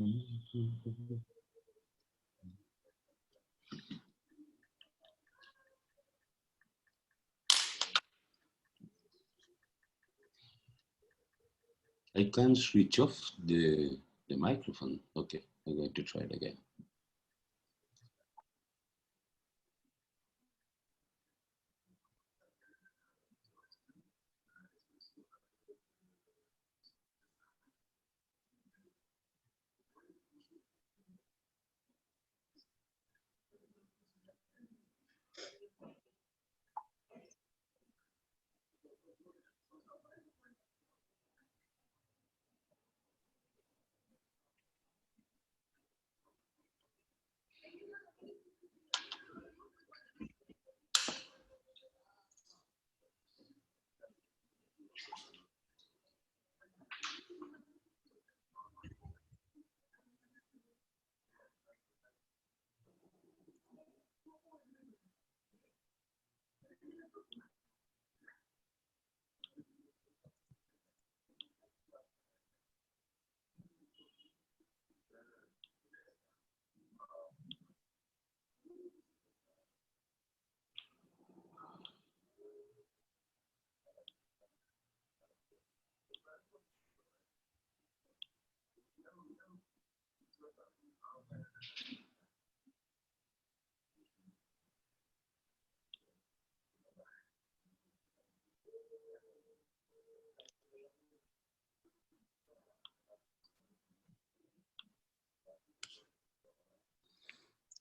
I can switch off the microphone. Okay, I'm going to try it again.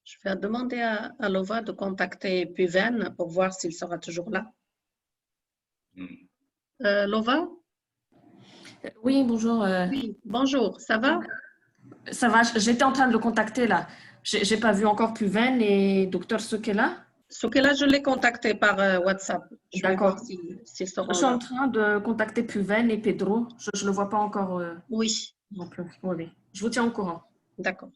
Je vais demander à Lova de contacter Puven pour voir s'il sera toujours là. Lova? Oui, bonjour. Oui, bonjour, ça va? Ça va, j'étais en train de le contacter là. J'ai pas vu encore Puven et docteur Sokela. Sokela, je l'ai contacté par WhatsApp. Je vais voir s'ils seront Je suis là. en train de contacter Puven et Pedro. Je ne le vois pas encore Oui. non plus. Oui. Je vous tiens au courant. D'accord.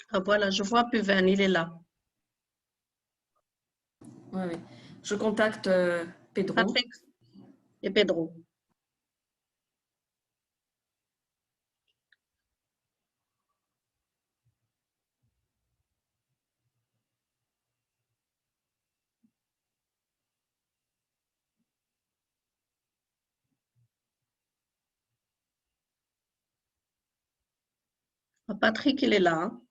Ah, voilà, je vois Puven, il est là. Oui. Je contacte Pedro. Patrick et Pedro. Ah, Patrick, il est là. Hein.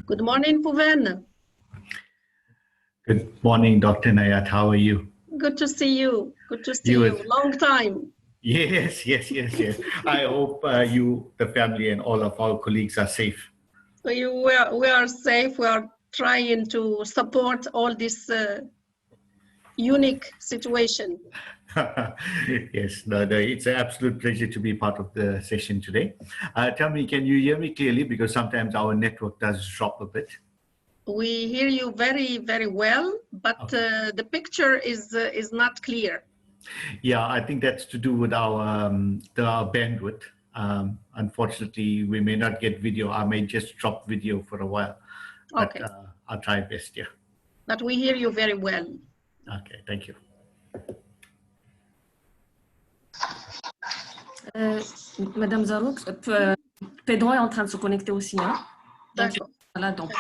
Good morning, Puven. Good morning, Dr. Nayat. How are you? Good to see you. Good to see you. Long time. Yes. I hope you, the family, and all of our colleagues are safe. We are safe. We are trying to support all this unique situation. Yes, it's an absolute pleasure to be part of the session today. Tell me, can you hear me clearly? Because sometimes our network does drop a bit. We hear you very, very well, but okay. The picture is not clear. Yeah, I think that's to do with our bandwidth. Unfortunately, we may not get video. I may just drop video for a while. But, okay. I'll try best, yeah. But we hear you very well. Okay, thank you. Madame Zarouk, Pedro est en train de se connecter aussi. Hein? D'accord. Voilà, donc.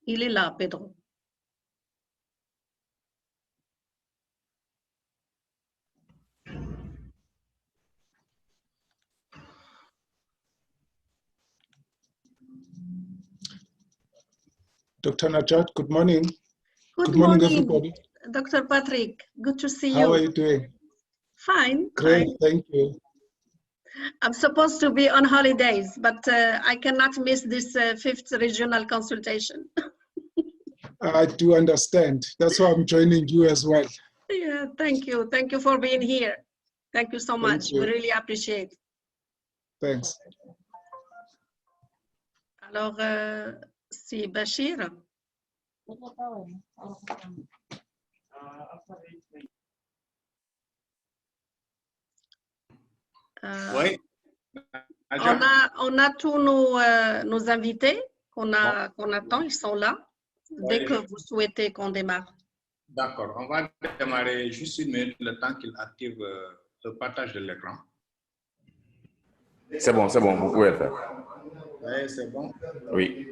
Il est là, Pedro. Dr. Najat, good morning. Good morning, everybody. Dr. Patrick. Good to see you. How are you doing? Fine. Great, Fine. thank you. I'm supposed to be on holidays, but I cannot miss this 5th regional consultation. I do understand. That's why I'm joining you as well. Yeah, thank you. Thank you for being here. Thank you so much. you. We really appreciate. Thanks. Alors, c'est Bachir. Oui. On a tous nos invités qu'on attend, ils sont là. Dès que vous souhaitez qu'on démarre. D'accord, on va démarrer juste une minute, le temps qu'il active le partage de l'écran. C'est bon, vous pouvez le faire. Oui, c'est bon. Oui.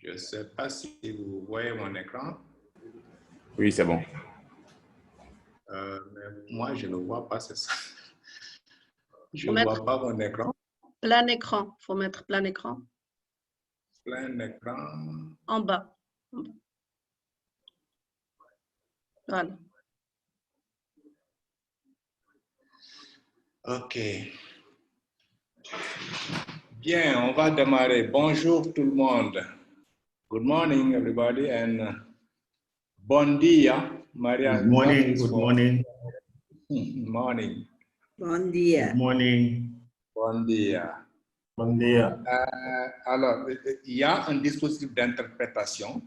Je ne sais pas si vous voyez mon écran. Oui, c'est bon. Mais moi, je ne le vois pas, c'est ça. Je ne vois pas mon écran. Plein écran, il faut mettre plein écran. Plein écran. En bas. Voilà. OK. Bien, on va démarrer. Bonjour tout le monde. Good morning, everybody, and bon dia, Maria. Good morning. Good morning. Morning. Bon dia. Good morning. Bon dia. Bon dia. Alors, il y a un dispositif d'interprétation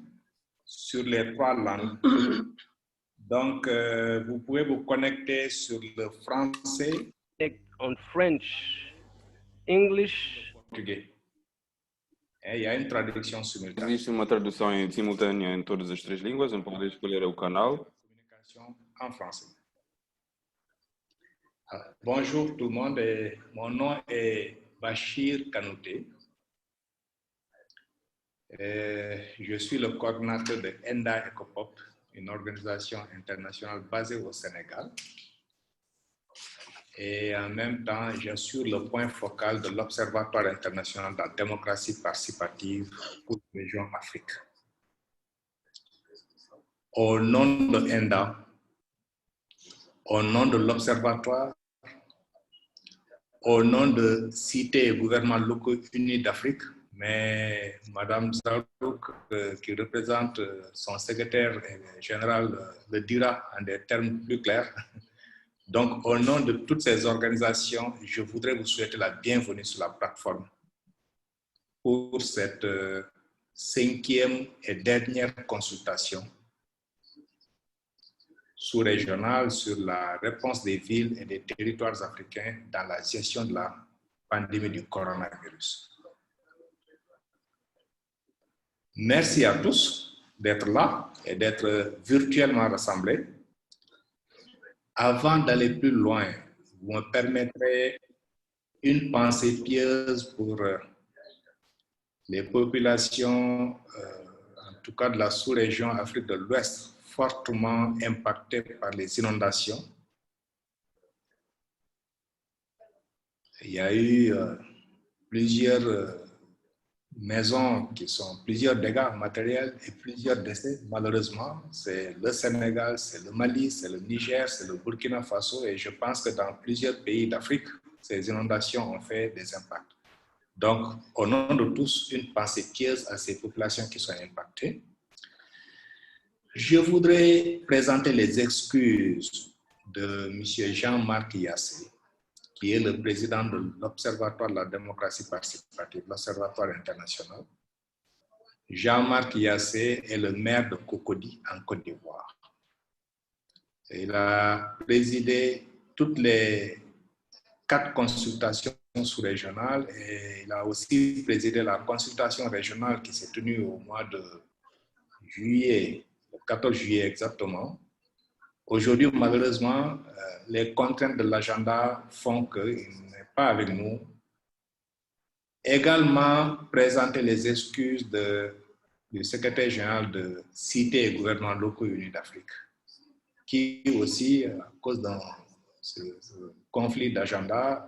sur les 3 langues. Donc, vous pouvez vous connecter sur le français, on French, English, portugais. Et il y a une traduction simultanée. Existe uma tradução simultânea em todas as 3 línguas, on pode escolher o canal. Communication en français. Alors, bonjour tout le monde, mon nom est Bachir Kanouté. Je suis le coordinateur de ECOPOP, une organisation internationale basée au Sénégal. Et en même temps, j'assure le point focal de l'Observatoire international de la démocratie participative pour la région Afrique. Au nom de ENDA, au nom de l'Observatoire, au nom de cités et gouvernements locaux unis d'Afrique, mais Madame Zarouk, qui représente son secrétaire général, le dira en des termes plus clairs. Donc, au nom de toutes ces organisations, je voudrais vous souhaiter la bienvenue sur la plateforme pour cette 5e et dernière consultation sous-régionale sur la réponse des villes et des territoires africains dans la gestion de la pandémie du coronavirus. Merci à tous d'être là et d'être virtuellement rassemblés. Avant d'aller plus loin, vous me permettrez une pensée pieuse pour les populations, en tout cas de la sous-région Afrique de l'Ouest, fortement impactées par les inondations. Il y a eu plusieurs maisons qui sont, plusieurs dégâts matériels et plusieurs décès. Malheureusement, c'est le Sénégal, c'est le Mali, c'est le Niger, c'est le Burkina Faso et je pense que dans plusieurs pays d'Afrique, ces inondations ont fait des impacts. Donc, au nom de tous, une pensée pieuse à ces populations qui sont impactées. Je voudrais présenter les excuses de M. Jean-Marc Yassé, qui est le président de l'Observatoire de la démocratie participative, l'Observatoire international. Jean-Marc Yassé est le maire de Cocody, en Côte d'Ivoire. Il a présidé toutes les 4 consultations sous-régionale et il a aussi présidé la consultation régionale qui s'est tenue au mois de juillet, le 14 juillet exactement. Aujourd'hui, malheureusement, les contraintes de l'agenda font qu'il n'est pas avec nous. Également, présenter les excuses du secrétaire général de Cités et gouvernements locaux unis d'Afrique, qui aussi, à cause d'un conflit d'agenda,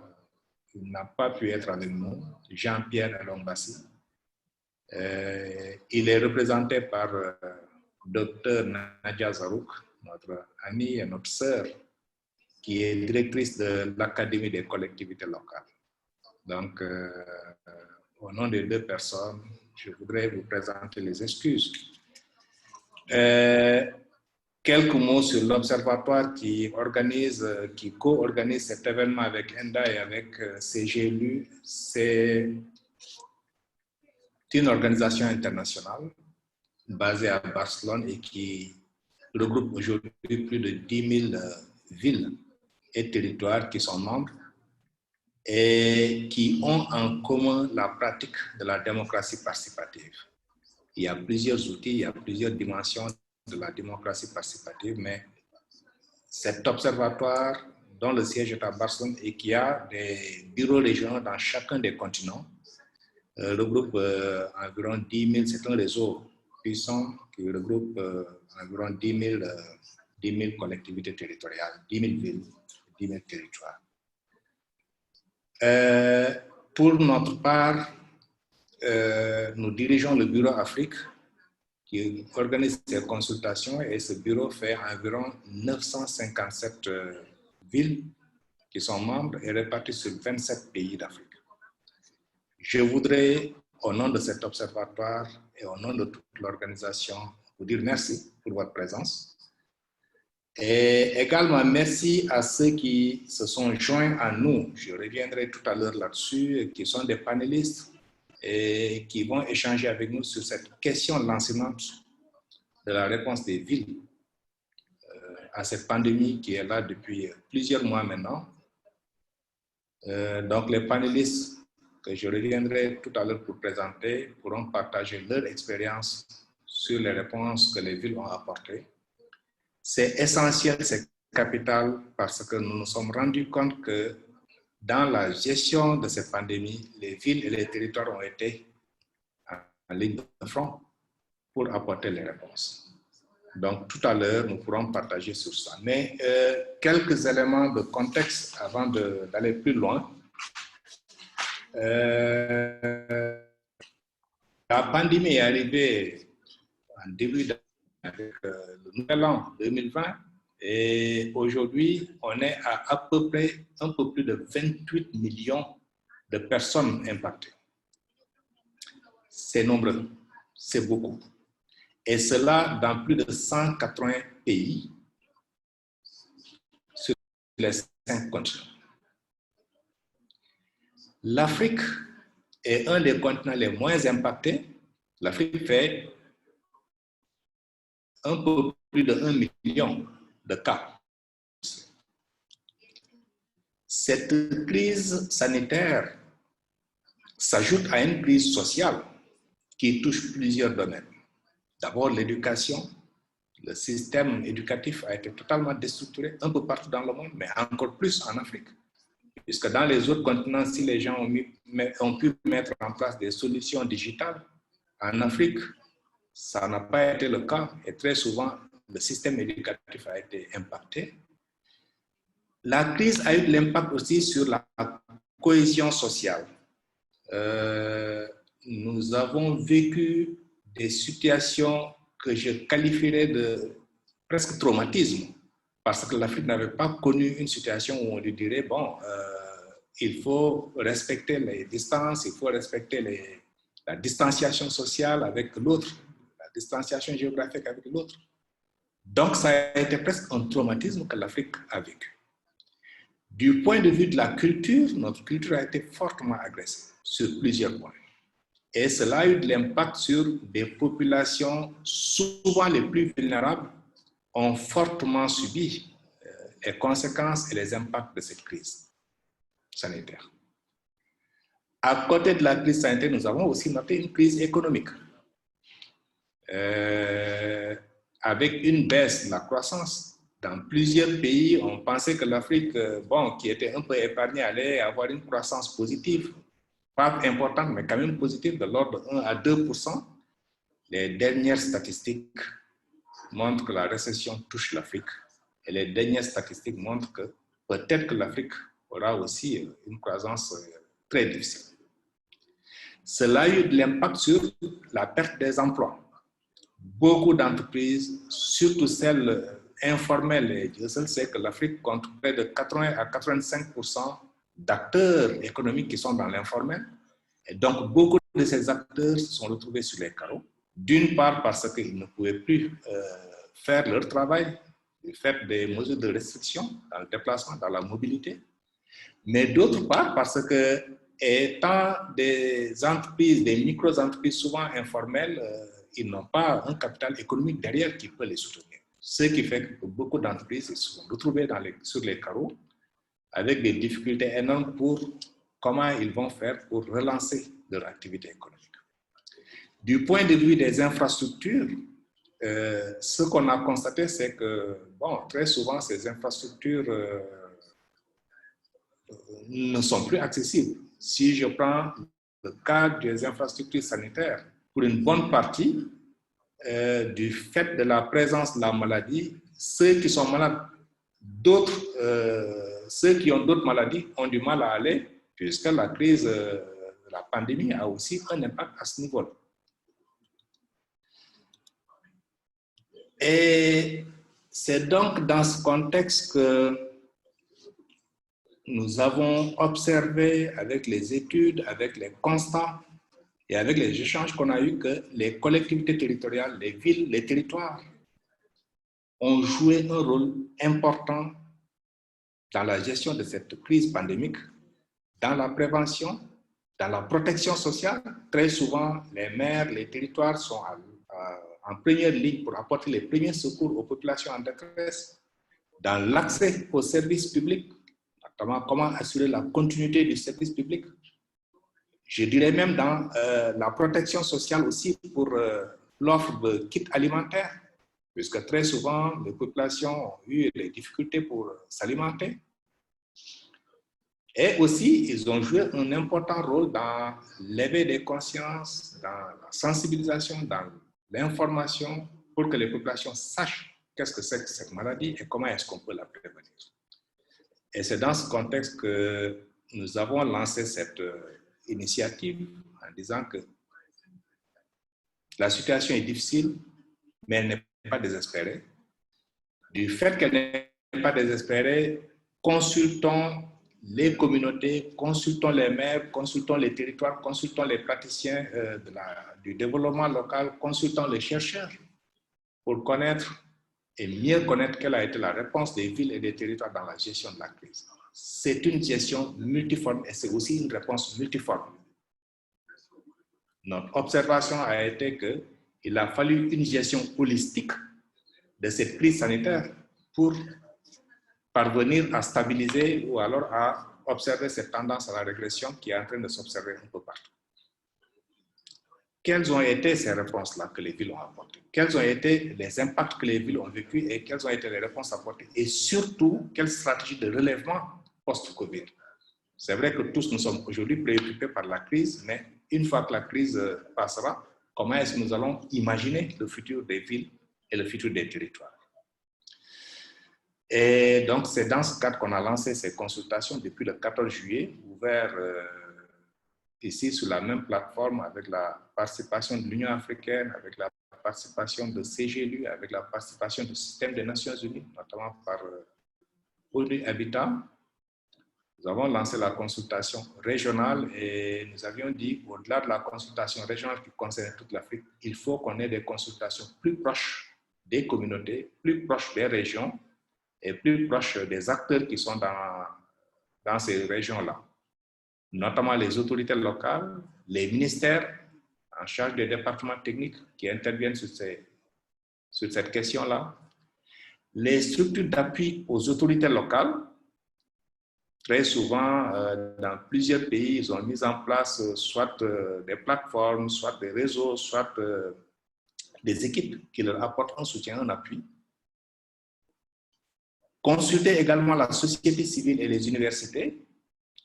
n'a pas pu être avec nous, Jean-Pierre Elombassi. Il est représenté par Dr Nadia Zarouk, notre amie et notre sœur, qui est directrice de l'Académie des collectivités locales. Donc, au nom des deux personnes, je voudrais vous présenter les excuses. Quelques mots sur l'observatoire qui co-organise cet événement avec ENDA et avec CGLU. C'est une organisation internationale basée à Barcelone et qui regroupe aujourd'hui plus de 10 000 villes et territoires qui sont membres et qui ont en commun la pratique de la démocratie participative. Il y a plusieurs outils, il y a plusieurs dimensions de la démocratie participative, mais cet observatoire dont le siège est à Barcelone et qui a des bureaux régionaux dans chacun des continents regroupe environ 10 000, c'est un réseau puissant qui regroupe environ 10 000 collectivités territoriales, 10 000 villes, 10 000 territoires. Pour notre part, nous dirigeons le bureau Afrique qui organise ces consultations et ce bureau fait environ 957 villes qui sont membres et réparties sur 27 pays d'Afrique. Je voudrais, au nom de cet observatoire et au nom de toute l'organisation, vous dire merci pour votre présence. Et également merci à ceux qui se sont joints à nous. Je reviendrai tout à l'heure là-dessus, qui sont des panélistes et qui vont échanger avec nous sur cette question lancinante de la réponse des villes à cette pandémie qui est là depuis plusieurs mois maintenant. Donc les panélistes que je reviendrai tout à l'heure pour présenter pourront partager leur expérience sur les réponses que les villes ont apportées. C'est essentiel, c'est capital parce que nous nous sommes rendus compte que dans la gestion de cette pandémie, les villes et les territoires ont été en ligne de front pour apporter les réponses. Donc, tout à l'heure, nous pourrons partager sur ça. Mais quelques éléments de contexte avant d'aller plus loin. La pandémie est arrivée en début d'année avec le nouvel an 2020 et aujourd'hui, on est à peu près un peu plus de 28 millions de personnes impactées. C'est nombreux, c'est beaucoup. Et cela dans plus de 180 pays sur les 5 continents. L'Afrique est un des continents les moins impactés. L'Afrique fait un peu plus de 1 million de cas. Cette crise sanitaire s'ajoute à une crise sociale qui touche plusieurs domaines. D'abord, l'éducation. Le système éducatif a été totalement déstructuré un peu partout dans le monde, mais encore plus en Afrique. Puisque dans les autres continents, si les gens ont pu mettre en place des solutions digitales, en Afrique, ça n'a pas été le cas et très souvent, le système éducatif a été impacté. La crise a eu de l'impact aussi sur la cohésion sociale. Nous avons vécu des situations que je qualifierais de presque traumatisme, parce que l'Afrique n'avait pas connu une situation où on lui dirait, bon, il faut respecter les distances, il faut respecter la distanciation sociale avec l'autre, la distanciation géographique avec l'autre. Donc, ça a été presque un traumatisme que l'Afrique a vécu. Du point de vue de la culture, notre culture a été fortement agressée sur plusieurs points. Et cela a eu de l'impact sur des populations souvent les plus vulnérables ont fortement subi les conséquences et les impacts de cette crise sanitaire. À côté de la crise sanitaire, nous avons aussi noté une crise économique. Avec une baisse de la croissance. Dans plusieurs pays, on pensait que l'Afrique, bon, qui était un peu épargnée, allait avoir une croissance positive, pas importante, mais quand même positive, de l'ordre de 1 à 2%. Les dernières statistiques montrent que la récession touche l'Afrique. Et les dernières statistiques montrent que peut-être que l'Afrique aura aussi une croissance très difficile. Cela a eu de l'impact sur la perte des emplois. Beaucoup d'entreprises, surtout celles informelles, et Dieu seul sait que l'Afrique compte près de 80 à 85% d'acteurs économiques qui sont dans l'informel. Et donc, beaucoup de ces acteurs se sont retrouvés sur les carreaux. D'une part parce qu'ils ne pouvaient plus faire leur travail, du fait des mesures de restriction dans le déplacement, dans la mobilité. Mais d'autre part parce que, étant des entreprises, des micro-entreprises souvent informelles, ils n'ont pas un capital économique derrière qui peut les soutenir. Ce qui fait que beaucoup d'entreprises se sont retrouvées sur les carreaux avec des difficultés énormes pour comment ils vont faire pour relancer leur activité économique. Du point de vue des infrastructures, ce qu'on a constaté, c'est que bon, très souvent, ces infrastructures ne sont plus accessibles. Si je prends le cas des infrastructures sanitaires, pour une bonne partie, du fait de la présence de la maladie, ceux qui sont malades, ceux qui ont d'autres maladies ont du mal à aller, puisque la crise de la pandémie a aussi un impact à ce niveau-là. Et c'est donc dans ce contexte que nous avons observé avec les études, avec les constats et avec les échanges qu'on a eus que les collectivités territoriales, les villes, les territoires ont joué un rôle important dans la gestion de cette crise pandémique, dans la prévention, dans la protection sociale. Très souvent, les maires, les territoires sont en première ligne pour apporter les premiers secours aux populations en détresse, dans l'accès aux services publics, notamment comment assurer la continuité du service public. Je dirais même dans la protection sociale aussi pour l'offre de kits alimentaires, puisque très souvent, les populations ont eu des difficultés pour s'alimenter. Et aussi, ils ont joué un important rôle dans l'éveil des consciences, dans la sensibilisation, dans l'information, pour que les populations sachent qu'est-ce que c'est que cette maladie et comment est-ce qu'on peut la prévenir. Et c'est dans ce contexte que nous avons lancé cette initiative en disant que la situation est difficile, mais elle n'est pas désespérée. Du fait qu'elle n'est pas désespérée, consultons les communautés, consultons les maires, consultons les territoires, consultons les praticiens du développement local, consultons les chercheurs pour connaître et mieux connaître quelle a été la réponse des villes et des territoires dans la gestion de la crise. C'est une gestion multiforme et c'est aussi une réponse multiforme. Notre observation a été qu'il a fallu une gestion holistique de cette crise sanitaire pour parvenir à stabiliser ou alors à observer cette tendance à la régression qui est en train de s'observer un peu partout. Quelles ont été ces réponses-là que les villes ont apportées? Quels ont été les impacts que les villes ont vécus et quelles ont été les réponses apportées? Et surtout, quelle stratégie de relèvement post-Covid? C'est vrai que tous nous sommes aujourd'hui préoccupés par la crise, mais une fois que la crise passera, comment est-ce que nous allons imaginer le futur des villes et le futur des territoires? Et donc, c'est dans ce cadre qu'on a lancé ces consultations depuis le 14 juillet, ouvert ici sur la même plateforme avec la participation de l'Union africaine, avec la participation de CGLU, avec la participation du système des Nations Unies, notamment par ONU Habitat. Nous avons lancé la consultation régionale et nous avions dit, au-delà de la consultation régionale qui concerne toute l'Afrique, il faut qu'on ait des consultations plus proches des communautés, plus proches des régions, et plus proche des acteurs qui sont dans ces régions-là, notamment les autorités locales, les ministères en charge des départements techniques qui interviennent sur cette question-là, les structures d'appui aux autorités locales, Très souvent, dans plusieurs pays, ils ont mis en place soit des plateformes, soit des réseaux, soit des équipes qui leur apportent un soutien, un appui. Consulter également la société civile et les universités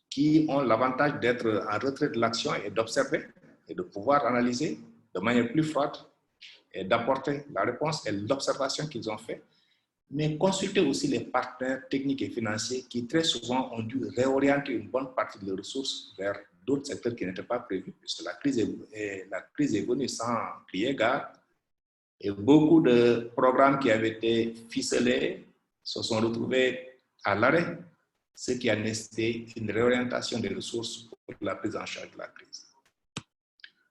qui ont l'avantage d'être en retrait de l'action et d'observer et de pouvoir analyser de manière plus froide et d'apporter la réponse et l'observation qu'ils ont fait. Mais consulter aussi les partenaires techniques et financiers qui très souvent ont dû réorienter une bonne partie de leurs ressources vers d'autres secteurs qui n'étaient pas prévus, puisque la crise est venue sans crier gare. Et beaucoup de programmes qui avaient été ficelés se sont retrouvés à l'arrêt, ce qui a nécessité une réorientation des ressources pour la prise en charge de la crise.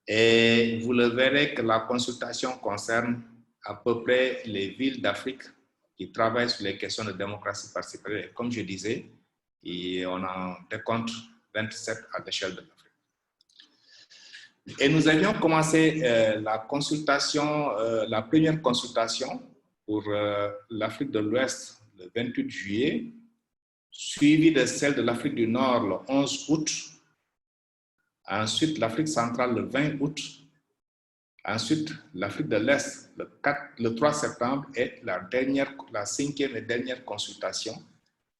Et vous le verrez que la consultation concerne à peu près les villes d'Afrique qui travaillent sur les questions de démocratie participative. Comme je disais, on en décompte 27 à l'échelle de l'Afrique. Et nous avions commencé la première consultation pour l'Afrique de l'Ouest le 28 juillet, suivie de celle de l'Afrique du Nord le 11 août, ensuite l'Afrique centrale le 20 août, ensuite l'Afrique de l'Est le 3 septembre et la 5e et dernière consultation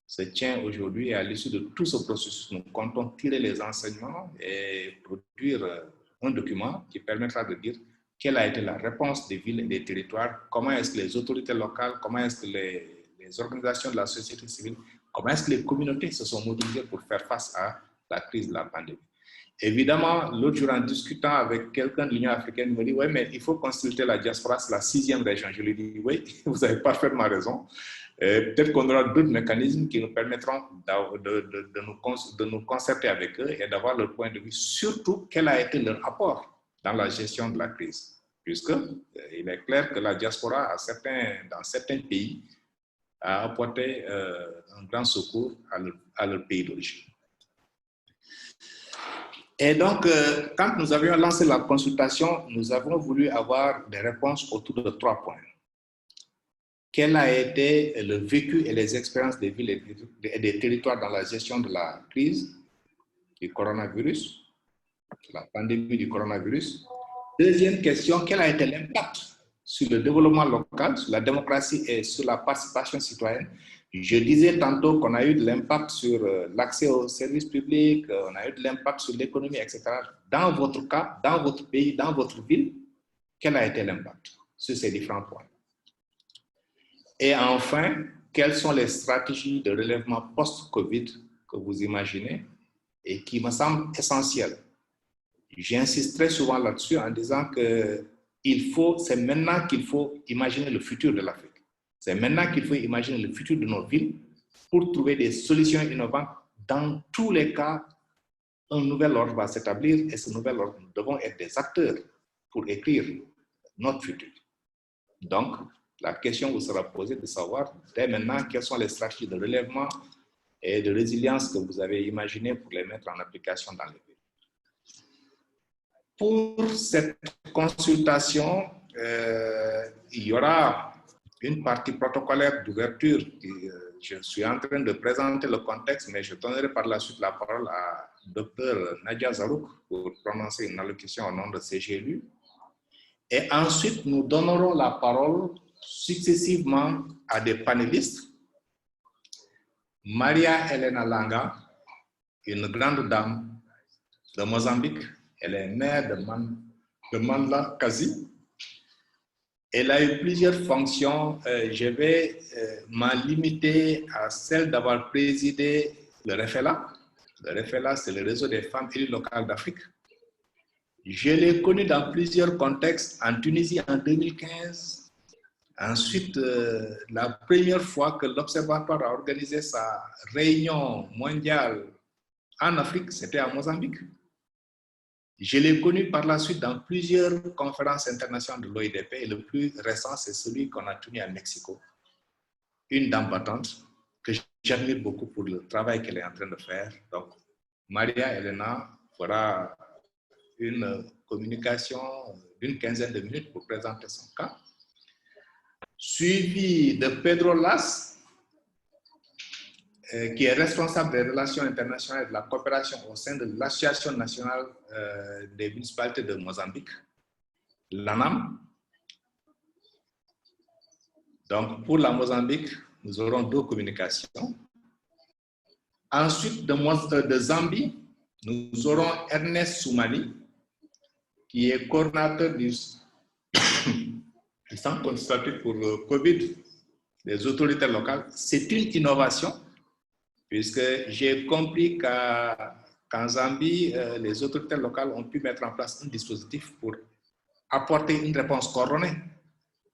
se tient aujourd'hui. Et à l'issue de tout ce processus, nous comptons tirer les enseignements et produire un document qui permettra de dire quelle a été la réponse des villes et des territoires, comment est-ce que les autorités locales, comment est-ce que les organisations de la société civile, comment est-ce que les communautés se sont mobilisées pour faire face à la crise de la pandémie. Évidemment, l'autre jour, en discutant avec quelqu'un de l'Union africaine, il me dit « Oui, mais il faut consulter la diaspora, c'est la 6e région. » Je lui dis « Oui, vous avez parfaitement raison. Peut-être qu'on aura d'autres mécanismes qui nous permettront de nous concerter avec eux et d'avoir leur point de vue, surtout quel a été leur apport dans la gestion de la crise. Puisqu'il est clair que la diaspora, dans certains pays, a apporté un grand secours à leur pays d'origine. Et donc, quand nous avions lancé la consultation, nous avons voulu avoir des réponses autour de 3 points. Quel a été le vécu et les expériences des villes et des territoires dans la gestion de la crise du coronavirus, la pandémie du coronavirus? Deuxième question, quel a été l'impact sur le développement local, sur la démocratie et sur la participation citoyenne? Je disais tantôt qu'on a eu de l'impact sur l'accès aux services publics, on a eu de l'impact sur l'économie, etc. Dans votre cas, dans votre pays, dans votre ville, quel a été l'impact sur ces différents points? Et enfin, quelles sont les stratégies de relèvement post-Covid que vous imaginez et qui me semblent essentielles? J'insiste très souvent là-dessus en disant que c'est maintenant qu'il faut imaginer le futur de l'Afrique. C'est maintenant qu'il faut imaginer le futur de nos villes pour trouver des solutions innovantes. Dans tous les cas, un nouvel ordre va s'établir et ce nouvel ordre, nous devons être des acteurs pour écrire notre futur. Donc, la question vous sera posée de savoir dès maintenant quelles sont les stratégies de relèvement et de résilience que vous avez imaginées pour les mettre en application dans les villes. Pour cette consultation, il y aura une partie protocolaire d'ouverture. Je suis en train de présenter le contexte, mais je donnerai par la suite la parole à Dr Nadia Zarouk pour prononcer une allocution au nom de CGLU. Et ensuite, nous donnerons la parole successivement à des panélistes. Maria Helena Langa, une grande dame de Mozambique, elle est mère de Mandla Kazi. Elle a eu plusieurs fonctions. Je vais m'en limiter à celle d'avoir présidé le REFELA. Le REFELA, c'est le réseau des femmes élues locales d'Afrique. Je l'ai connu dans plusieurs contextes, en Tunisie en 2015. Ensuite, la première fois que l'Observatoire a organisé sa réunion mondiale en Afrique, c'était à Mozambique. Je l'ai connu par la suite dans plusieurs conférences internationales de l'OIDP et le plus récent, c'est celui qu'on a tenu à Mexico. Une dame battante que j'admire beaucoup pour le travail qu'elle est en train de faire. Donc, Maria Elena fera une communication d'une quinzaine de minutes pour présenter son cas. Suivi de Pedro Las, qui est responsable des relations internationales et de la coopération au sein de l'Association nationale des municipalités de Mozambique, l'ANAM. Donc, pour la Mozambique, nous aurons 2 communications. Ensuite, de Zambie, nous aurons Ernest Soumani, qui est coordinateur du centre consultatif pour le Covid des autorités locales. C'est une innovation, puisque j'ai compris qu'en Zambie, les autorités locales ont pu mettre en place un dispositif pour apporter une réponse coordonnée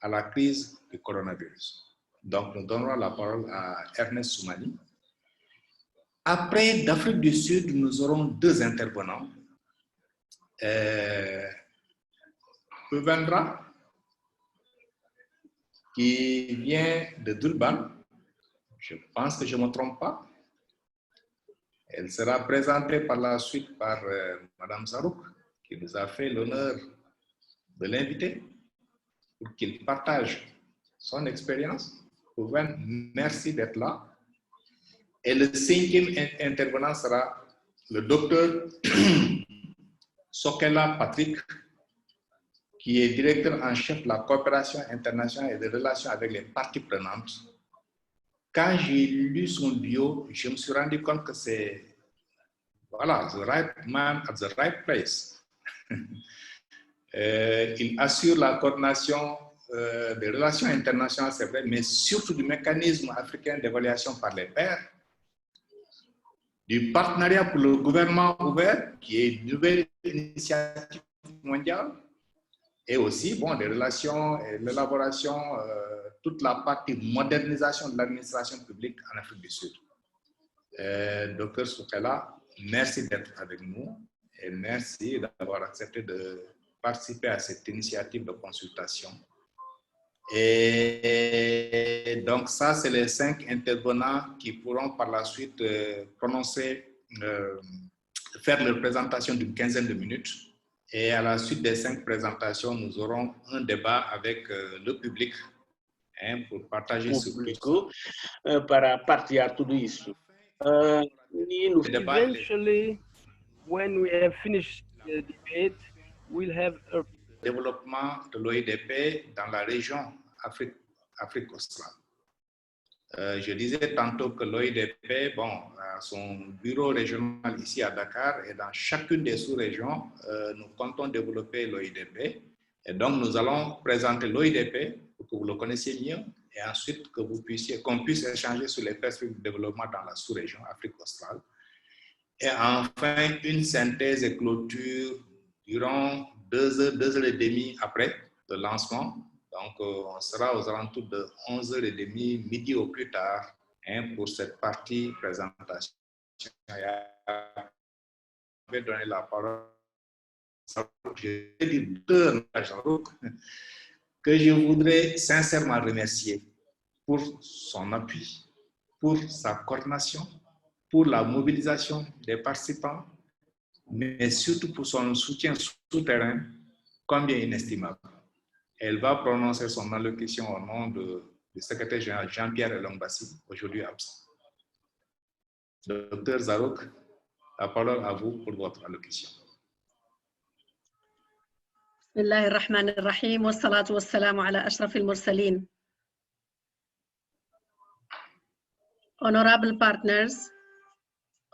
à la crise du coronavirus. Donc, nous donnerons la parole à Ernest Soumani. Après, d'Afrique du Sud, nous aurons 2 intervenants. Puvendra, qui vient de Durban. Je pense que je ne me trompe pas. Elle sera présentée par la suite par Mme Zarouk, qui nous a fait l'honneur de l'inviter pour qu'il partage son expérience. Puvendra, merci d'être là. Et le 5e intervenant sera le docteur Sokela Patrick, qui est directeur en chef de la coopération internationale et des relations avec les parties prenantes. Quand j'ai lu son bio, je me suis rendu compte que c'est, voilà, the right man at the right place. Il assure la coordination des relations internationales, c'est vrai, mais surtout du mécanisme africain d'évaluation par les pairs, du partenariat pour le gouvernement ouvert, qui est une nouvelle initiative mondiale, et aussi bon, des relations et l'élaboration, toute la partie modernisation de l'administration publique en Afrique du Sud. Docteur Soukela, merci d'être avec nous et merci d'avoir accepté de participer à cette initiative de consultation. Et donc ça, c'est les 5 intervenants qui pourront par la suite faire leur présentation d'une 15aine de minutes. Et à la suite des 5 présentations, nous aurons un débat avec le public pour partager ce público para partilhar tudo isso. Eventually, when we have finished the debate, we'll have a développement de l'OIDP dans la région Afrique Australe. Je disais tantôt que l'OIDP, bon, a son bureau régional ici à Dakar et dans chacune des sous-régions, nous comptons développer l'OIDP. Et donc, nous allons présenter l'OIDP pour que vous le connaissiez mieux et ensuite qu'on puisse échanger sur les perspectives de développement dans la sous-région Afrique Australe. Et enfin, une synthèse et clôture durant 2 heures et demie après le lancement. Donc, on sera aux alentours de 11h30, midi au plus tard, pour cette partie présentation. Je vais donner la parole à Jean-Luc, que je voudrais sincèrement remercier pour son appui, pour sa coordination, pour la mobilisation des participants, mais surtout pour son soutien souterrain, combien inestimable. Elle va prononcer son allocution au nom du secrétaire général Jean-Pierre Elongbassi, aujourd'hui absent. Docteur Zarouk, la parole à vous pour votre allocution. Bismillah ar-Rahman ar-Rahim, wa salatu wa salamu ala ashraf al-mursalin. Honorable partners,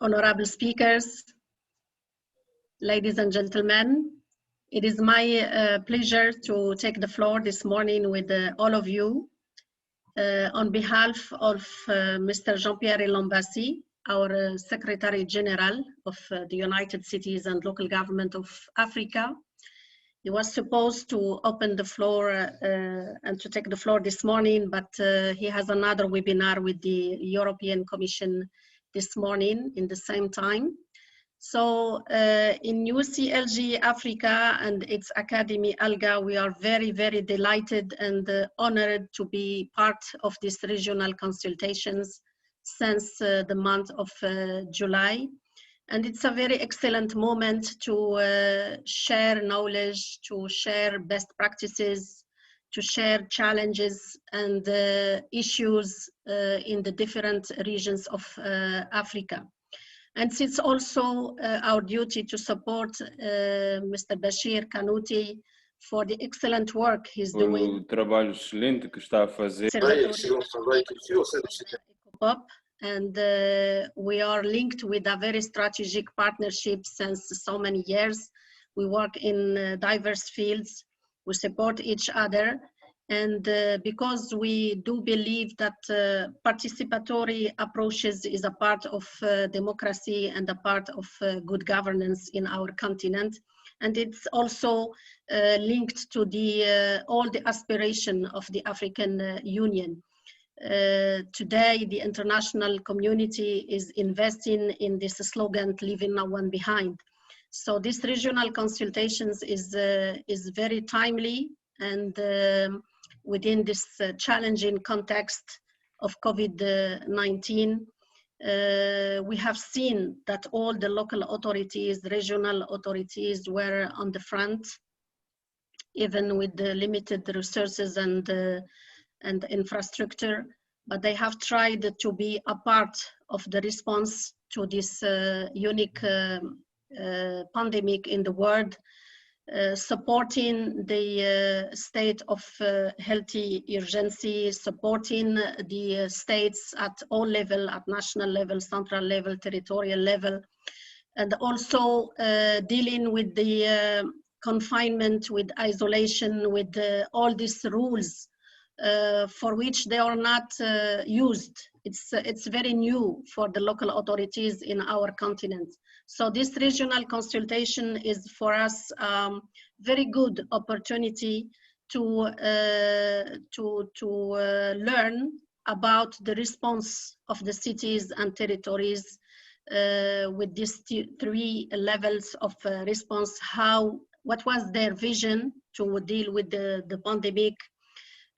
honorable speakers, ladies and gentlemen, it is my pleasure to take the floor this morning with all of you on behalf of Mr. Jean-Pierre Elongbassi, our Secretary General of the United Cities and Local Government of Africa. He was supposed to open the floor and to take the floor this morning, but he has another webinar with the European Commission this morning in the same time. So in UCLG Africa and its Academy ALGA, we are very, very delighted and honored to be part of these regional consultations since the month of July. And it's a very excellent moment to share knowledge, to share best practices, to share challenges and issues in the different regions of Africa. And it's also our duty to support Mr. Bashir Kanouti for the excellent work he's doing. trabalho excelente que está a fazer. ECOPOP, and we are linked with a very strategic partnership since so many years. We work in diverse fields, we support each other, and because we do believe that participatory approaches is a part of democracy and a part of good governance in our continent. And it's also linked to the all the aspiration of the African Union. Today, the international community is investing in this slogan, leaving no one behind. So this regional consultations is very timely, and within this challenging context of COVID-19, we have seen that all the local authorities, regional authorities were on the front, even with the limited resources and infrastructure, but they have tried to be a part of the response to this unique pandemic in the world, supporting the state of healthy urgency, supporting the states at all levels, at national level, central level, territorial level, and also dealing with the confinement, with isolation, with all these rules for which they are not used. It's very new for the local authorities in our continent. So this regional consultation is for us very good opportunity to learn about the response of the cities and territories with these three levels of response. What was their vision to deal with the pandemic?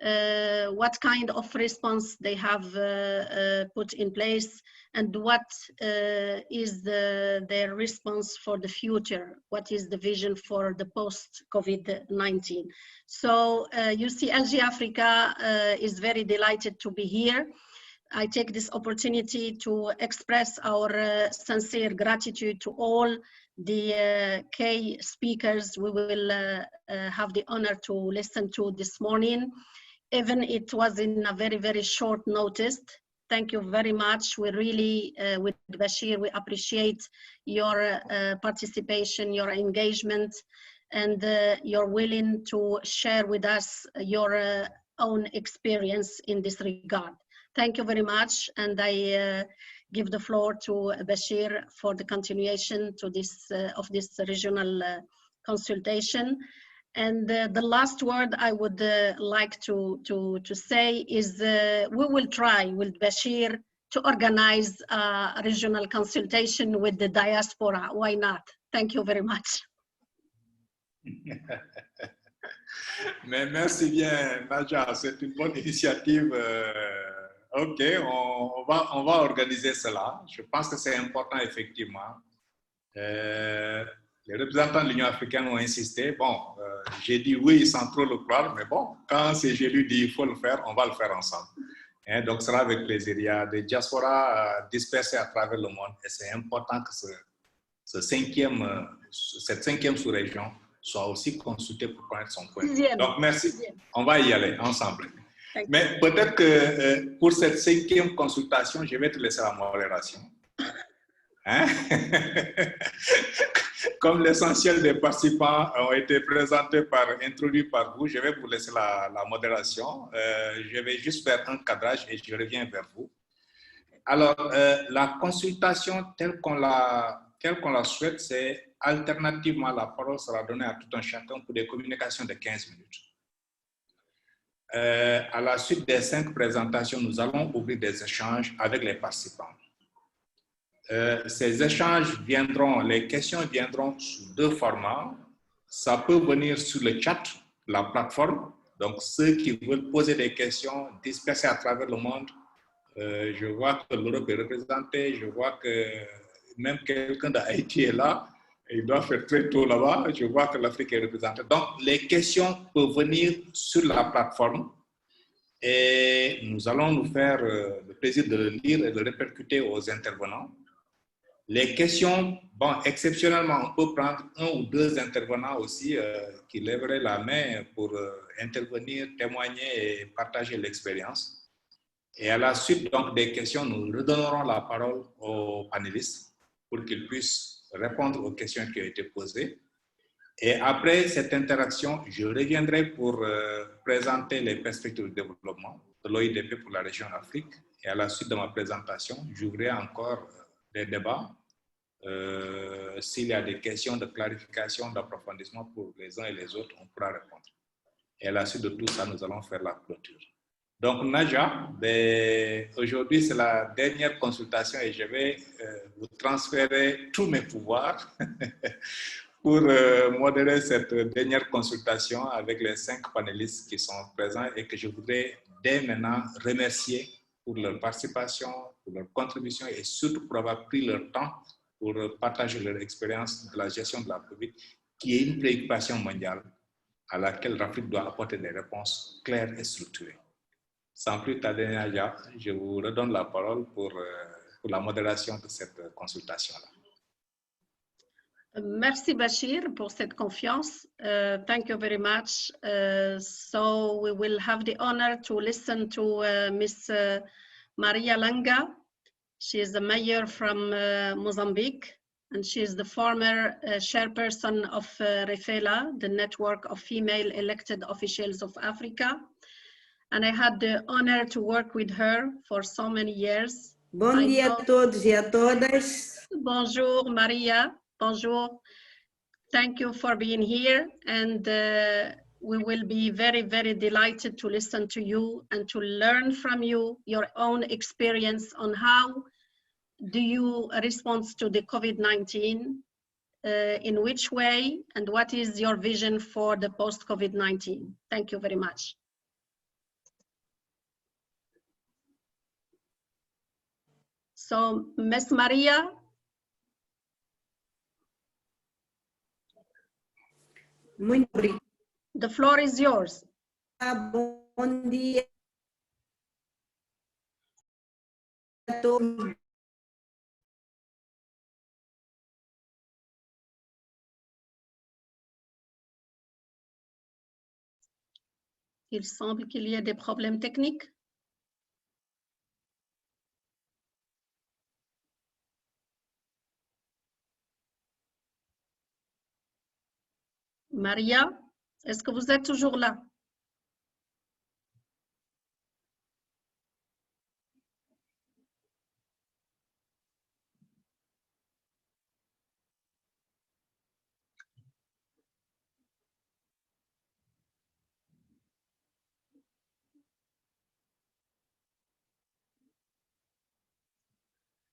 What kind of response they have put in place, and what is their response for the future? What is the vision for the post-COVID-19? So you see, LG Africa is very delighted to be here. I take this opportunity to express our sincere gratitude to all the key speakers we will have the honor to listen to this morning. Even it was in a very, very short notice. Thank you very much. We really, with Bashir, we appreciate your participation, your engagement, and you're willing to share with us your own experience in this regard. Thank you very much, and I give the floor to Bashir for the continuation to this of this regional consultation. And the last word I would like to say is we will try with Bashir to organize a regional consultation with the diaspora. Why not? Thank you very much. Mais merci bien, Naja, c'est une bonne initiative. Ok, on va organiser cela. Je pense que c'est important, effectivement. Les représentants de l'Union africaine ont insisté. Bon, j'ai dit oui sans trop le croire, mais bon, quand j'ai lui dit il faut le faire, on va le faire ensemble. Et donc, ce sera avec plaisir. Il y a des diasporas dispersées à travers le monde et c'est important que cette cinquième sous-région soit aussi consultée pour connaître son point. Donc, merci. On va y aller ensemble. Mais peut-être que pour cette cinquième consultation, je vais te laisser la modération. Hein? Comme l'essentiel des participants ont été introduits par vous, je vais vous laisser la modération. Je vais juste faire un cadrage et je reviens vers vous. Alors, la consultation telle qu'on la souhaite, c'est alternativement la parole sera donnée à tout un chacun pour des communications de 15 minutes. À la suite des 5 présentations, nous allons ouvrir des échanges avec les participants. Ces échanges les questions viendront sous 2 formats. Ça peut venir sur le chat, la plateforme. Donc, ceux qui veulent poser des questions dispersées à travers le monde, je vois que l'Europe est représentée, je vois que même quelqu'un d'Haïti est là. Il doit faire très tôt là-bas. Je vois que l'Afrique est représentée. Donc, les questions peuvent venir sur la plateforme et nous allons nous faire le plaisir de le lire et de le répercuter aux intervenants. Les questions, bon, exceptionnellement, on peut prendre un ou deux intervenants aussi qui lèveraient la main pour intervenir, témoigner et partager l'expérience. Et à la suite donc, des questions, nous redonnerons la parole aux panélistes pour qu'ils puissent répondre aux questions qui ont été posées. Et après cette interaction, je reviendrai pour présenter les perspectives de développement de l'OIDP pour la région Afrique. Et à la suite de ma présentation, j'ouvrirai encore des débats. S'il y a des questions de clarification, d'approfondissement pour les uns et les autres, on pourra répondre. Et à la suite de tout ça, nous allons faire la clôture. Donc, Naja, aujourd'hui, c'est la dernière consultation et je vais vous transférer tous mes pouvoirs pour modérer cette dernière consultation avec les 5 panélistes qui sont présents et que je voudrais dès maintenant remercier pour leur participation, pour leur contribution et surtout pour avoir pris leur temps pour partager leur expérience de la gestion de la COVID, qui est une préoccupation mondiale à laquelle l'Afrique doit apporter des réponses claires et structurées. Sans plus tarder, Nadia, je vous redonne la parole pour la modération de cette consultation-là. Merci Bashir pour cette confiance. Thank you very much. So we will have the honor to listen to Miss Maria Langa. She is the mayor from Mozambique, and she is the former chairperson of REFELA, the network of female elected officials of Africa. And I had the honor to work with her for so many years. Bom dia a todos e a todas. Bonjour, Maria. Bonjour. Thank you for being here. And we will be very, very delighted to listen to you and to learn from you your own experience on how do you respond to the COVID-19, in which way, and what is your vision for the post-COVID-19. Thank you very much. So, Ms. Maria. Muito obrigada. The floor is yours. Bom dia a todos. Il semble qu'il y ait des problèmes techniques. Maria, est-ce que vous êtes toujours là?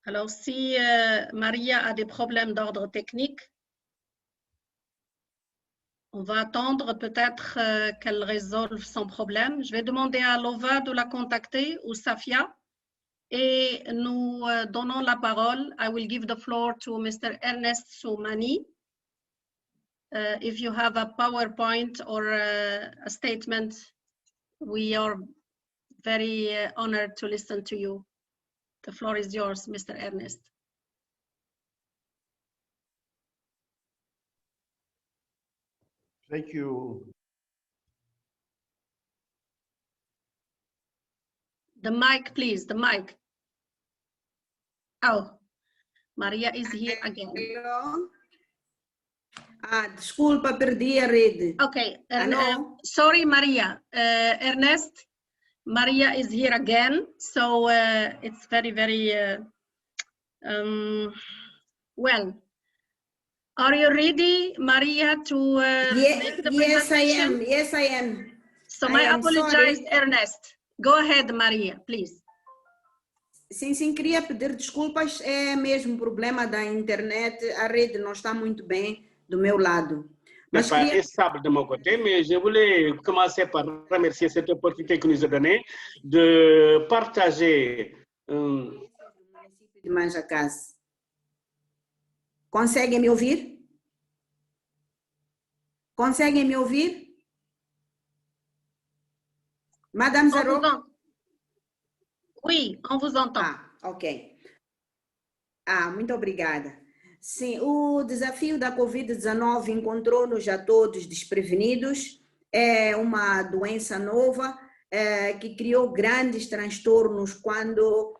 Alors, si Maria a des problèmes d'ordre technique, on va attendre peut-être qu'elle résolve son problème. Je vais demander à Lova de la contacter ou Safia et nous donnons la parole. I will give the floor to Mr. Ernest Soumani. If you have a PowerPoint or a statement, we are very honored to listen to you. The floor is yours, Mr. Ernest. Thank you. The mic, please, the mic. Oh, Maria is here again. Desculpa, perdi a rede. Okay, sorry, Maria. Ernest, Maria is here again, so it's very, very well. Are you ready, Maria, to make the presentation? Yes, I am. So I apologize, sorry. Ernest. Go ahead, Maria, please. Sim, queria pedir desculpas. É mesmo problema da internet. A rede não está muito bem do meu lado. Mas n'est pas stable de mon côté, mais je voulais commencer par remercier cette opportunité que nous a donnée de partager. De Manjacás. Conseguem me ouvir? Conseguem me ouvir? Madame Zaro? Oui, on vous entend. Ah, ok. Ah, muito obrigada. Sim, o desafio da Covid-19 encontrou-nos a todos desprevenidos. É uma doença nova que criou grandes transtornos quando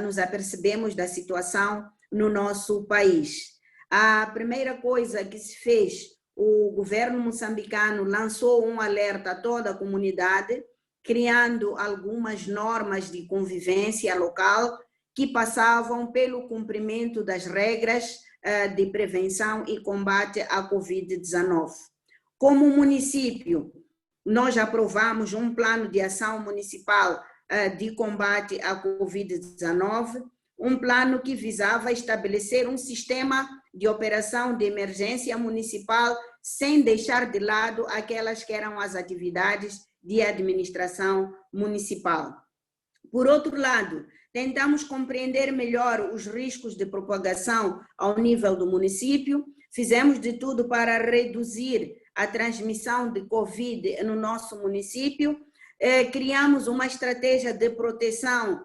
nos apercebemos da situação no nosso país. A primeira coisa que se fez, o governo moçambicano lançou um alerta a toda a comunidade, criando algumas normas de convivência local que passavam pelo cumprimento das regras de prevenção e combate à Covid-19. Como município, nós aprovamos um plano de ação municipal de combate à Covid-19, um plano que visava estabelecer um sistema de operação de emergência municipal sem deixar de lado aquelas que eram as atividades de administração municipal. Por outro lado, tentamos compreender melhor os riscos de propagação ao nível do município, fizemos de tudo para reduzir a transmissão de Covid no nosso município, criamos uma estratégia de proteção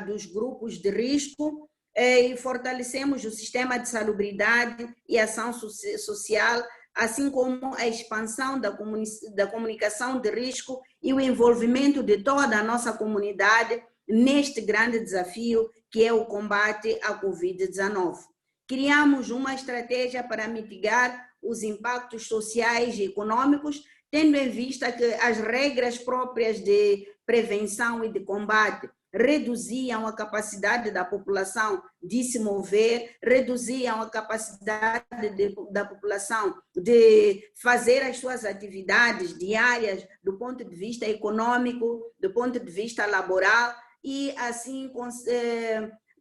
dos grupos de risco e fortalecemos o sistema de salubridade e ação social, assim como a expansão da comunicação de risco e o envolvimento de toda a nossa comunidade neste grande desafio que é o combate à Covid-19. Criamos uma estratégia para mitigar os impactos sociais e econômicos, tendo em vista que as regras próprias de prevenção e de combate reduziam a capacidade da população de se mover, reduziam a capacidade da população de fazer as suas atividades diárias do ponto de vista econômico, do ponto de vista laboral, e assim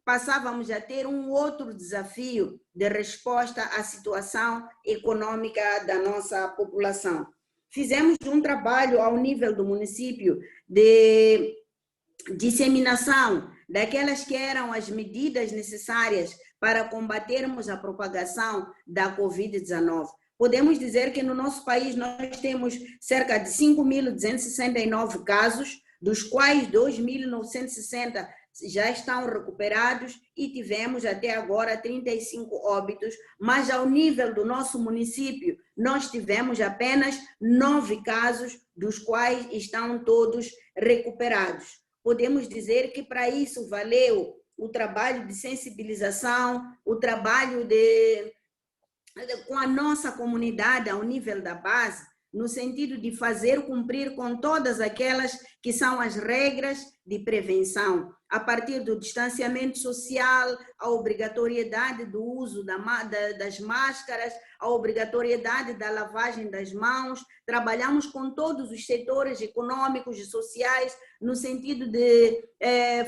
passávamos a ter um outro desafio de resposta à situação econômica da nossa população. Fizemos um trabalho ao nível do município de disseminação daquelas que eram as medidas necessárias para combatermos a propagação da Covid-19. Podemos dizer que no nosso país nós temos cerca de 5.269 casos, dos quais 2.960 já estão recuperados e tivemos até agora 35 óbitos, mas ao nível do nosso município nós tivemos apenas 9 casos, dos quais estão todos recuperados. Podemos dizer que para isso valeu o trabalho de sensibilização, o trabalho com a nossa comunidade ao nível da base, no sentido de fazer cumprir com todas aquelas que são as regras de prevenção, a partir do distanciamento social, a obrigatoriedade do uso das máscaras, a obrigatoriedade da lavagem das mãos. Trabalhamos com todos os setores econômicos e sociais no sentido de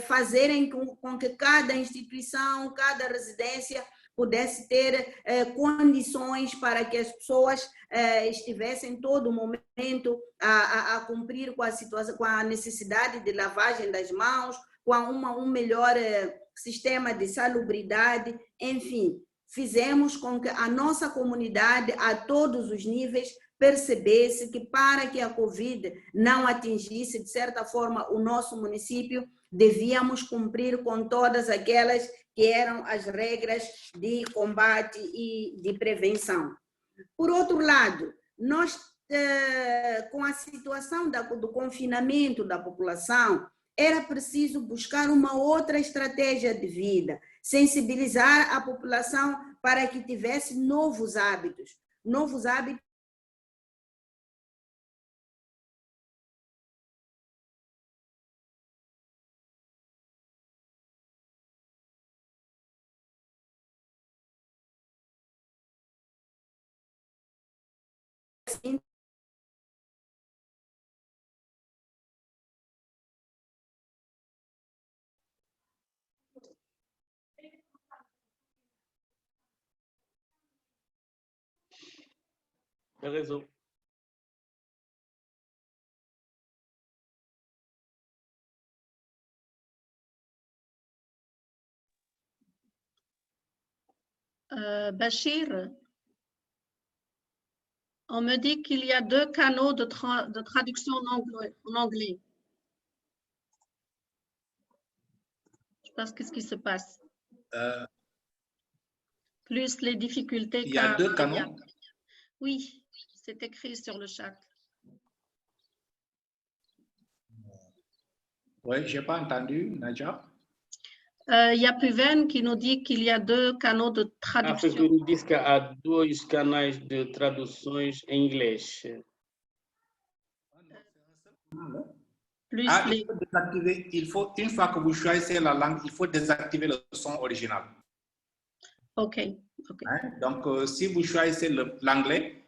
fazerem com que cada instituição, cada residência pudesse ter condições para que as pessoas estivessem todo momento a cumprir com a situação, com a necessidade de lavagem das mãos, com um melhor sistema de salubridade, enfim, fizemos com que a nossa comunidade, a todos os níveis, percebesse que para que a Covid não atingisse, de certa forma, o nosso município, devíamos cumprir com todas aquelas que eram as regras de combate e de prevenção. Por outro lado, nós, com a situação do confinamento da população, era preciso buscar uma outra estratégia de vida, sensibilizar a população para que tivesse novos hábitos. Novos hábitos raison. Bachir, On me dit qu'il y a 2 canaux de traduction en anglais. Je sais pas ce qui se passe. Plus les difficultés. Il y a 2 canaux. Oui, c'est écrit sur le chat. Oui, je n'ai pas entendu, Nadja. Il y a Puven qui nous dit qu'il y a 2 canaux de traduction. Afrique diz que há 2 canais de traduções em inglês. Plus il faut désactiver, une fois que vous choisissez la langue, il faut désactiver le son original. OK. Hein? Donc, si vous choisissez l'anglais,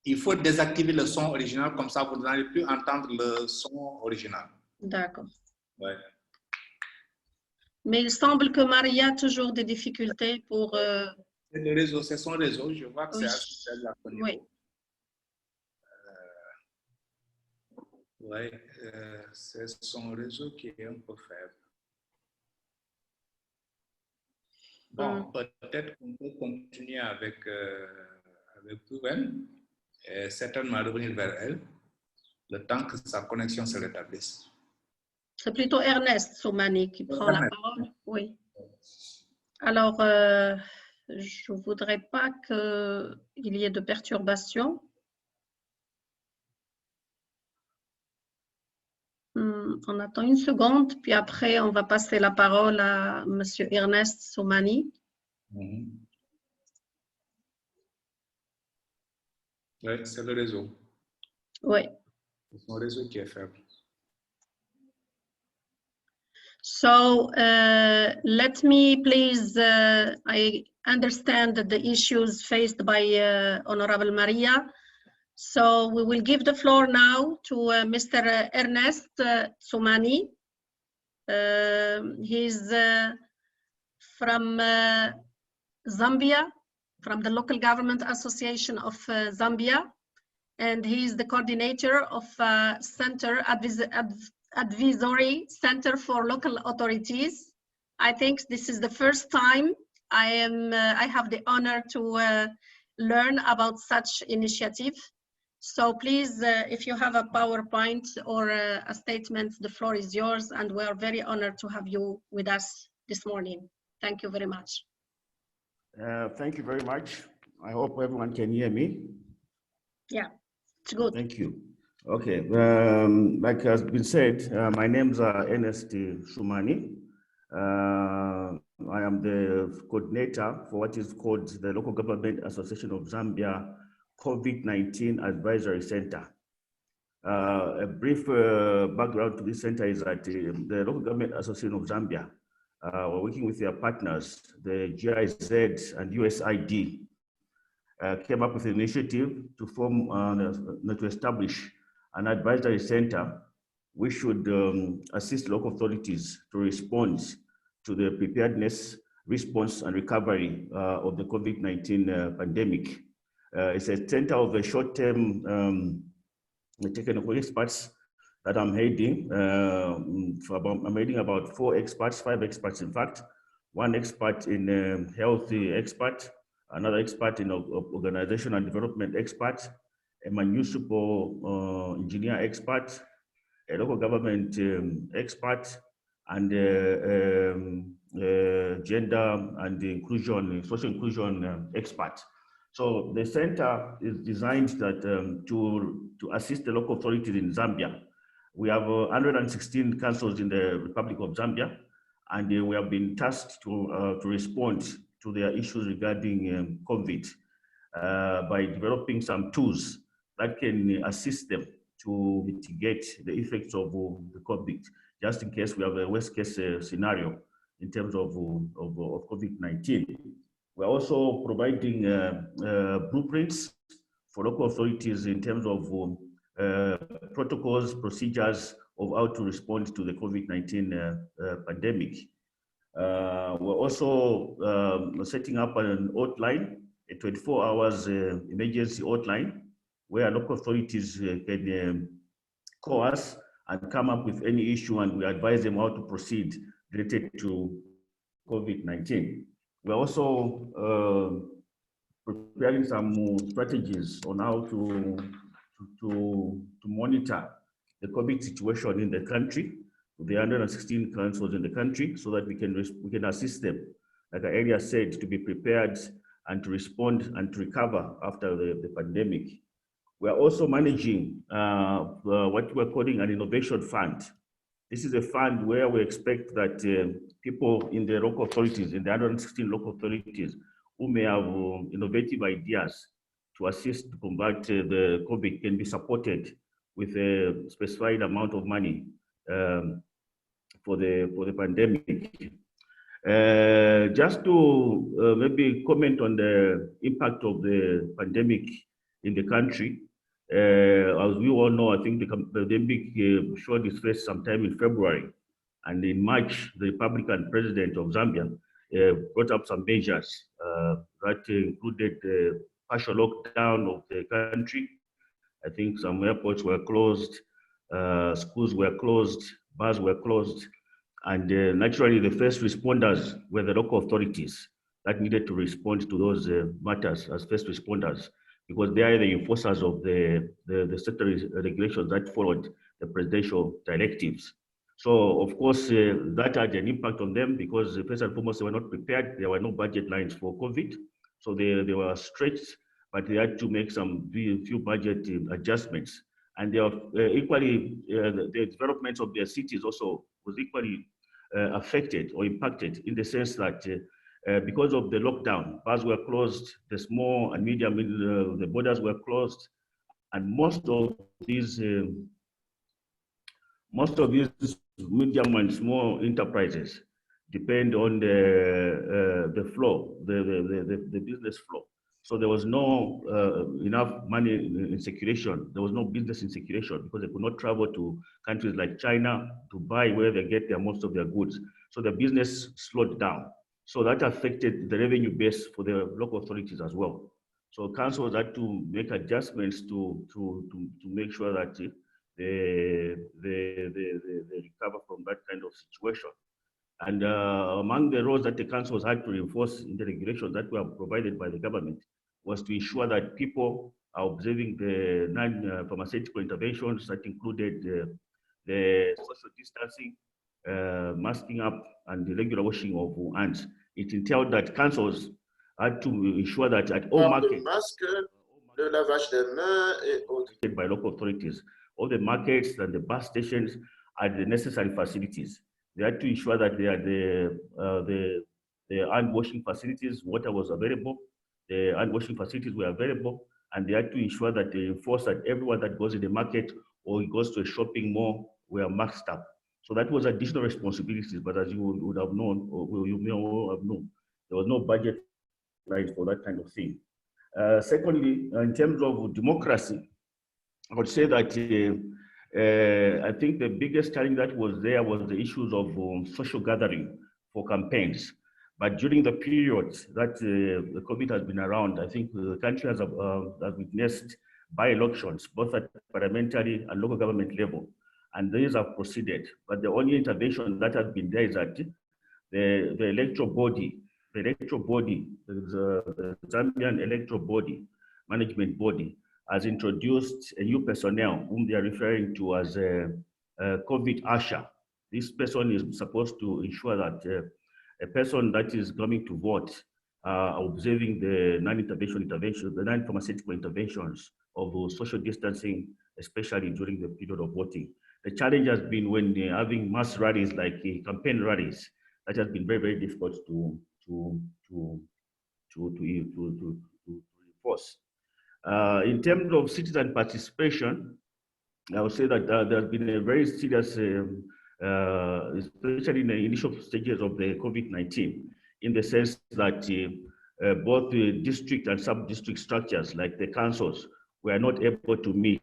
il faut désactiver le son original, comme ça vous n'allez plus entendre le son original. D'accord. Ouais. Mais il semble que Maria a toujours des difficultés pour... C'est le réseau, c'est son réseau. Je vois que oui. c'est à son niveau. Oui. Oui, c'est son réseau qui est un peu faible. Bon, peut-être qu'on peut continuer avec Pouven et certainement revenir vers elle, le temps que sa connexion se rétablisse. C'est plutôt Ernest Soumani qui prend la parole. Oui. Alors, je ne voudrais pas qu'il y ait de perturbations. On attend une seconde, puis après, on va passer la parole à M. Ernest Soumani. Oui, c'est le réseau. Oui. C'est son réseau qui est faible. So, let me please, I understand the issues faced by Honorable Maria. So we will give the floor now to Mr. Ernest Soumani. He's from Zambia, from the Local Government Association of Zambia, and he's the coordinator of Center Advisory Center for Local Authorities. I think this is the first time I have the honor to learn about such initiative. So please, if you have a PowerPoint or a statement, the floor is yours, and we are very honored to have you with us this morning. Thank you very much. Thank you very much. I hope everyone can hear me. Yeah, it's good. Thank you. Okay, like has been said, my name's Ernest Soumani. I am the coordinator for what is called the Local Government Association of Zambia COVID-19 Advisory Center. A brief background to this center is that the Local Government Association of Zambia, we're working with their partners, the GIZ and USAID, came up with an initiative to form, to establish an advisory center which should assist local authorities to respond to the preparedness, response, and recovery of the COVID-19 pandemic. It's a center of a short-term technical experts that I'm heading. I'm heading about 5 experts in fact. One expert in health expert, another expert in organization and development expert, a municipal engineer expert, a local government expert, and gender and inclusion, social inclusion expert. So the center is designed that to assist the local authorities in Zambia. We have 116 councils in the Republic of Zambia, and we have been tasked to respond to their issues regarding COVID by developing some tools that can assist them to mitigate the effects of the COVID, just in case we have a worst case scenario in terms of COVID-19. We're also providing blueprints for local authorities in terms of protocols, procedures of how to respond to the COVID-19 pandemic. We're also setting up an hotline, a 24 hours emergency hotline, where local authorities can call us and come up with any issue, and we advise them how to proceed related to COVID-19. We're also preparing some strategies on how to monitor the COVID situation in the country, the 116 councils in the country, so that we can assist them, like the area said, to be prepared and to respond and to recover after the pandemic. We are also managing what we're calling an innovation fund. This is a fund where we expect that people in the local authorities, in the 116 local authorities, who may have innovative ideas to assist to combat the COVID can be supported with a specified amount of money for the pandemic. Just to maybe comment on the impact of the pandemic in the country. As we all know, I think the pandemic showed its face sometime in February. And in March, the Republican president of Zambia brought up some measures that included the partial lockdown of the country. I think some airports were closed, schools were closed, bars were closed. And naturally, the first responders were the local authorities that needed to respond to those matters as first responders, because they are the enforcers of the statutory regulations that followed the presidential directives. So, of course, that had an impact on them because first and foremost, they were not prepared. There were no budget lines for COVID. So they were stretched, but they had to make some few budget adjustments. And they are equally, the development of their cities also was equally affected or impacted in the sense that because of the lockdown, bars were closed, the small and medium, the borders were closed, and most of these medium and small enterprises depend on the flow, the business flow. So there was no enough money in circulation. There was no business in circulation because they could not travel to countries like China to buy where they get most of their goods. So the business slowed down. So that affected the revenue base for the local authorities as well. So councils had to make adjustments to make sure that they recover from that kind of situation. And among the roles that the councils had to reinforce in the regulations that were provided by the government was to ensure that people are observing the non-pharmaceutical interventions that included the social distancing, masking up, and the regular washing of hands. It entailed that councils had to ensure that at all markets, le lavage des mains et autres. By local authorities, all the markets and the bus stations had the necessary facilities. They had to ensure that they had the hand washing facilities, water was available, the hand washing facilities were available, and they had to ensure that they enforce that everyone that goes in the market or goes to a shopping mall were masked up. So that was additional responsibilities, but as you would have known, or you may all have known, there was no budget line for that kind of thing. Secondly, in terms of democracy, I would say that I think the biggest challenge that was there was the issues of social gathering for campaigns. But during the period that the COVID has been around, I think the country has witnessed by-elections, both at parliamentary and local government level. And these have proceeded. But the only intervention that has been there is that the electoral body, the Zambian electoral body, management body, has introduced a new personnel whom they are referring to as a COVID usher. This person is supposed to ensure that a person that is coming to vote observing the the non-pharmaceutical interventions of social distancing, especially during the period of voting. The challenge has been when they're having mass rallies like campaign rallies, that has been very, very difficult to enforce. In terms of citizen participation, I would say that there has been a very serious, especially in the initial stages of the COVID-19, in the sense that both the district and sub-district structures, like the councils, were not able to meet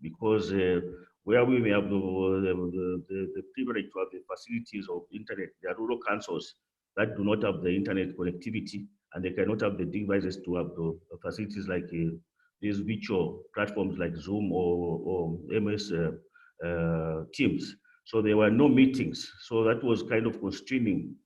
because where we may have the privilege to have the facilities of internet, there are rural councils that do not have the internet connectivity, and they cannot have the devices to have the facilities like these virtual platforms like Zoom or MS Teams. So there were no meetings. So that was kind of constraining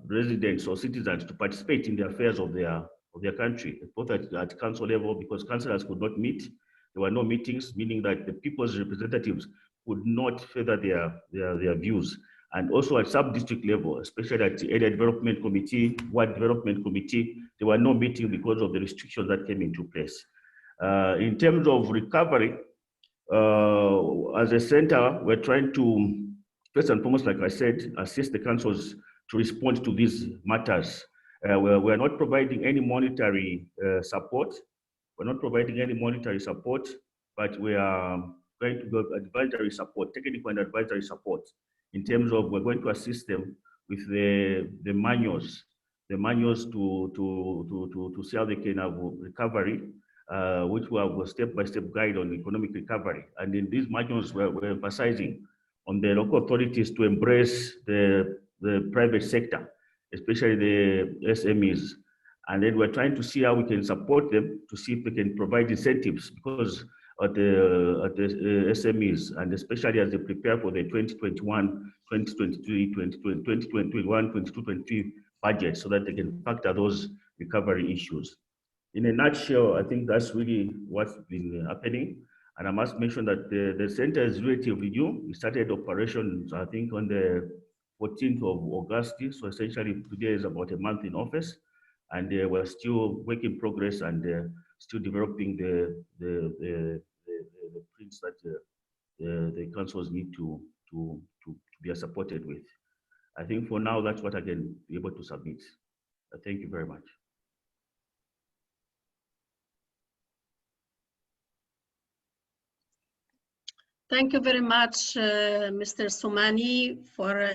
residents or citizens to participate in the affairs of their their country, both at council level, because councillors could not meet. There were no meetings, meaning that the people's representatives could not further their views. And also at sub-district level, especially at the area development committee, ward development committee, there were no meetings because of the restrictions that came into place. In terms of recovery, as a center, we're trying to, first and foremost, like I said, assist the councils to respond to these matters. We're not providing any monetary support. We're not providing any monetary support, but we are going to give advisory support, technical and advisory support, in terms of we're going to assist them with the manuals to see how they can have recovery, which will have a step-by-step guide on economic recovery. And in these manuals, we're emphasizing on the local authorities to embrace the private sector, especially the SMEs. And then we're trying to see how we can support them to see if they can provide incentives, because at the SMEs, and especially as they prepare for the 2021, 2023, 2021, 2022 budget, so that they can factor those recovery issues. In a nutshell, I think that's really what's been happening. And I must mention that the center is relatively new. We started operations, I think, on the 14th of August. So essentially today is about a month in office. And we're still work in progress and still developing the prints that the councils need to be supported with. I think for now, that's what I can be able to submit. Thank you very much. Thank you very much, Mr. Soumani, for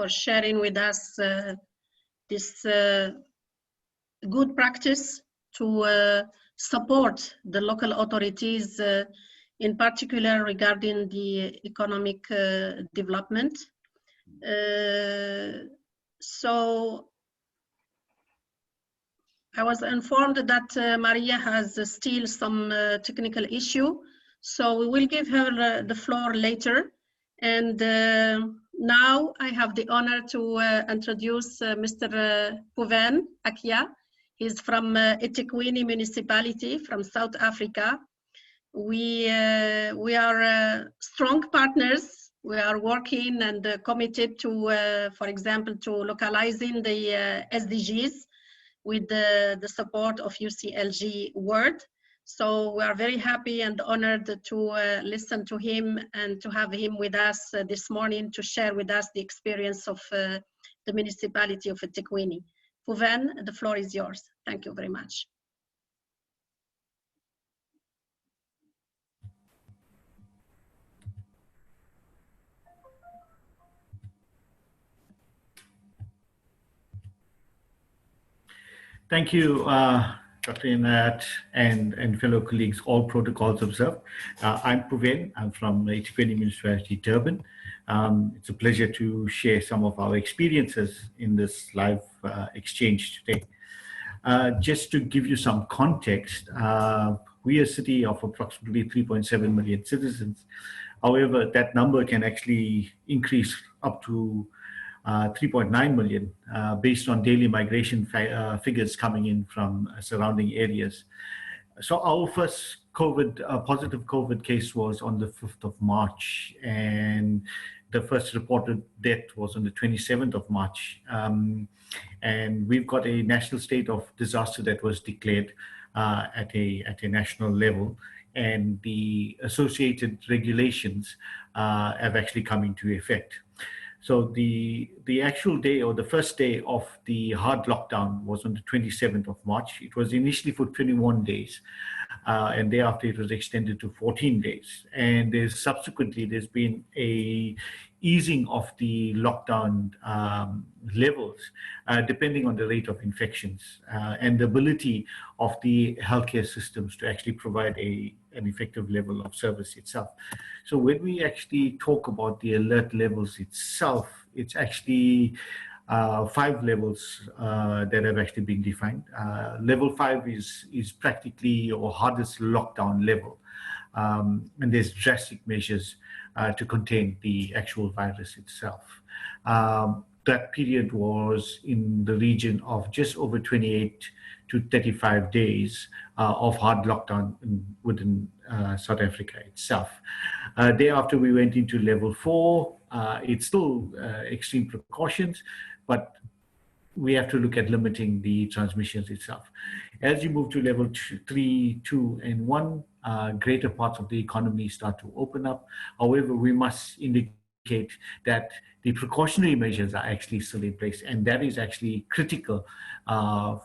sharing with us this good practice to support the local authorities, in particular regarding the economic development. So I was informed that Maria has still some technical issue, so we will give her the floor later. And now I have the honor to introduce Mr. Puven Akia. He's from eThekwini municipality from South Africa. We are strong partners. We are working and committed to, for example, to localizing the SDGs with the support of UCLG World. So we are very happy and honored to listen to him and to have him with us this morning to share with us the experience of the municipality of eThekwini. Puven, the floor is yours. Thank you very much. Thank you, Dr. Inat and fellow colleagues, all protocols observed. I'm Puven, I'm from eThekwini Municipality, Durban. It's a pleasure to share some of our experiences in this live exchange today. Just to give you some context, we are a city of approximately 3.7 million citizens. However, that number can actually increase up to 3.9 million based on daily migration figures coming in from surrounding areas. So our first positive COVID case was on the 5th of March, and the first reported death was on the 27th of March. And we've got a national state of disaster that was declared at a national level, and the associated regulations have actually come into effect. So the actual day, or the first day of the hard lockdown, was on the 27th of March. It was initially for 21 days, and thereafter it was extended to 14 days. And subsequently there's been a easing of the lockdown levels, depending on the rate of infections and the ability of the healthcare systems to actually provide an effective level of service itself. So when we actually talk about the alert levels itself, it's actually 5 levels that have actually been defined. Level 5 is practically your hardest lockdown level. And there's drastic measures to contain the actual virus itself. that period was in the region of just over 28 to 35 days of hard lockdown within South Africa itself. Thereafter, we went into level 4. It's still extreme precautions, but we have to look at limiting the transmissions itself. As you move to level 3, 2, and 1, greater parts of the economy start to open up. However, we must indicate that the precautionary measures are actually still in place, and that is actually critical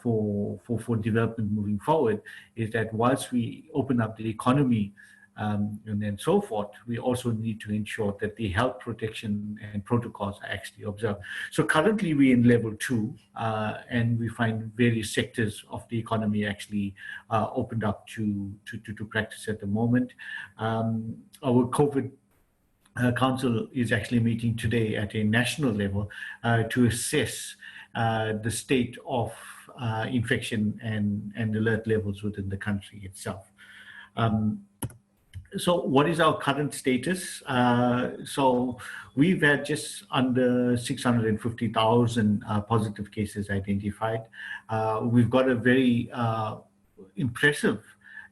for development moving forward, is that whilst we open up the economy and then so forth, we also need to ensure that the health protection and protocols are actually observed. So currently we're in level 2, and we find various sectors of the economy actually opened up to practice at the moment. Our COVID Council is actually meeting today at a national level to assess the state of infection and alert levels within the country itself. So what is our current status? So we've had just under 650,000 positive cases identified. We've got a very impressive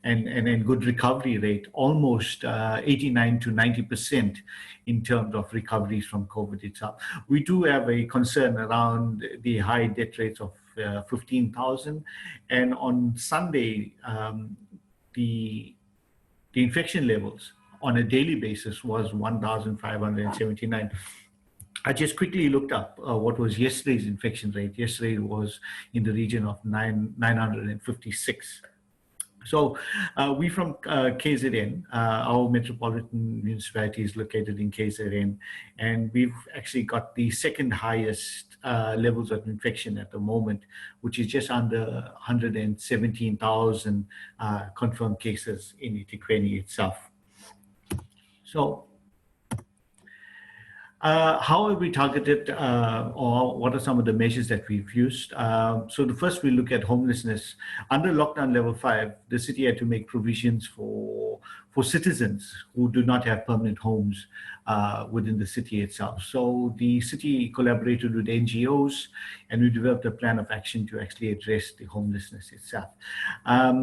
and good recovery rate, almost 89 to 90% in terms of recoveries from COVID itself. We do have a concern around the high death rates of 15,000. And on Sunday, the infection levels on a daily basis was 1,579. I just quickly looked up what was yesterday's infection rate. Yesterday was in the region of 956. So we from KZN, our metropolitan municipality is located in KZN, and we've actually got the second highest levels of infection at the moment, which is just under 117,000 confirmed cases in eThekwini itself. So how have we targeted, or what are some of the measures that we've used? So the first, we look at homelessness. Under lockdown level 5, the city had to make provisions for citizens who do not have permanent homes within the city itself. So the city collaborated with NGOs, and we developed a plan of action to actually address the homelessness itself. Our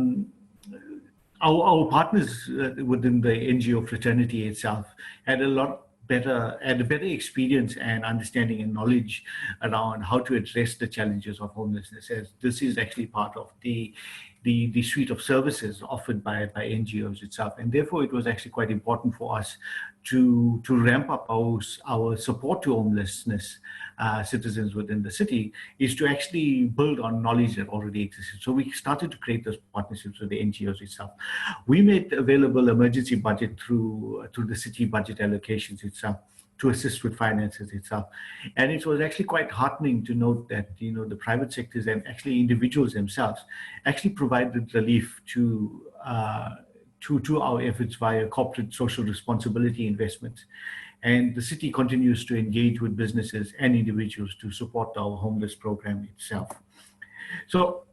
partners within the NGO fraternity itself had a better experience and understanding and knowledge around how to address the challenges of homelessness, as this is actually part of the suite of services offered by NGOs itself. And therefore, it was actually quite important for us to ramp up our support to homelessness citizens within the city, is to actually build on knowledge that already existed. So we started to create those partnerships with the NGOs itself. We made available emergency budget through the city budget allocations itself to assist with finances itself. And it was actually quite heartening to note that, you know, the private sectors and actually individuals themselves actually provided relief to our efforts via corporate social responsibility investments. And the city continues to engage with businesses and individuals to support our homeless program itself. So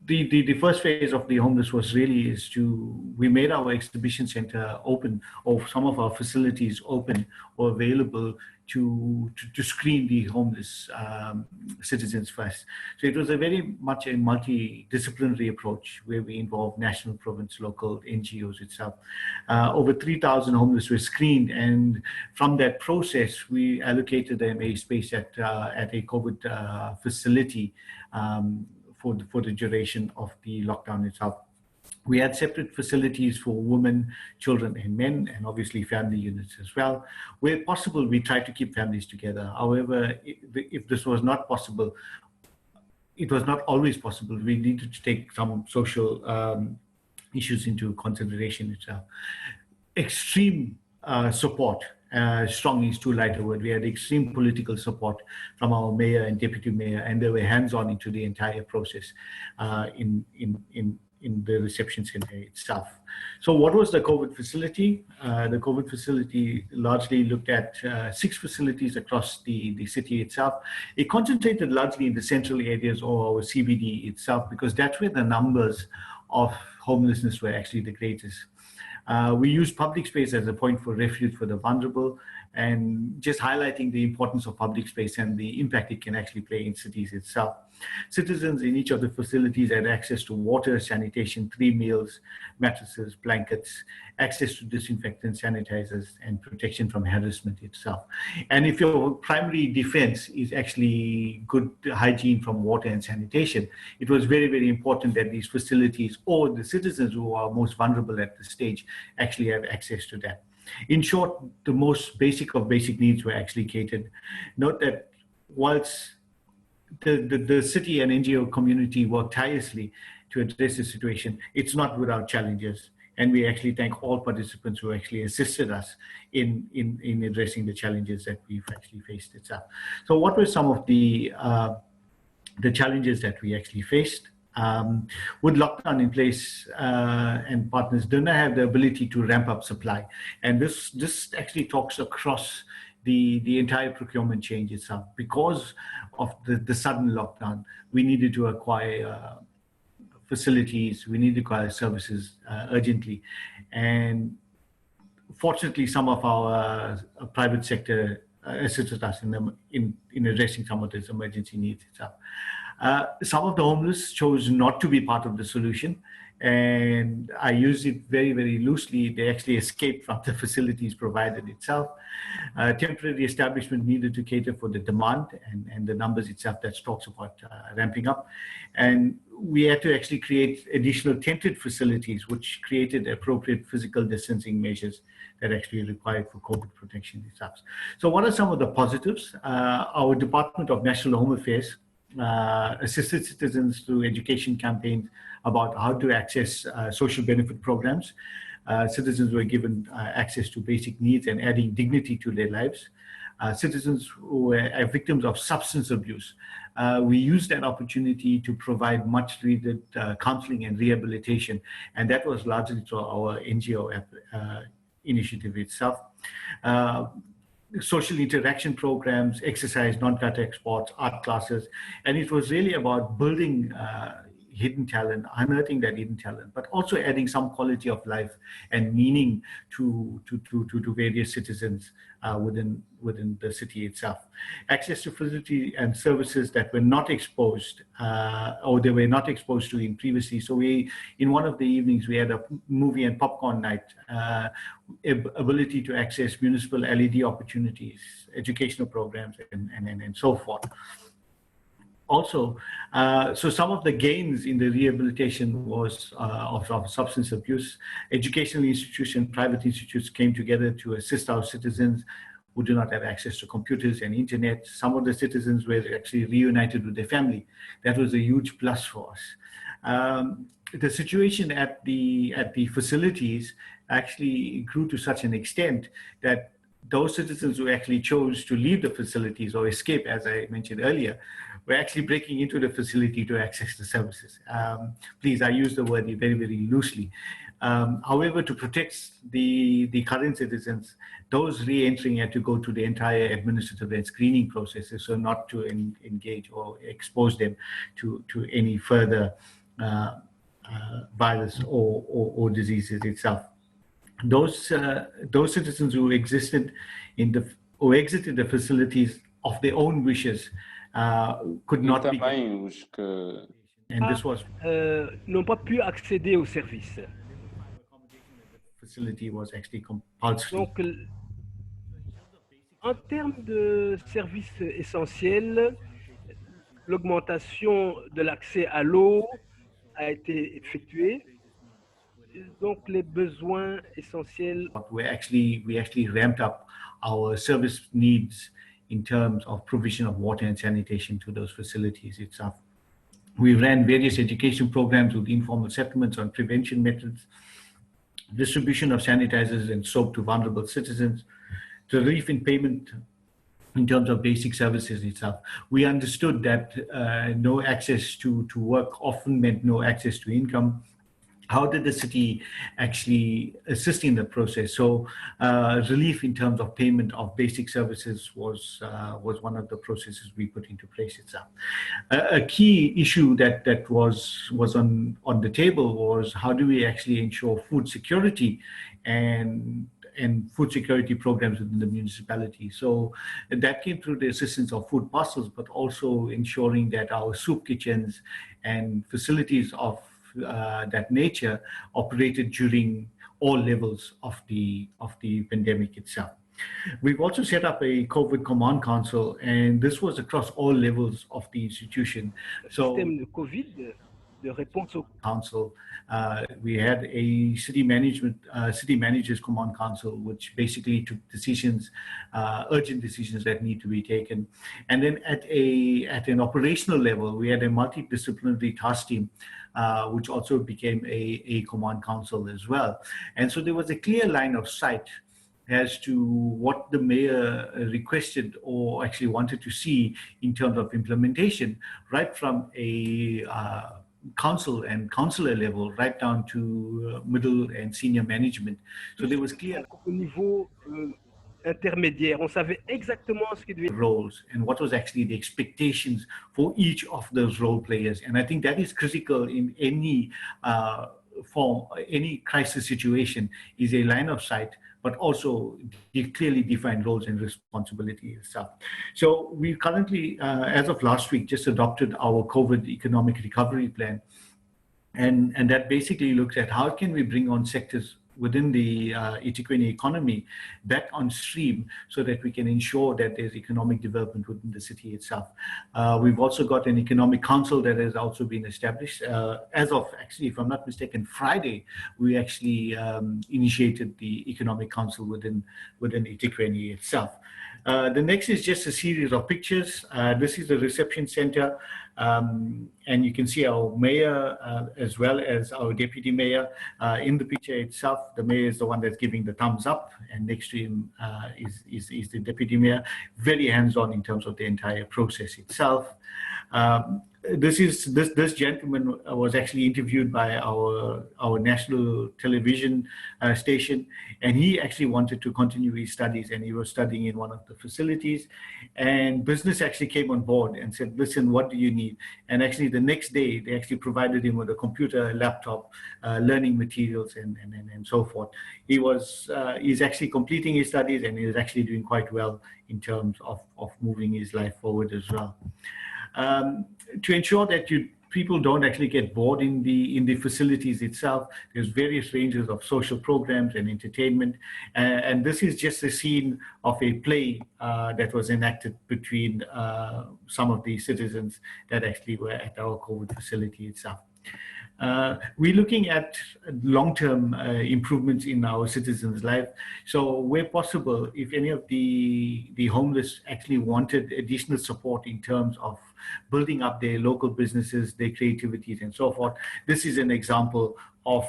the first phase of the homeless was really we made our exhibition center open, or some of our facilities open or available to screen the homeless citizens first. So it was a very much a multidisciplinary approach where we involved national, province, local, NGOs itself. Over 3,000 homeless were screened, and from that process, we allocated them a space at a COVID facility for the duration of the lockdown itself. We had separate facilities for women, children, and men, and obviously family units as well. Where possible, we tried to keep families together. However, if this was not possible, it was not always possible. We needed to take some social issues into consideration itself. Extreme support. Strong is too light a word. We had extreme political support from our mayor and deputy mayor, and they were hands-on into the entire process in the reception center itself. So what was the COVID facility? The COVID facility largely looked at 6 facilities across the city itself. It concentrated largely in the central areas or our CBD itself, because that's where the numbers of homelessness were actually the greatest. We used public space as a point for refuge for the vulnerable, and just highlighting the importance of public space and the impact it can actually play in cities itself. Citizens in each of the facilities had access to water, sanitation, 3 meals, mattresses, blankets, access to disinfectants, sanitizers, and protection from harassment itself. And if your primary defense is actually good hygiene from water and sanitation, it was very, very important that these facilities or the citizens who are most vulnerable at this stage actually have access to that. In short, the most basic of basic needs were actually catered. Note that whilst the city and NGO community work tirelessly to address the situation, it's not without challenges. And we actually thank all participants who actually assisted us in addressing the challenges that we've actually faced itself. So what were some of the challenges that we actually faced? With lockdown in place and partners did not have the ability to ramp up supply. And this actually talks across the entire procurement change itself. Because of the sudden lockdown, we needed to acquire facilities, we needed to acquire services urgently. And fortunately, some of our private sector assisted us in addressing some of these emergency needs itself. Some of the homeless chose not to be part of the solution, and I use it very, very loosely. They actually escaped from the facilities provided itself. Temporary establishment needed to cater for the demand and the numbers itself that talks about ramping up. And we had to actually create additional tented facilities, which created appropriate physical distancing measures that actually required for COVID protection itself. So what are some of the positives? Our Department of National Home Affairs assisted citizens through education campaigns about how to access social benefit programs. Citizens were given access to basic needs and adding dignity to their lives. Citizens who were victims of substance abuse, we used that opportunity to provide much needed counseling and rehabilitation, and that was largely through our NGO initiative itself. Social interaction programs, exercise, non-contact sports, art classes, and it was really about building hidden talent, unearthing that hidden talent, but also adding some quality of life and meaning to various citizens within the city itself. Access to facility and services that were not exposed or they were not exposed to in previously. So in one of the evenings, we had a movie and popcorn night, ability to access municipal LED opportunities, educational programs, and so forth. Also, so some of the gains in the rehabilitation was of substance abuse. Educational institutions, private institutes came together to assist our citizens who do not have access to computers and internet. Some of the citizens were actually reunited with their family. That was a huge plus for us. The situation at the facilities actually grew to such an extent that those citizens who actually chose to leave the facilities or escape, as I mentioned earlier, were actually breaking into the facility to access the services. Please, I use the word very, very loosely. However, to protect the current citizens, those re-entering had to go through the entire administrative and screening processes, so not to engage or expose them to any further virus or diseases itself. Those citizens who exited the facilities of their own wishes could not be. And this was n'ont pas pu accéder aux services. Facility was actually compulsory. Donc, en termes de services essentiels, l'augmentation de l'accès à l'eau a été effectuée. Donc, les besoins essentiels. We actually ramped up our service needs in terms of provision of water and sanitation to those facilities itself. We ran various education programs with informal settlements on prevention methods, distribution of sanitizers and soap to vulnerable citizens, the relief in payment in terms of basic services itself. We understood that no access to work often meant no access to income. How did the city actually assist in the process? So relief in terms of payment of basic services was one of the processes we put into place itself. A key issue that was on the table was how do we actually ensure food security and and food security programs within the municipality. So that came through the assistance of food parcels, but also ensuring that our soup kitchens and facilities of that nature operated during all levels of the pandemic itself. We've also set up a COVID command council, and this was across all levels of the institution. So, système de COVID, de réponse au council, we had a city managers command council, which basically took decisions, urgent decisions that need to be taken. And then at an operational level, we had a multidisciplinary task team, which also became a command council as well. And so there was a clear line of sight as to what the mayor requested or actually wanted to see in terms of implementation, right from a council and councillor level, right down to middle and senior management. So there was clear au niveau intermédiaire. On savait exactement ce qui devait roles and what was actually the expectations for each of those role players. And I think that is critical in any form, any crisis situation, is a line of sight, but also clearly defined roles and responsibility itself. So we currently, as of last week, just adopted our COVID economic recovery plan. And that basically looks at how can we bring on sectors within the eThekwini economy back on stream so that we can ensure that there's economic development within the city itself. We've also got an economic council that has also been established. As of actually, if I'm not mistaken, Friday, we actually initiated the economic council within eThekwini itself. The next is just a series of pictures. This is the reception center. And you can see our mayor as well as our deputy mayor in the picture itself. The mayor is the one that's giving the thumbs up, and next to him is the deputy mayor, very hands-on in terms of the entire process itself. This gentleman was actually interviewed by our national television station, and he actually wanted to continue his studies, and he was studying in one of the facilities, and business actually came on board and said, listen, what do you need? And actually the next day they actually provided him with a computer, a laptop, learning materials, and so forth. He's actually completing his studies, and he's actually doing quite well in terms of moving his life forward as well. To ensure that people don't actually get bored in the facilities itself, there's various ranges of social programs and entertainment, and this is just a scene of a play that was enacted between some of the citizens that actually were at our COVID facility itself. We're looking at long-term improvements in our citizens' life. So where possible, if any of the homeless actually wanted additional support in terms of building up their local businesses, their creativities and so forth, this is an example of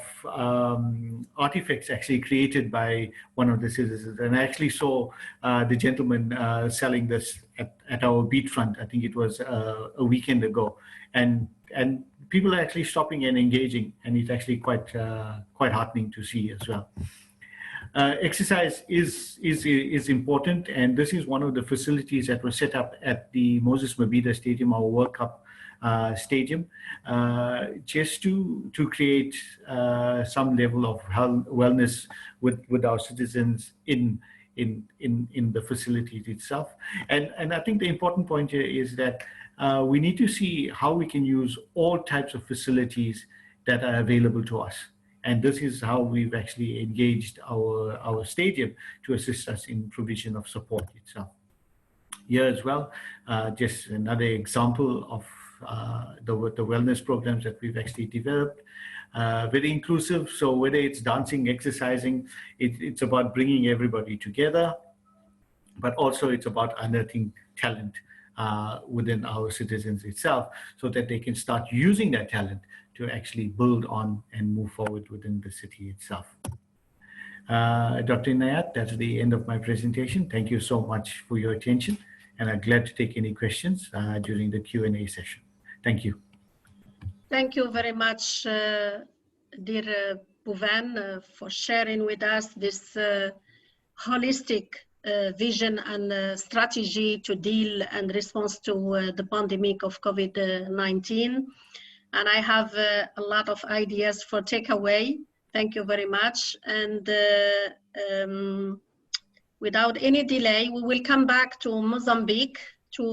artifacts actually created by one of the citizens. And I actually saw the gentleman selling this at our beachfront. I think it was a weekend ago. And people are actually stopping and engaging, and it's actually quite heartening to see as well. Exercise is important, and this is one of the facilities that was set up at the Moses Mabhida Stadium, our World Cup stadium, just to create some level of wellness with our citizens in the facilities itself. And I think the important point here is that we need to see how we can use all types of facilities that are available to us. And this is how we've actually engaged our stadium to assist us in provision of support itself. Here as well, just another example of the wellness programs that we've actually developed. Very inclusive, so whether it's dancing, exercising, it's about bringing everybody together, but also it's about unearthing talent within our citizens itself, so that they can start using that talent to actually build on and move forward within the city itself. Dr. Inayat, that's the end of my presentation. Thank you so much for your attention, and I'm glad to take any questions during the Q&A session. Thank you. Thank you very much, dear Bhuvan, for sharing with us this holistic vision and strategy to deal and response to the pandemic of COVID-19. And I have a lot of ideas for takeaway Thank you very much. And without any delay, we will come back to Mozambique to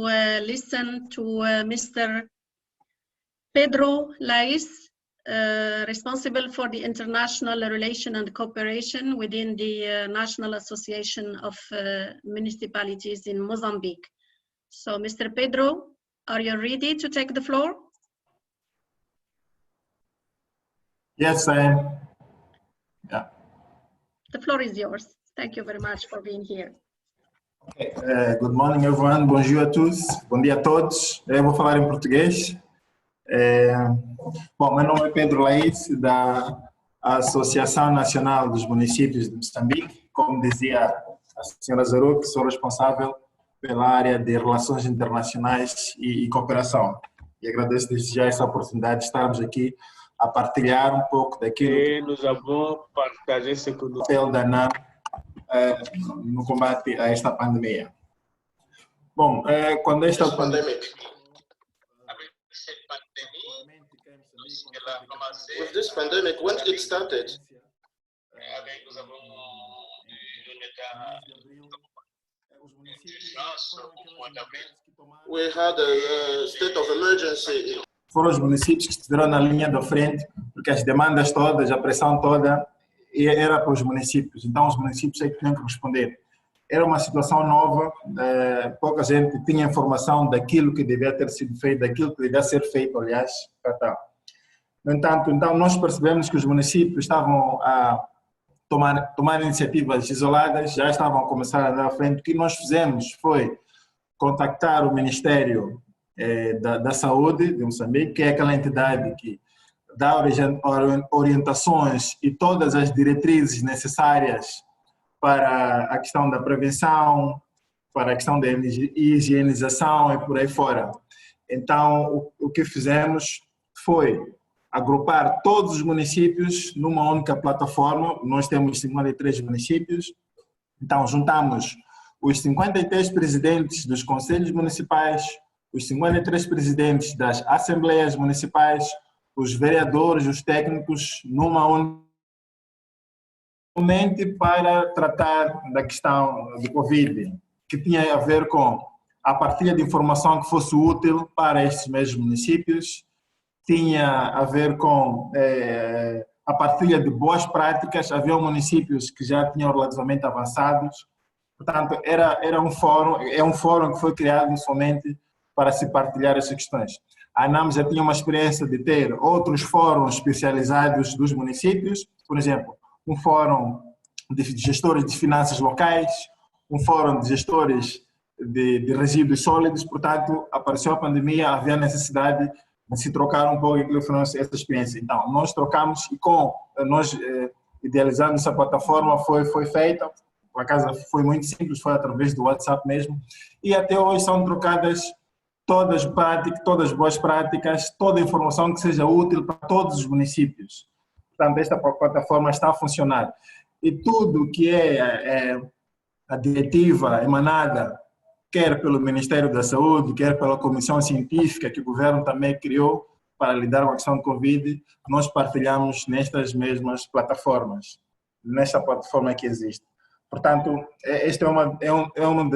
listen to Mr. Pedro Lais, responsible for the international relation and cooperation within the National Association of Municipalities in Mozambique. So, Mr. Pedro, are you ready to take the floor? Yes, I am. Yeah. The floor is yours. Thank you very much for being here. Okay. Good morning, everyone. Bonjour a tous. Bom dia a todos. Eu vou falar em português. Bom, meu nome é Pedro Lais, da Associação Nacional dos Municípios de Moçambique. Como dizia a senhora Zaru, que sou responsável pela área de Relações Internacionais e Cooperação. E agradeço desde já essa oportunidade de estarmos aqui a partilhar um pouco daquilo que nous avons partagé ce que nous papel da ANAM no combate a esta pandemia. Bom, quando esta pandemia... With this pandemic, when it started? We had a state of emergency. Foram os municípios que estiveram na linha da frente, porque as demandas todas, a pressão toda, era para os municípios. Então, os municípios é que tinham que responder. Era uma situação nova, pouca gente tinha informação daquilo que devia ter sido feito, daquilo que devia ser feito, aliás, para tal. No entanto, então, nós percebemos que os municípios estavam a tomar iniciativas isoladas, já estavam a começar a andar à frente. O que nós fizemos foi contactar o Ministério da Saúde de Moçambique, que é aquela entidade que dá orientações e todas as diretrizes necessárias para a questão da prevenção, para a questão da higienização e por aí fora. Então, o que fizemos foi agrupar todos os municípios numa única plataforma. Nós temos 53 municípios, então juntamos os 53 presidentes dos conselhos municipais, os 53 presidentes das assembleias municipais, os vereadores, os técnicos, numa única para tratar da questão do Covid, que tinha a ver com a partilha de informação que fosse útil para estes mesmos municípios, tinha a ver com a partilha de boas práticas. Havia municípios que já tinham relativamente avançados, portanto era um fórum que foi criado somente para se partilhar essas questões. A ANAM já tinha uma experiência de ter outros fóruns especializados dos municípios, por exemplo, um fórum de gestores de finanças locais, um fórum de gestores de resíduos sólidos. Portanto, apareceu a pandemia, havia necessidade de se trocar um pouco aquilo que foi essa experiência. Então, nós trocamos e nós idealizamos essa plataforma, foi feita, por acaso foi muito simples, foi através do WhatsApp mesmo, e até hoje são trocadas todas boas práticas, toda a informação que seja útil para todos os municípios. Portanto, esta plataforma está a funcionar. E tudo que é a diretiva emanada, quer pelo Ministério da Saúde, quer pela Comissão Científica, que o governo também criou para lidar com a questão do Covid, nós partilhamos nestas mesmas plataformas, nesta plataforma que existe. Portanto, esta é uma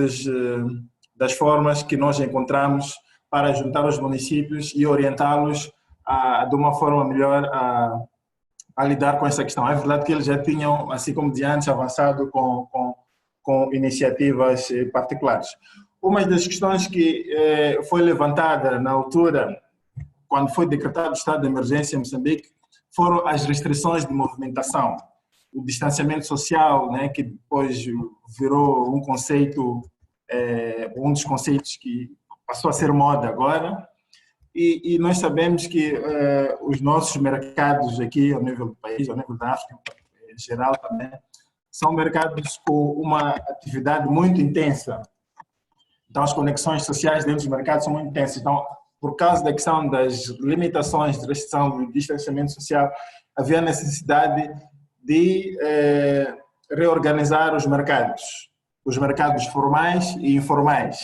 das formas que nós encontramos para juntar os municípios e orientá-los de uma forma melhor a lidar com essa questão. É verdade que eles já tinham, assim como de antes, avançado com iniciativas particulares. Uma das questões que foi levantada na altura, quando foi decretado o estado de emergência em Moçambique, foram as restrições de movimentação. O distanciamento social, né, que depois virou um conceito, um dos conceitos que passou a ser moda agora, e nós sabemos que os nossos mercados aqui, ao nível do país, ao nível da África em geral também, são mercados com uma atividade muito intensa. Então, as conexões sociais dentro dos mercados são muito intensas. Então, por causa da questão das limitações de restrição do distanciamento social, havia necessidade de reorganizar os mercados formais e informais.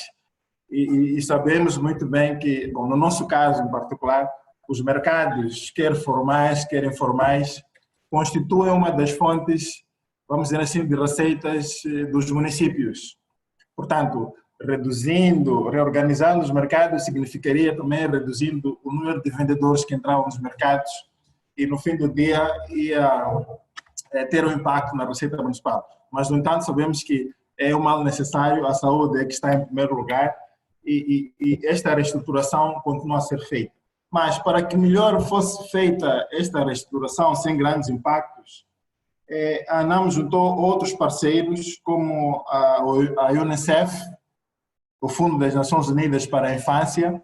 E sabemos muito bem que, bom, no nosso caso em particular, os mercados, quer formais, quer informais, constituem uma das fontes, vamos dizer assim, de receitas dos municípios. Portanto, reorganizando os mercados significaria também reduzindo o número de vendedores que entravam nos mercados e no fim do dia ia ter um impacto na receita municipal. Mas, no entanto, sabemos que é um mal necessário, a saúde é que está em primeiro lugar e esta reestruturação continua a ser feita. Mas, para que melhor fosse feita esta reestruturação sem grandes impactos, a ANAM juntou outros parceiros, como a UNICEF, o Fundo das Nações Unidas para a Infância,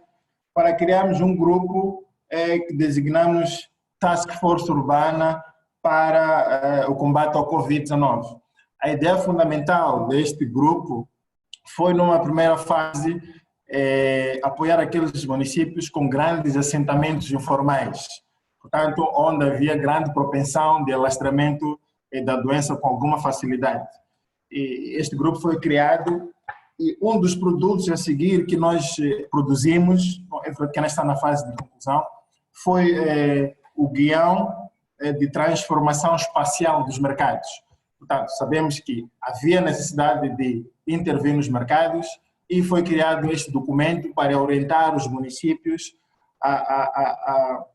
para criarmos um grupo que designamos Task Force Urbana para o combate ao Covid-19. A ideia fundamental deste grupo foi, numa primeira fase, apoiar aqueles municípios com grandes assentamentos informais, portanto, onde havia grande propensão de alastramento da doença com alguma facilidade. E este grupo foi criado e um dos produtos a seguir que nós produzimos, que ainda está na fase de conclusão, foi o guião de transformação espacial dos mercados. Portanto, sabemos que havia necessidade de intervir nos mercados e foi criado este documento para orientar os municípios a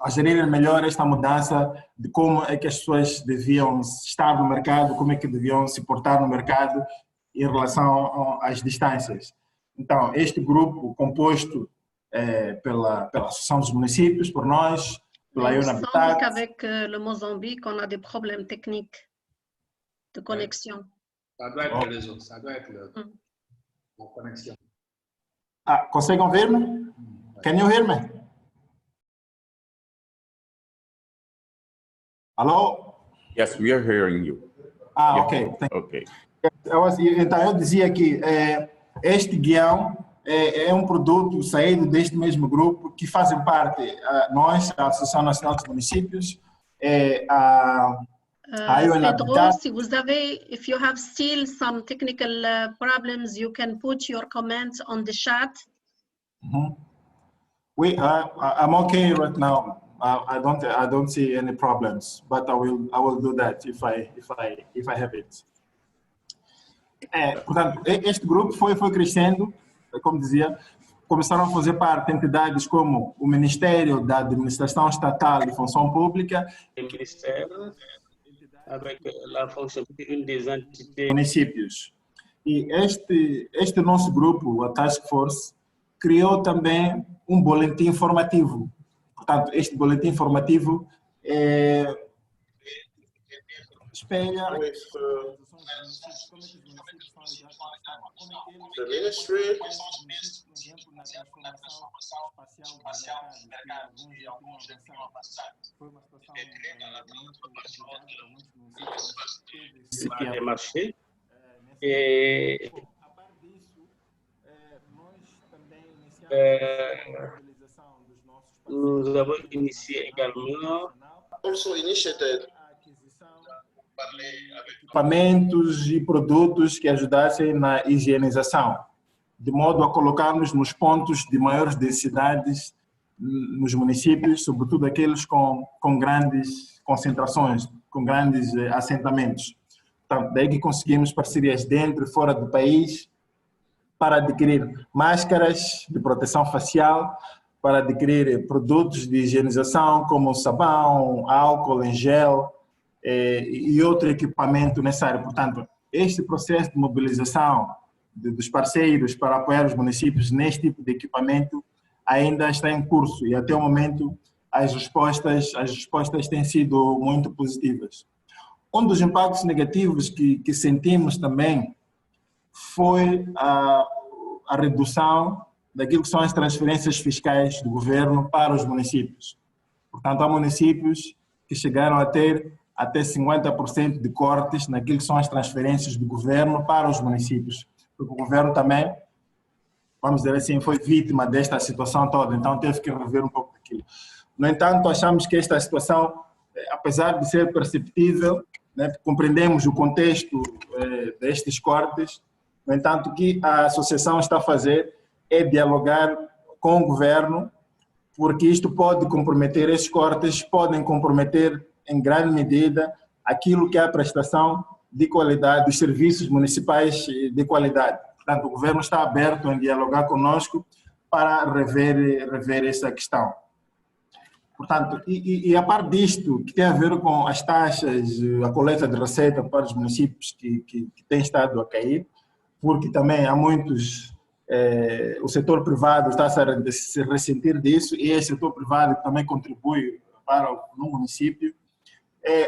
gerirem melhor esta mudança de como é que as pessoas deviam estar no mercado, como é que deviam se portar no mercado em relação às distâncias. Então, este grupo composto pela Associação dos Municípios, por nós, pela Il me UNABITAT. semble qu'avec le Mozambique, on a des problèmes techniques de connexion. Ça doit être le réseau, ça doit être la connexion. Ah, conseguem ouvir-me? Can you hear me? Alô? Yes, we are hearing you. Ah, Yeah. ok. Okay. Então, eu dizia que este guião é um produto saído deste mesmo grupo que fazem parte, nós, a Associação Nacional dos Municípios, a Pedro, si vous avez, if you have still some technical problems, you can put your comments on the chat. I'm okay right now. I don't see any problems, but I will do that if I have it. Portanto, este grupo foi crescendo, como dizia, começaram a fazer parte de entidades como o Ministério da Administração Estatal e Função Pública, Le ministère, avec la fonction une des entités. Municípios. E este nosso grupo, a Task Force, criou também um boletim informativo. Portanto, este boletim informativo espelha The ministry. Des marchés. Et nous avons initié également Also initiated equipamentos e produtos que ajudassem na higienização, de modo a colocarmos nos pontos de maiores densidades nos municípios, sobretudo aqueles com grandes concentrações, com grandes assentamentos. Então, daí que conseguimos parcerias dentro e fora do país para adquirir máscaras de proteção facial, para adquirir produtos de higienização como sabão, álcool em gel e outro equipamento necessário. Portanto, este processo de mobilização dos parceiros para apoiar os municípios neste tipo de equipamento ainda está em curso e até o momento as respostas têm sido muito positivas. Um dos impactos negativos que sentimos também foi a redução daquilo que são as transferências fiscais do governo para os municípios. Portanto, há municípios que chegaram a ter até 50% de cortes naquilo que são as transferências do governo para os municípios. Porque o governo também, vamos dizer assim, foi vítima desta situação toda, então teve que rever um pouco daquilo. No entanto, achamos que esta situação, apesar de ser perceptível, né, compreendemos o contexto destes cortes, no entanto, o que a associação está a fazer é dialogar com o governo, porque isto pode comprometer, esses cortes podem comprometer em grande medida, aquilo que é a prestação de qualidade dos serviços municipais de qualidade. Portanto, o governo está aberto em dialogar conosco para rever essa questão. Portanto, e a parte disto, que tem a ver com as taxas, a coleta de receita para os municípios que tem estado a cair, porque também há muitos, o setor privado está a se ressentir disso, e esse setor privado também contribui para no município.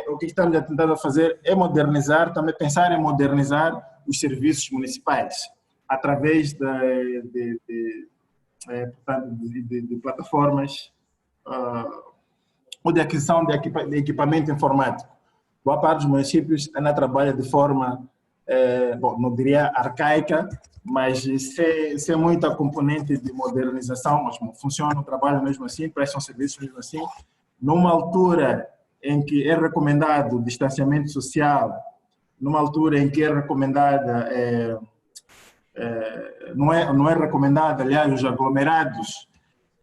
O que estamos a tentar fazer é modernizar, também pensar em modernizar os serviços municipais, através de plataformas ou de aquisição de equipamento informático. Boa parte dos municípios ainda trabalha de forma, bom, não diria arcaica, mas sem muita componente de modernização, mas funciona o trabalho mesmo assim, prestam serviços mesmo assim. Numa altura em que é recomendado o distanciamento social, numa altura em que é recomendada, não é recomendado, aliás, os aglomerados.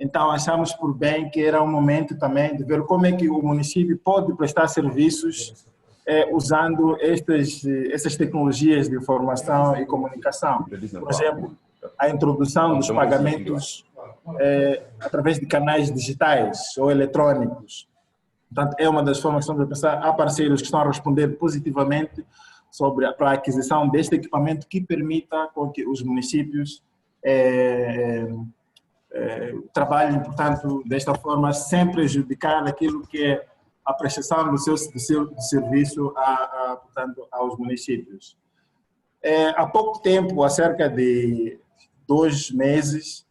Então, achamos por bem que era um momento também de ver como é que o município pode prestar serviços usando essas tecnologias de informação e comunicação. Por exemplo, a introdução dos pagamentos através de canais digitais ou eletrônicos. Portanto, é uma das formas que estamos a pensar. Há parceiros que estão a responder positivamente para a aquisição deste equipamento que permita com que os municípios trabalhem, portanto, desta forma, sem prejudicar aquilo que é a prestação do seu serviço portanto, aos municípios. Há pouco tempo, há cerca de 2 meses,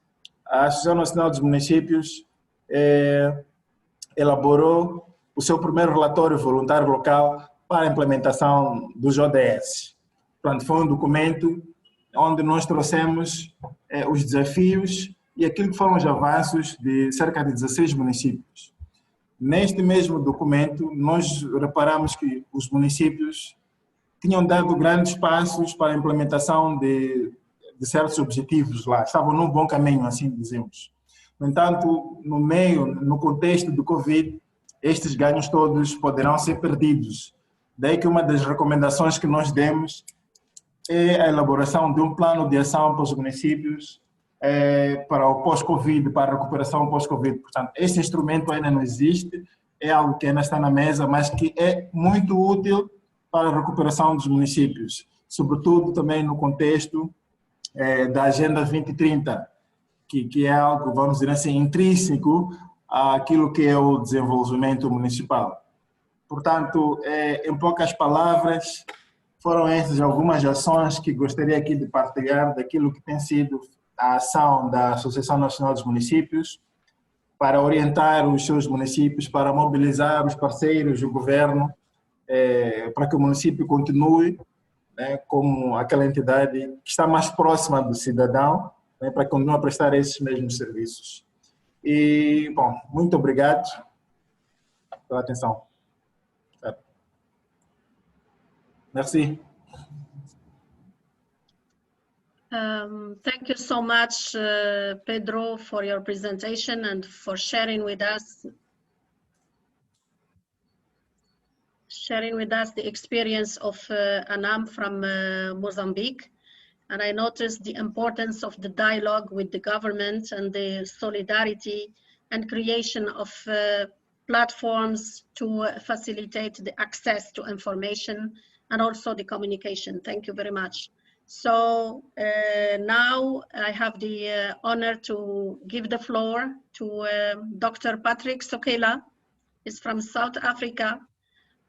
a Associação Nacional dos Municípios elaborou o seu primeiro relatório voluntário local para a implementação dos ODS. Portanto, foi um documento onde nós trouxemos os desafios e aquilo que foram os avanços de cerca de 16 municípios. Neste mesmo documento, nós reparamos que os municípios tinham dado grandes passos para a implementação de certos objetivos lá, estavam num bom caminho, assim dizemos. No entanto, no contexto do Covid, estes ganhos todos poderão ser perdidos. Daí que uma das recomendações que nós demos é a elaboração de um plano de ação para os municípios para o pós-Covid, para a recuperação pós-Covid. Portanto, esse instrumento ainda não existe, é algo que ainda está na mesa, mas que é muito útil para a recuperação dos municípios, sobretudo também no contexto da Agenda 2030, que é algo, vamos dizer assim, intrínseco àquilo que é o desenvolvimento municipal. Portanto, em poucas palavras, foram essas algumas ações que gostaria aqui de partilhar daquilo que tem sido a ação da Associação Nacional dos Municípios para orientar os seus municípios, para mobilizar os parceiros do governo, para que o município continue como aquela entidade que está mais próxima do cidadão, para continuar a prestar esses mesmos serviços. E, bom, muito obrigado pela atenção. Merci. Thank you so much, Pedro, for your presentation and for sharing with us the experience of Anam from Mozambique. And I noticed the importance of the dialogue with the government and the solidarity and creation of platforms to facilitate the access to information and also the communication. Thank you very much. So now I have the honor to give the floor to Dr. Patrick Sokela. He's from South Africa,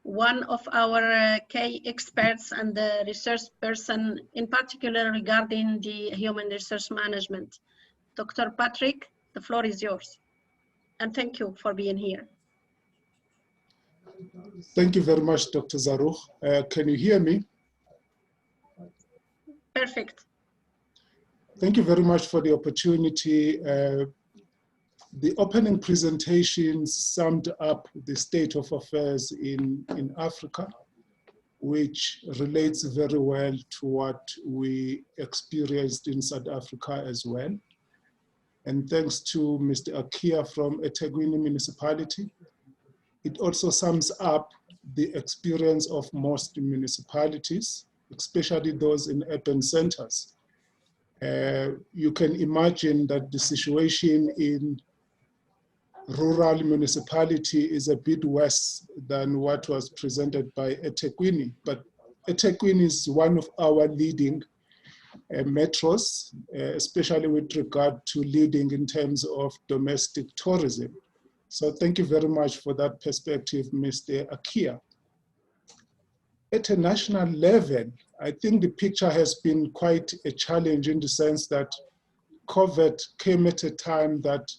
one of our key experts and the research person, in particular regarding the human resource management. Dr. Patrick, the floor is yours. And thank you for being here. Thank you very much, Dr. Zarouh. Can you hear me? Perfect. Thank you very much for the opportunity. The opening presentation summed up the state of affairs in Africa, which relates very well to what we experienced in South Africa as well. And thanks to Mr. Akia from eThekwini Municipality, It also sums up the experience of most municipalities, especially those in urban centers. You can imagine that the situation in rural municipality is a bit worse than what was presented by eThekwini, but eThekwini is one of our leading metros, especially with regard to leading in terms of domestic tourism. So thank you very much for that perspective, Mr. Akia. At a national level, I think the picture has been quite a challenge in the sense that COVID came at a time that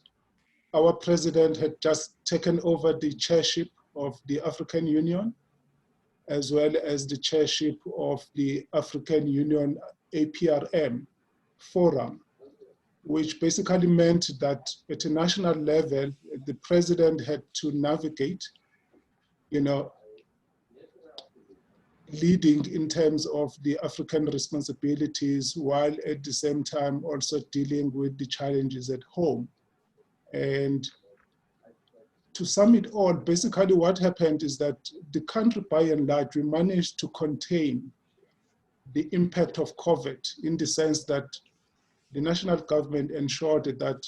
our president had just taken over the chairship of the African Union, as well as the chairship of the African Union APRM forum, which basically meant that at a national level, the president had to navigate, leading in terms of the African responsibilities, while at the same time also dealing with the challenges at home. And to sum it all, basically what happened is that the country, by and large, we managed to contain the impact of COVID in the sense that the national government ensured that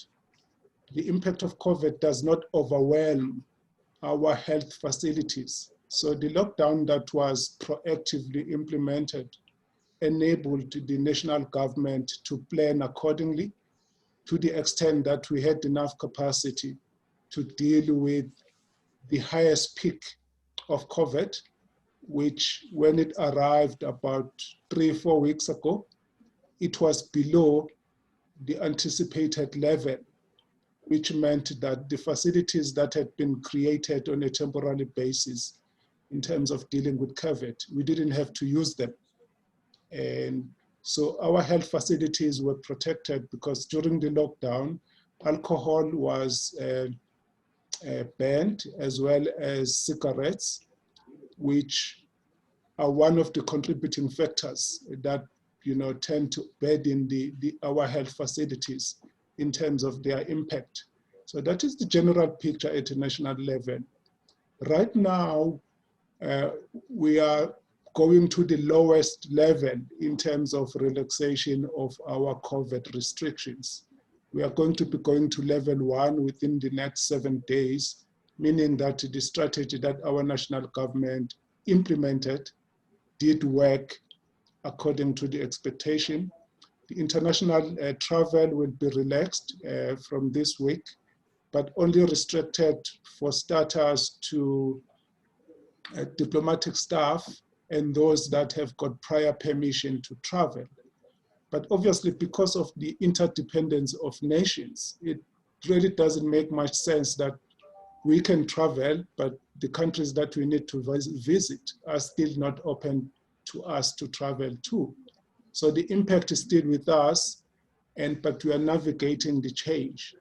the impact of COVID does not overwhelm our health facilities. So the lockdown that was proactively implemented enabled the national government to plan accordingly, to the extent that we had enough capacity to deal with the highest peak of COVID, which when it arrived about 3-4 weeks ago, it was below the anticipated level, which meant that the facilities that had been created on a temporary basis in terms of dealing with COVID, we didn't have to use them. And so our health facilities were protected because during the lockdown, alcohol was banned, as well as cigarettes, which are one of the contributing factors that tend to burden our health facilities in terms of their impact. So that is the general picture at a national level. Right now, we are going to the lowest level in terms of relaxation of our COVID restrictions. We are going to be going to level 1 within the next 7 days, meaning that the strategy that our national government implemented did work according to the expectation. The international travel will be relaxed from this week, but only restricted for starters to diplomatic staff and those that have got prior permission to travel. But obviously, because of the interdependence of nations, it really doesn't make much sense that we can travel, but the countries that we need to visit are still not open to us to travel to. So the impact is still with us, but we are navigating the change.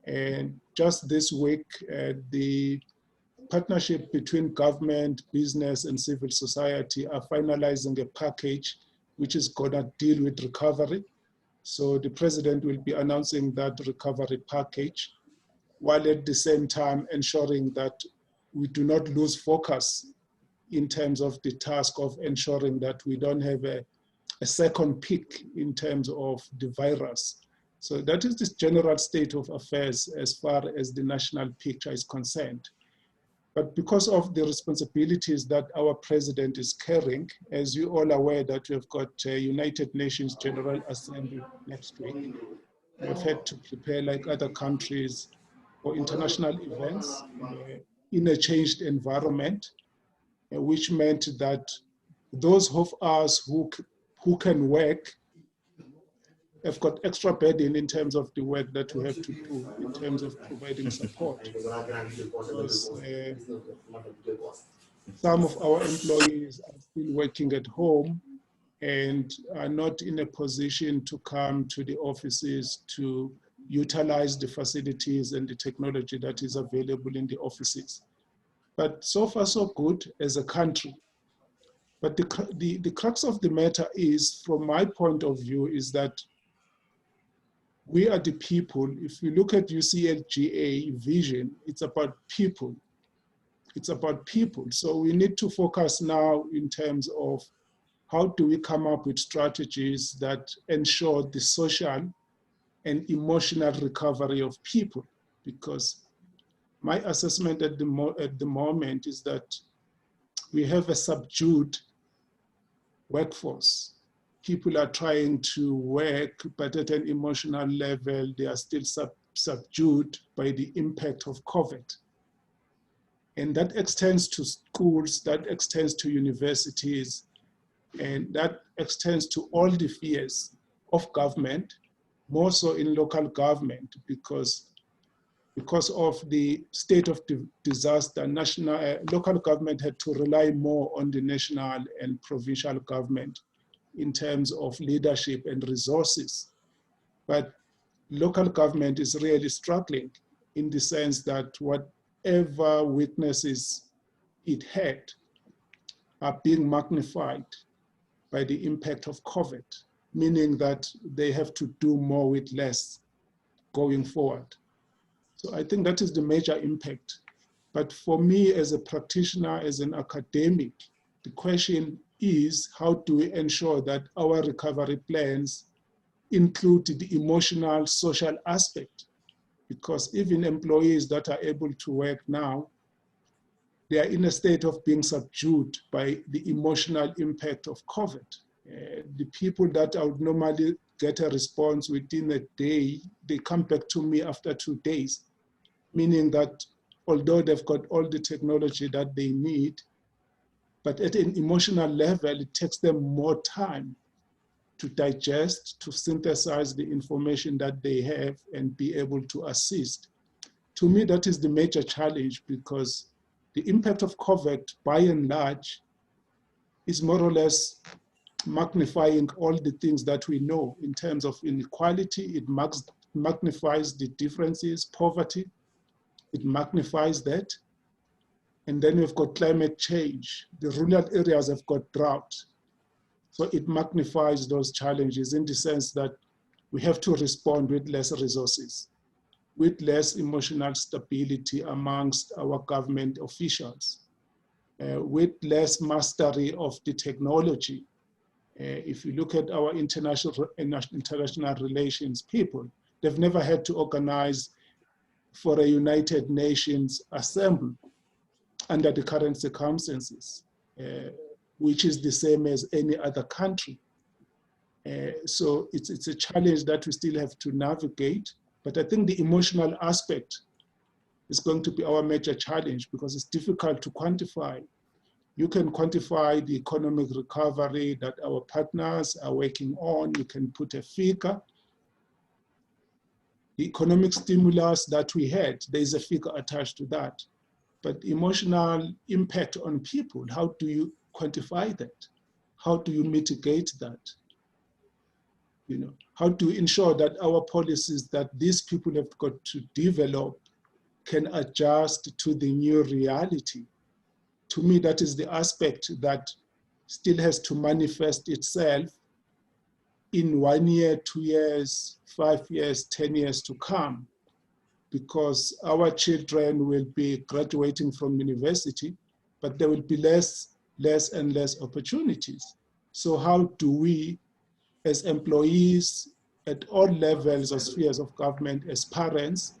And just this week, the partnership between government, business, and civil society are finalizing a package which is going to deal with recovery. So the president will be announcing that recovery package, while at the same time ensuring that we do not lose focus in terms of the task of ensuring that we don't have a second peak in terms of the virus. So that is the general state of affairs as far as the national picture is concerned. But because of the responsibilities that our president is carrying, as you all aware that we've got United Nations General Assembly next week, we've had to prepare like other countries for international events in a changed environment, which meant that those of us who can work have got extra burden in terms of the work that we have to do in terms of providing support. Because, some of our employees are still working at home and are not in a position to come to the offices to utilize the facilities and the technology that is available in the offices. But so far so good as a country. But the crux of the matter is, from my point of view, is that we are the people. If you look at UCLGA vision, it's about people. it's about people. So we need to focus now in terms of how do we come up with strategies that ensure the social and emotional recovery of people? Because my assessment at the moment is that we have a subdued workforce. People are trying to work, but at an emotional level, they are still subdued by the impact of COVID. And that extends to schools, that extends to universities, and that extends to all the spheres of government, more so in local government, because of the state of disaster, local government had to rely more on the national and provincial government in terms of leadership and resources. But local government is really struggling in the sense that whatever weaknesses it had are being magnified by the impact of COVID, meaning that they have to do more with less going forward. So I think that is the major impact. But for me as a practitioner, as an academic, the question is, how do we ensure that our recovery plans include the emotional, social aspect? Because even employees that are able to work now, they are in a state of being subdued by the emotional impact of COVID. The people that I would normally get a response within a day, they come back to me after 2 days, meaning that although they've got all the technology that they need, but at an emotional level, it takes them more time to digest, to synthesize the information that they have and be able to assist. To me, that is the major challenge, because the impact of COVID, by and large, is more or less magnifying all the things that we know in terms of inequality. It magnifies the differences, poverty, it magnifies that. And then we've got climate change. The rural areas have got drought. So it magnifies those challenges in the sense that we have to respond with less resources, with less emotional stability amongst our government officials, with less mastery of the technology. If you look at our international relations people, they've never had to organize for a United Nations assembly under the current circumstances, which is the same as any other country. So it's a challenge that we still have to navigate, but I think the emotional aspect is going to be our major challenge because it's difficult to quantify. You can quantify the economic recovery that our partners are working on. You can put a figure. The economic stimulus that we had, there's a figure attached to that. But emotional impact on people, how do you quantify that? How do you mitigate that? You know, how to ensure that our policies that these people have got to develop can adjust to the new reality? To me, that is the aspect that still has to manifest itself in 1 year, 2 years, 5 years, 10 years to come, because our children will be graduating from university, but there will be less and less opportunities. So how do we, as employees at all levels or spheres of government, as parents,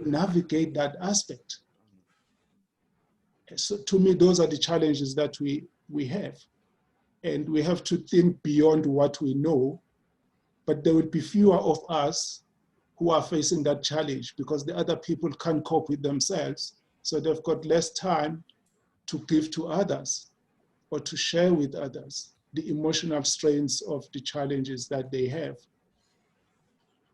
navigate that aspect? So to me, those are the challenges that we have. And we have to think beyond what we know, but there will be fewer of us who are facing that challenge because the other people can't cope with themselves. So they've got less time to give to others or to share with others the emotional strains of the challenges that they have.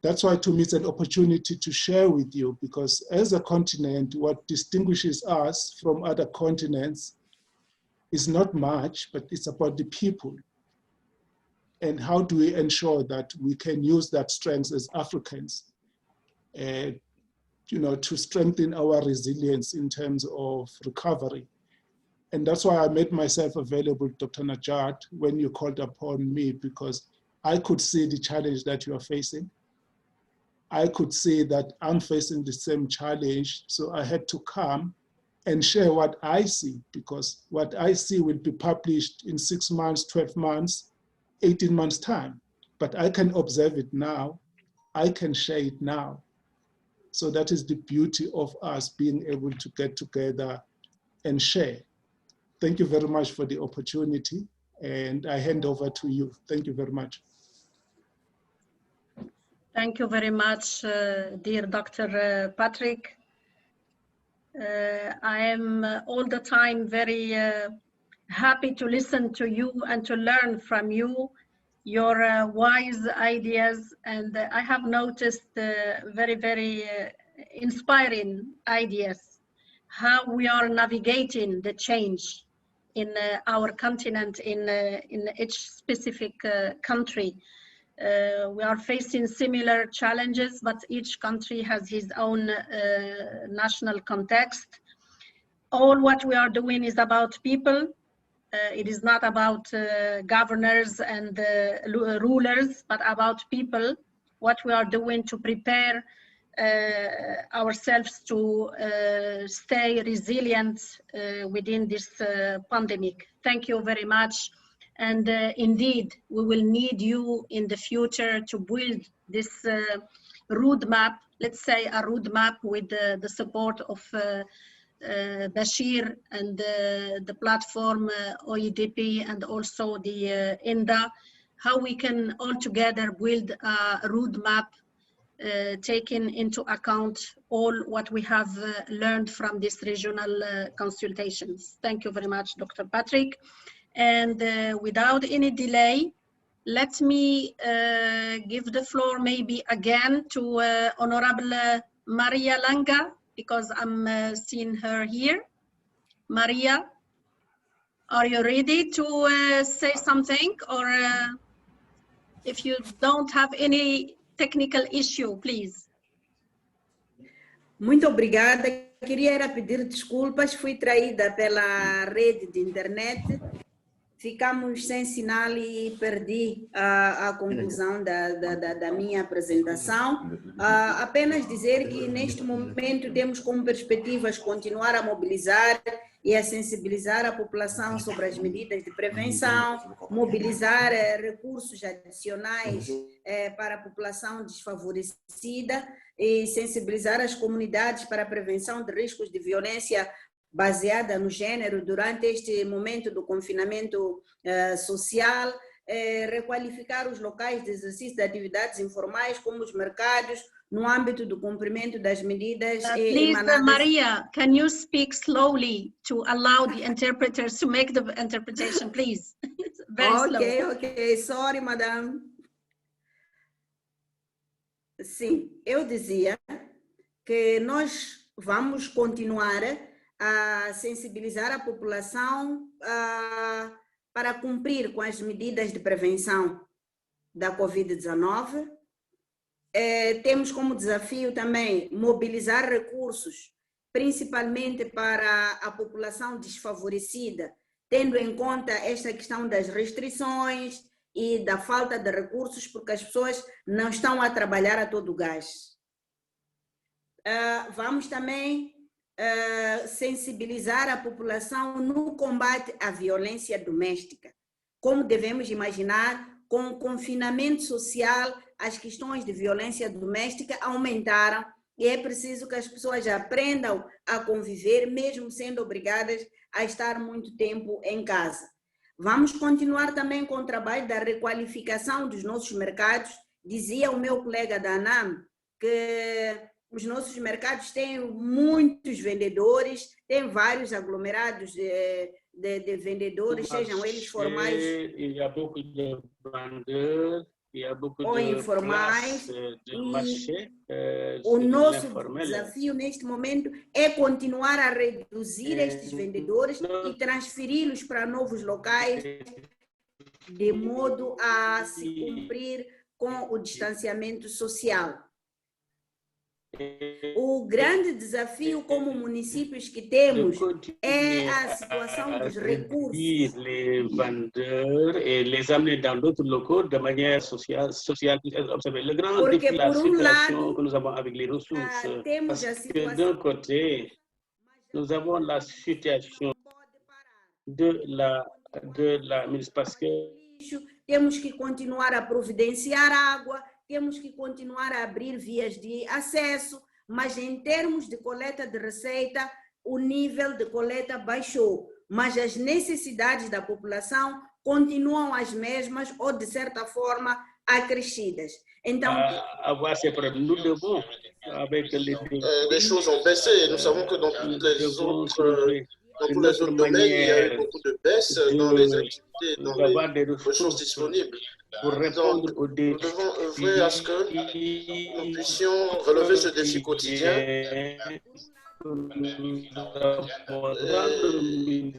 That's why to me it's an opportunity to share with you, because as a continent, what distinguishes us from other continents is not much, but it's about the people. And how do we ensure that we can use that strength as Africans, you know, to strengthen our resilience in terms of recovery. And that's why I made myself available, Dr. Najat, when you called upon me, because I could see the challenge that you are facing. I could see that I'm facing the same challenge, so I had to come and share what I see, because what I see will be published in 6 months, 12 months, 18 months time. But I can observe it now, I can share it now. So that is the beauty of us being able to get together and share. Thank you very much for the opportunity, and I hand over to you. Thank you very much. Thank you very much, dear Dr. Patrick. I am all the time very happy to listen to you and to learn from you, your wise ideas. And I have noticed very, very inspiring ideas, how we are navigating the change in our continent, in each specific country. We are facing similar challenges, but each country has its own national context. All what we are doing is about people. It is not about governors and rulers, but about people. What we are doing to prepare ourselves to stay resilient within this pandemic. Thank you very much. And indeed, we will need you in the future to build this roadmap, let's say a roadmap with the support of Bashir and the platform OIDP and also the INDA, how we can all together build a roadmap taking into account all what we have learned from these regional consultations. Thank you very much, Dr. Patrick. And without any delay, let me give the floor maybe again to Honorable Maria Langa, because I'm seeing her here. Maria, are you ready to say something? Or if you don't have any technical issue, please. Muito obrigada. Queria era pedir desculpas, fui traída pela rede de internet. Ficamos sem sinal e perdi a conclusão da minha apresentação. Apenas dizer que neste momento temos como perspectivas continuar a mobilizar e a sensibilizar a população sobre as medidas de prevenção, mobilizar recursos adicionais para a população desfavorecida e sensibilizar as comunidades para a prevenção de riscos de violência baseada no gênero durante este momento do confinamento social, requalificar os locais de exercício de atividades informais, como os mercados, no âmbito do cumprimento das medidas emanadas... Maria, can you speak slowly to allow the interpreters to make the interpretation, please? Very slow. Ok, sorry, madame. Sim, eu dizia que nós vamos continuar a sensibilizar a população para cumprir com as medidas de prevenção da Covid-19. Temos como desafio também mobilizar recursos, principalmente para a população desfavorecida, tendo em conta esta questão das restrições e da falta de recursos, porque as pessoas não estão a trabalhar a todo gás. Vamos também sensibilizar a população no combate à violência doméstica. Como devemos imaginar, com o confinamento social, as questões de violência doméstica aumentaram e é preciso que as pessoas aprendam a conviver, mesmo sendo obrigadas a estar muito tempo em casa. Vamos continuar também com o trabalho da requalificação dos nossos mercados. Dizia o meu colega da ANAM que os nossos mercados têm muitos vendedores, tem vários aglomerados de vendedores, sejam eles formais ou informais. O nosso desafio neste momento é continuar a reduzir estes vendedores e transferi-los para novos locais, de modo a se cumprir com o distanciamento social. O grande desafio como municípios que temos é a situação dos recursos. Les vendeurs et les amener dans d'autres locaux de manière sociale, observer le grand défi de la situation que nous avons avec les ressources. Parce que d'un côté, nous avons la situation de la municipalité. Temos que continuar a providenciar água, temos que continuar a abrir vias de acesso, mas em termos de coleta de receita, o nível de coleta baixou, mas as necessidades da população continuam as mesmas ou, de certa forma, acrescidas. Então, avoir ces problèmes, nous devons, avec les choses ont baissé. Nous savons que dans tous les autres domaines, il y a eu beaucoup de baisse dans les activités, dans les ressources disponibles. Donc, nous devons œuvrer à ce que nous puissions relever ce défi quotidien et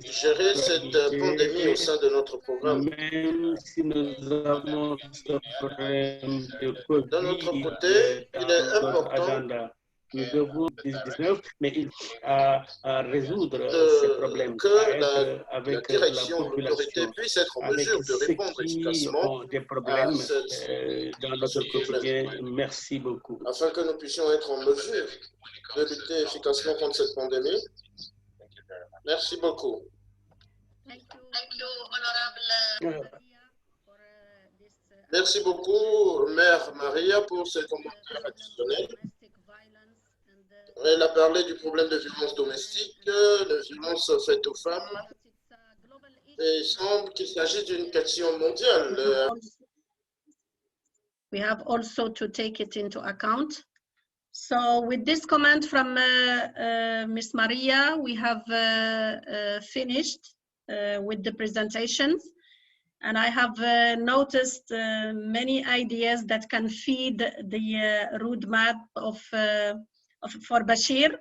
gérer cette pandémie au sein de notre programme. Même si nous avons ce problème de COVID, d'un autre côté, il est important nous devons 19, mais il résoudre ces problèmes. Que la direction, l'autorité puisse être en mesure de répondre efficacement des problèmes dans notre quotidien. problème. Merci beaucoup. Afin que nous puissions être en mesure de lutter efficacement contre cette pandémie. Merci beaucoup. Merci beaucoup, Mère Maria, pour ces commentaires additionnels. Elle a parlé du problème de violence domestique, de violence faite aux femmes. Et il semble qu'il s'agisse d'une question mondiale. We have also to take it into account. So with this comment from Ms. Maria, we have finished with the presentations. And I have noticed many ideas that can feed the roadmap for Bashir.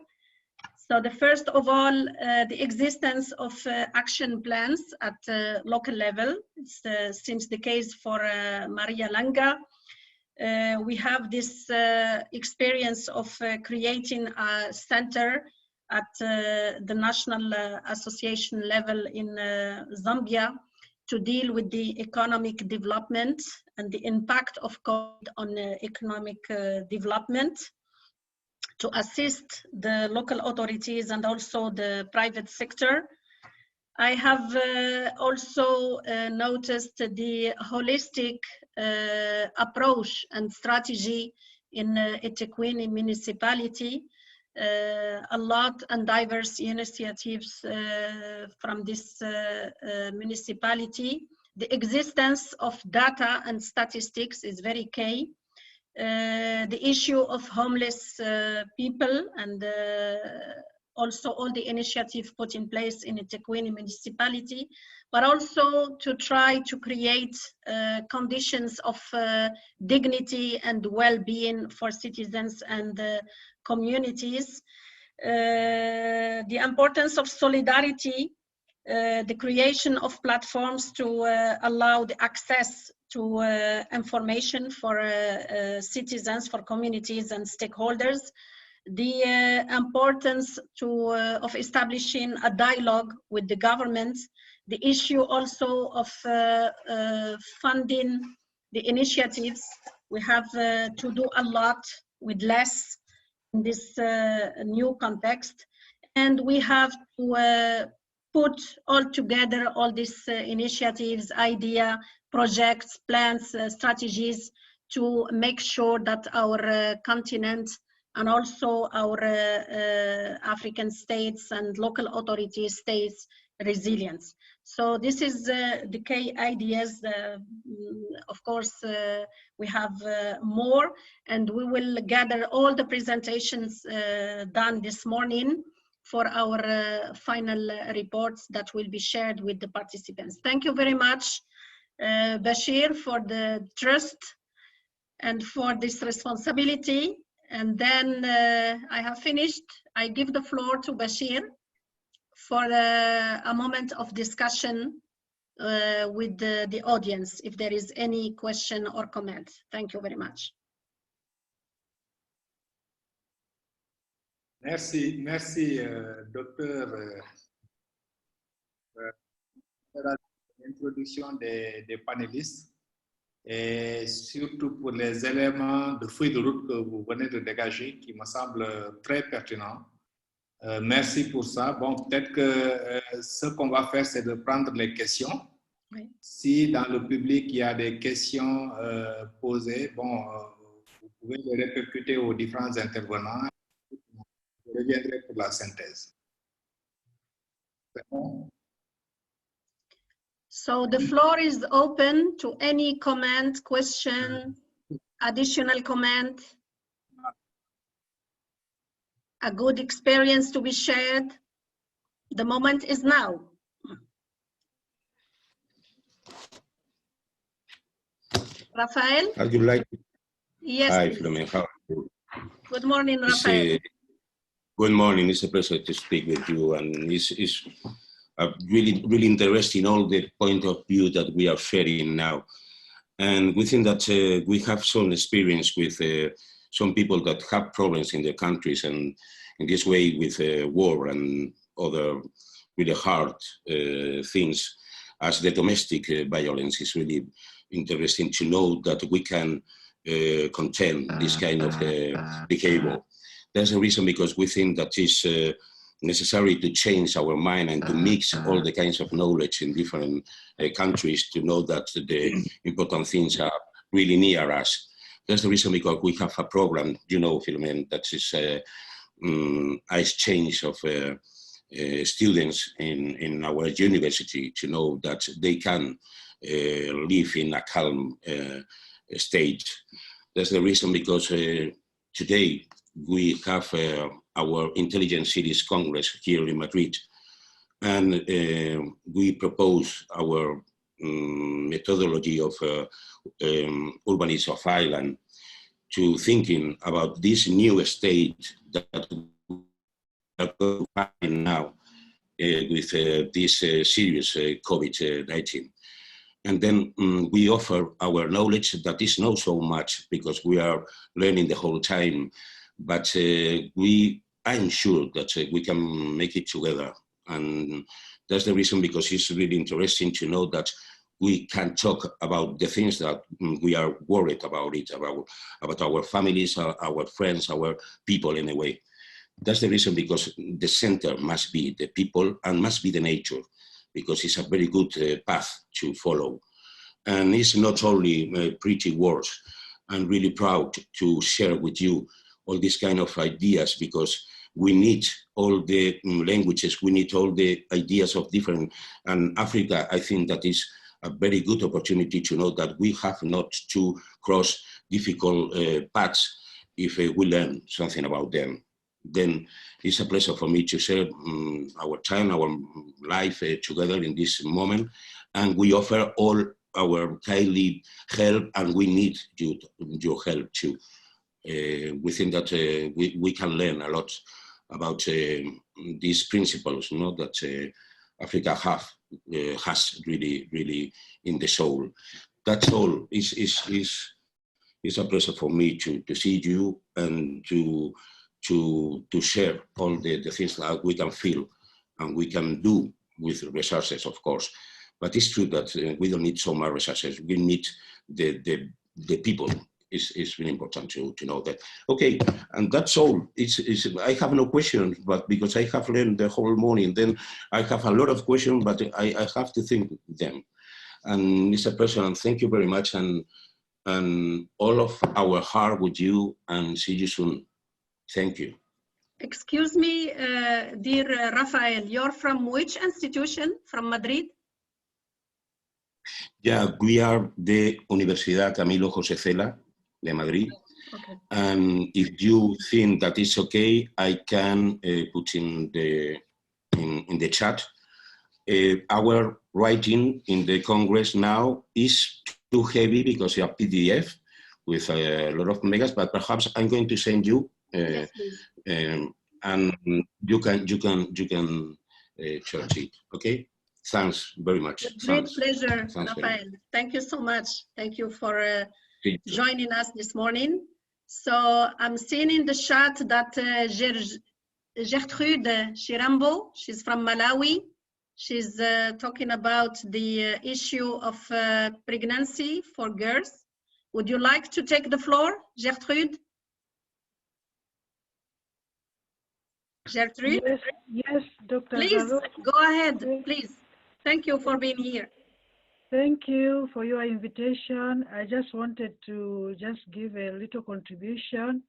So the first of all, the existence of action plans at local level. It seems the case for Maria Langa. We have this experience of creating a center at the national association level in Zambia to deal with the economic development and the impact of COVID on economic development, to assist the local authorities and also the private sector. I have also noticed the holistic approach and strategy in eThekwini municipality. A lot and diverse initiatives from this municipality. The existence of data and statistics is very key. The issue of homeless people and also all the initiatives put in place in the eThekwini municipality, but also to try to create conditions of dignity and well-being for citizens and communities. The importance of solidarity, the creation of platforms to allow the access to information for citizens, for communities and stakeholders. The importance of establishing a dialogue with the government, the issue also of funding the initiatives. We have to do a lot with less in this new context, and we have to put all together all these initiatives, idea, projects, plans, strategies to make sure that our continent and also our African states and local authorities stays resilient. So this is the key ideas. Of course, we have more, and we will gather all the presentations done this morning for our final reports that will be shared with the participants. Thank you very much, Bashir, for the trust and for this responsibility. And then I have finished. I give the floor to Bashir for a moment of discussion with the audience, if there is any question or comment. Thank you very much. Merci, docteur, pour l'introduction des panélistes et surtout pour les éléments de feuille de route que vous venez de dégager qui me semblent très pertinents. Merci pour ça. Bon, peut-être que ce qu'on va faire, c'est de prendre les questions. Oui. Si dans le public, il y a des questions posées, bon, vous pouvez les répercuter aux différents intervenants. Je reviendrai pour la synthèse. So the floor is open to any comment, question, additional comment, a good experience to be shared. The moment is now. Rafael? How do you like? Yes. Hi, Please. Philomena. How are you? Good morning, Rafael. Good morning. It's a pleasure to speak with you, and it's really interesting all the point of view that we are sharing now. And we think that we have some experience with some people that have problems in their countries, and in this way with war and other really hard things, as the domestic violence is really interesting to know that we can contain this kind of behavior. That's the reason, because we think that it's necessary to change our mind and to mix all the kinds of knowledge in different countries to know that the important things are really near us. That's the reason, because we have a program, you know, Philomena, that is exchange of students in our university to know that they can live in a calm state. That's the reason, because today we have our Intelligent Cities Congress here in Madrid, and we propose our methodology of urbanism of island to thinking about this new state that we are going to find now with this serious COVID-19. And then we offer our knowledge that is not so much, because we are learning the whole time, but I'm sure that we can make it together. And that's the reason, because it's really interesting to know that we can talk about the things that we are worried about about our families, our friends, our people in a way. That's the reason, because the center must be the people and must be the nature, because it's a very good path to follow. And it's not only pretty words. I'm really proud to share with you all these kind of ideas, because we need all the languages, we need all the ideas of different, and Africa, I think that is a very good opportunity to know that we have not to cross difficult paths if we learn something about them. Then it's a pleasure for me to share our time, our life together in this moment. And we offer all our kindly help, and we need your help too. We think that we can learn a lot about these principles, you know, that Africa has really in the soul. That's all. It's a pleasure for me to see you and to share all the things that we can feel and we can do with resources, of course. But it's true that we don't need so much resources. We need the people. It's really important to know that. Okay, and that's all. I have no questions, but because I have learned the whole morning, then I have a lot of questions, but I have to think them. And it's a pleasure, and thank you very much, and all of our heart with you, and see you soon. Thank you. Excuse me, dear Rafael, you're from which institution? From Madrid? Yeah, we are the Universidad Camilo José Cela de Madrid. Okay. And if you think that it's okay, I can put in the chat. Our writing in the Congress now is too heavy because of PDF with a lot of megas, but perhaps I'm going to send you yes, and you can search it. Okay. Thanks very much. With great pleasure, Thanks Rafael. Thank you so much. Thank you for joining us this morning. So I'm seeing in the chat that Gertrude Shirambo, she's from Malawi. She's talking about the issue of pregnancy for girls. Would you like to take the floor, Gertrude? Gertrude? Yes, Dr. Please, Zalo. go ahead, please. Thank you for being here. Thank you for your invitation. I just wanted to just give a little contribution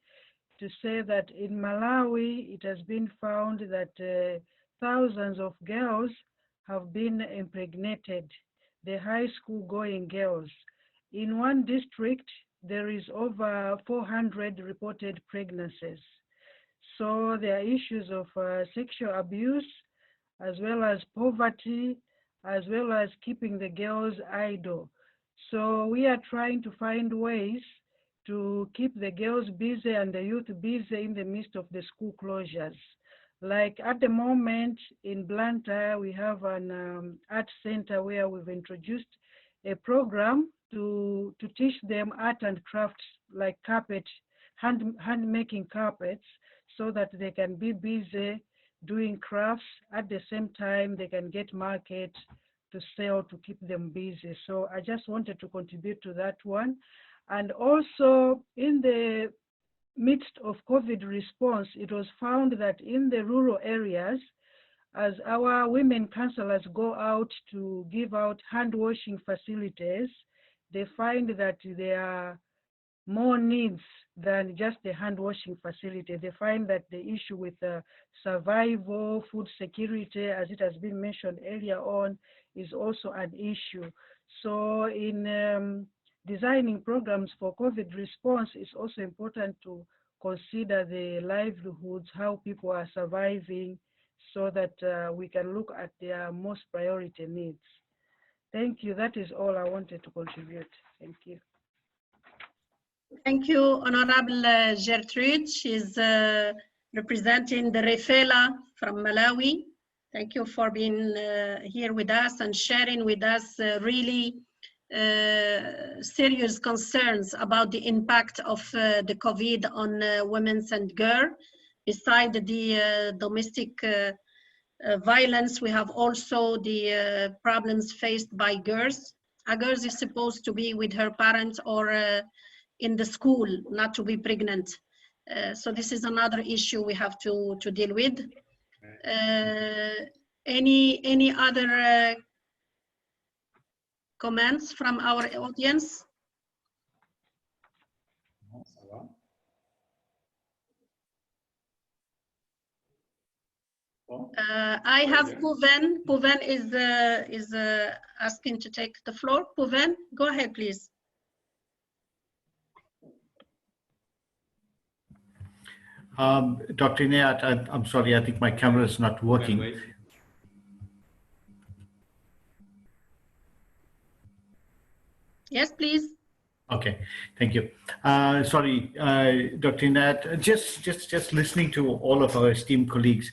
to say that in Malawi, it has been found that thousands of girls have been impregnated, the high school going girls. In one district, there is over 400 reported pregnancies. So there are issues of sexual abuse, as well as poverty, as well as keeping the girls idle. So we are trying to find ways to keep the girls busy and the youth busy in the midst of the school closures. Like at the moment in Blantyre, we have an art center where we've introduced a program to teach them art and crafts like carpet, hand making carpets, so that they can be busy doing crafts. At the same time, they can get market to sell to keep them busy. So I just wanted to contribute to that one. And also in the midst of COVID response, it was found that in the rural areas, as our women counselors go out to give out hand washing facilities, they find that there are more needs than just the hand washing facility. They find that the issue with survival, food security, as it has been mentioned earlier on, is also an issue. So in designing programs for COVID response, it's also important to consider the livelihoods, how people are surviving, so that we can look at their most priority needs. Thank you. That is all I wanted to contribute. Thank you. Thank you, Honorable Gertrude. She's representing the Refela from Malawi. Thank you for being here with us and sharing with us really serious concerns about the impact of the COVID on women and girls. Beside the domestic violence, we have also the problems faced by girls. A girl is supposed to be with her parents or in the school, not to be pregnant. So this is another issue we have to deal with. Any other comments from our audience? I have Puven. Puven is asking to take the floor. Puven, go ahead, please. Dr. Inayat, I'm sorry, I think my camera is not working. Yes, please. Okay, thank you. Sorry, Dr. Inayat, just listening to all of our esteemed colleagues,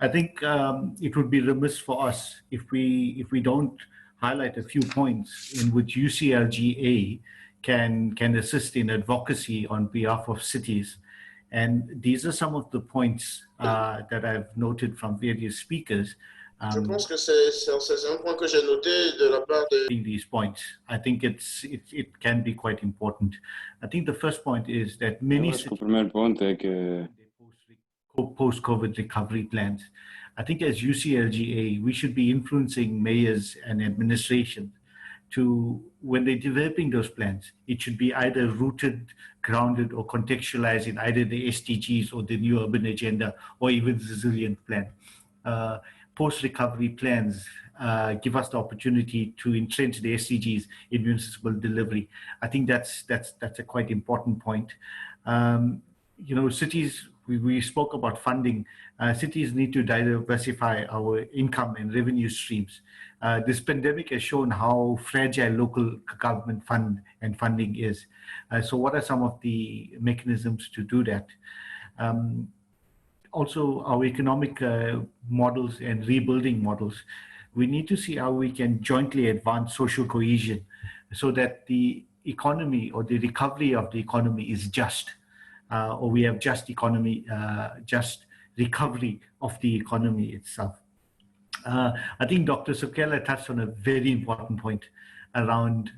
I think it would be remiss for us if we don't highlight a few points in which UCLGA can assist in advocacy on behalf of cities. And these are some of the points that I've noted from various speakers. Je pense que c'est un point que j'ai noté de la part de these points. I think it can be quite important. I think the first point is that many post-COVID recovery plans. I think as UCLGA, we should be influencing mayors and administration to, when they're developing those plans, it should be either rooted, grounded, or contextualized in either the SDGs or the New Urban Agenda, or even the Resilient Plan. Post-recovery plans give us the opportunity to entrench the SDGs in municipal delivery. I think that's a quite important point. You know, cities, we spoke about funding. Cities need to diversify our income and revenue streams. This pandemic has shown how fragile local government funding is. So what are some of the mechanisms to do that? Also, our economic models and rebuilding models, we need to see how we can jointly advance social cohesion so that the economy or the recovery of the economy is just, or we have just economy, just recovery of the economy itself. I think Dr. Sukela touched on a very important point around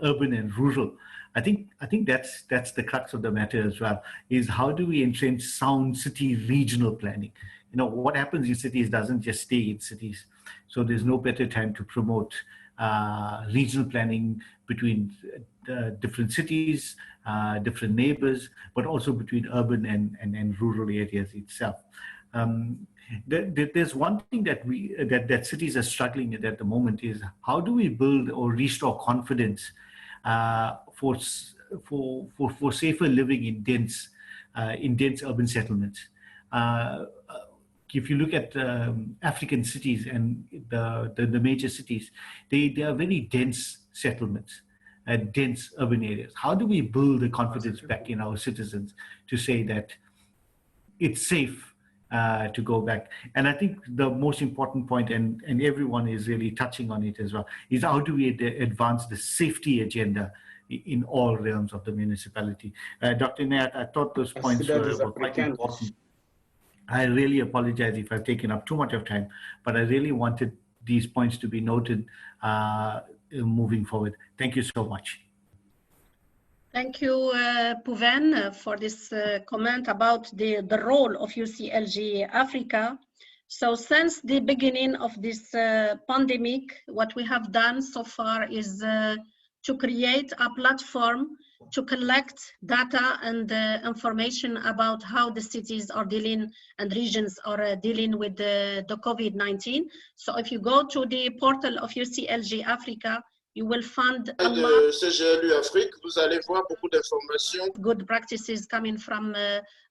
urban and rural. I think that's the crux of the matter as well, is how do we entrench sound city regional planning? what happens in cities doesn't just stay in cities. So there's no better time to promote regional planning between different cities, different neighbors, but also between urban and rural areas itself. There's one thing that cities are struggling with at the moment is how do we build or restore confidence for safer living in dense urban settlements. If you look at African cities and the major cities, they are very dense settlements, dense urban areas. How do we build the confidence back in our citizens to say that it's safe to go back? And I think the most important point, and everyone is really touching on it as well, is how do we advance the safety agenda in all realms of the municipality? Dr. Nayat, I thought those points were quite important. I really apologize if I've taken up too much of time, but I really wanted these points to be noted moving forward. Thank you so much. Thank you, Pouven, for this comment about the role of UCLG Africa. So since the beginning of this pandemic, what we have done so far is to create a platform to collect data and information about how the cities are dealing and regions are dealing with the COVID-19. So if you go to the portal of UCLG Africa, you will find a lot CGLU Afrique, vous allez voir beaucoup d'informations. Good practices coming from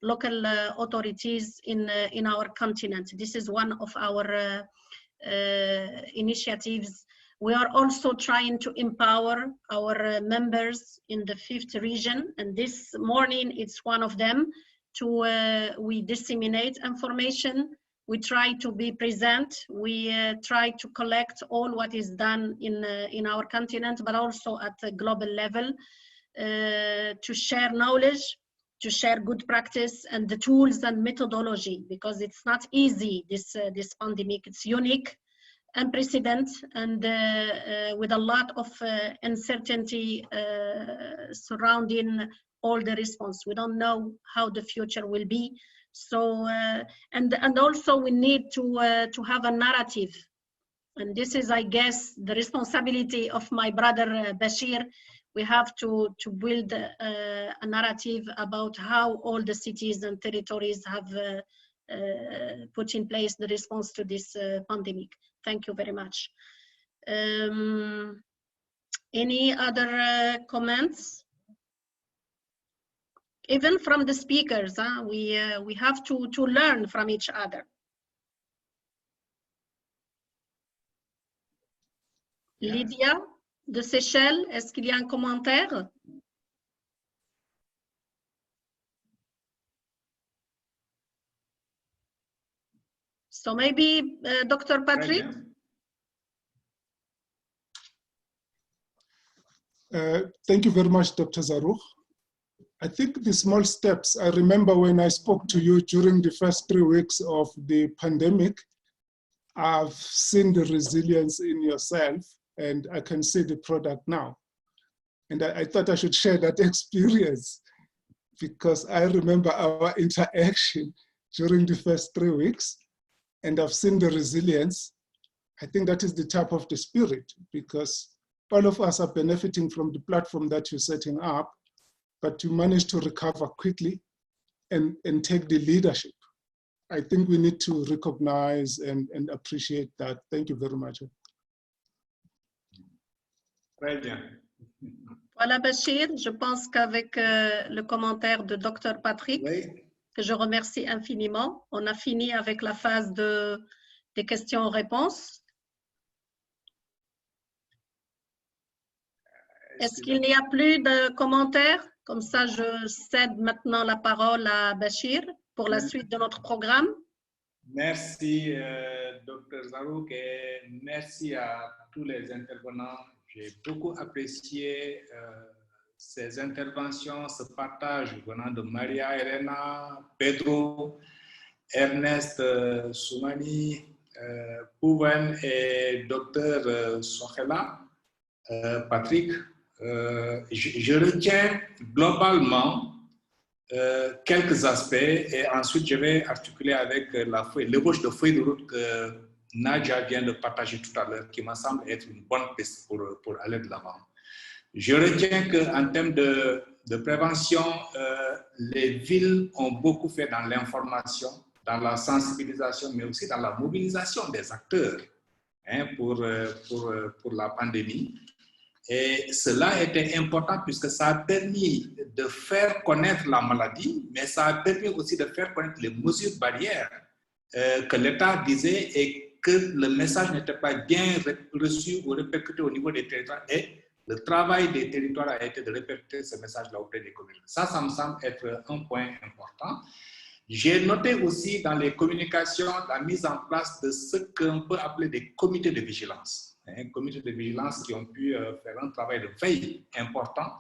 local authorities in our continent. This is one of our initiatives. We are also trying to empower our members in the 5th region, and this morning it's one of them. We disseminate information. We try to be present. We try to collect all what is done in our continent, but also at a global level, to share knowledge, to share good practice and the tools and methodology, because it's not easy, this pandemic. It's unique, unprecedented, and with a lot of uncertainty surrounding all the response. We don't know how the future will be. So, and also we need to have a narrative. And this is, I guess, the responsibility of my brother Bashir. We have to build a narrative about how all the cities and territories have put in place the response to this pandemic. Thank you very much. Any other comments? Even from the speakers, we have to learn from each other. Lydia de Seychelles, est-ce qu'il y a un commentaire? So maybe Dr. Patrick? Thank you very much, Dr. Zarouk. I think the small steps, I remember when I spoke to you during the first 3 weeks of the pandemic, I've seen the resilience in yourself and I can see the product now. And I thought I should share that experience because I remember our interaction during the first 3 weeks and I've seen the resilience. I think that is the type of the spirit because all of us are benefiting from the platform that you're setting up, but you manage to recover quickly and take the leadership. I think we need to recognize and appreciate that. Thank you very much. Très bien. Voilà, Bachir, je pense qu'avec le commentaire de Dr. Patrick, oui, que je remercie infiniment, on a fini avec la phase des questions-réponses. Est-ce qu'il n'y a plus de commentaires? Comme ça, je cède maintenant la parole à Bachir pour la suite de notre programme. Merci, Dr. Zarouk, et merci à tous les intervenants. J'ai beaucoup apprécié ces interventions, ce partage venant de Maria Elena, Pedro, Ernest Soumani, Pouven et Dr. Sohela, Patrick. Je retiens globalement quelques aspects et ensuite je vais articuler avec l'ébauche de feuille de route que Nadia vient de partager tout à l'heure, qui me semble être une bonne piste pour aller de l'avant. Je retiens qu'en termes de prévention, les villes ont beaucoup fait dans l'information, dans la sensibilisation, mais aussi dans la mobilisation des acteurs pour la pandémie. Et cela était important puisque ça a permis de faire connaître la maladie, mais ça a permis aussi de faire connaître les mesures barrières que l'État disait et que le message n'était pas bien reçu ou répercuté au niveau des territoires. Et le travail des territoires a été de répercuter ce message-là auprès des communes. Ça me semble être un point important. J'ai noté aussi dans les communications la mise en place de ce qu'on peut appeler des comités de vigilance. Comités de vigilance qui ont pu faire un travail de veille important.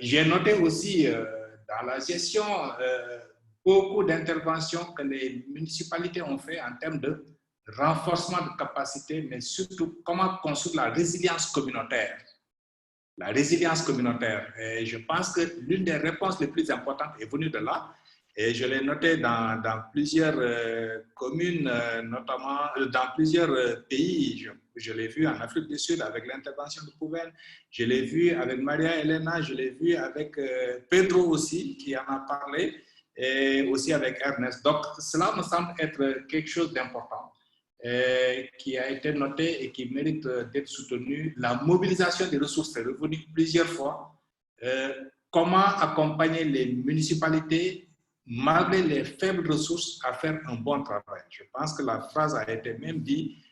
J'ai noté aussi dans la gestion beaucoup d'interventions que les municipalités ont fait en termes de renforcement de capacité, mais surtout comment construire la résilience communautaire. La résilience communautaire. Et je pense que l'une des réponses les plus importantes est venue de là. Et je l'ai noté dans plusieurs communes, notamment dans plusieurs pays. Je l'ai vu en Afrique du Sud avec l'intervention de Pouven. Je l'ai vu avec Maria Elena. Je l'ai vu avec Pedro aussi, qui en a parlé. Et aussi avec Ernest. Donc, cela me semble être quelque chose d'important qui a été noté et qui mérite d'être soutenu. La mobilisation des ressources est revenue plusieurs fois. Comment accompagner les municipalités malgré les faibles ressources à faire un bon travail. Je pense que la phrase a été même dit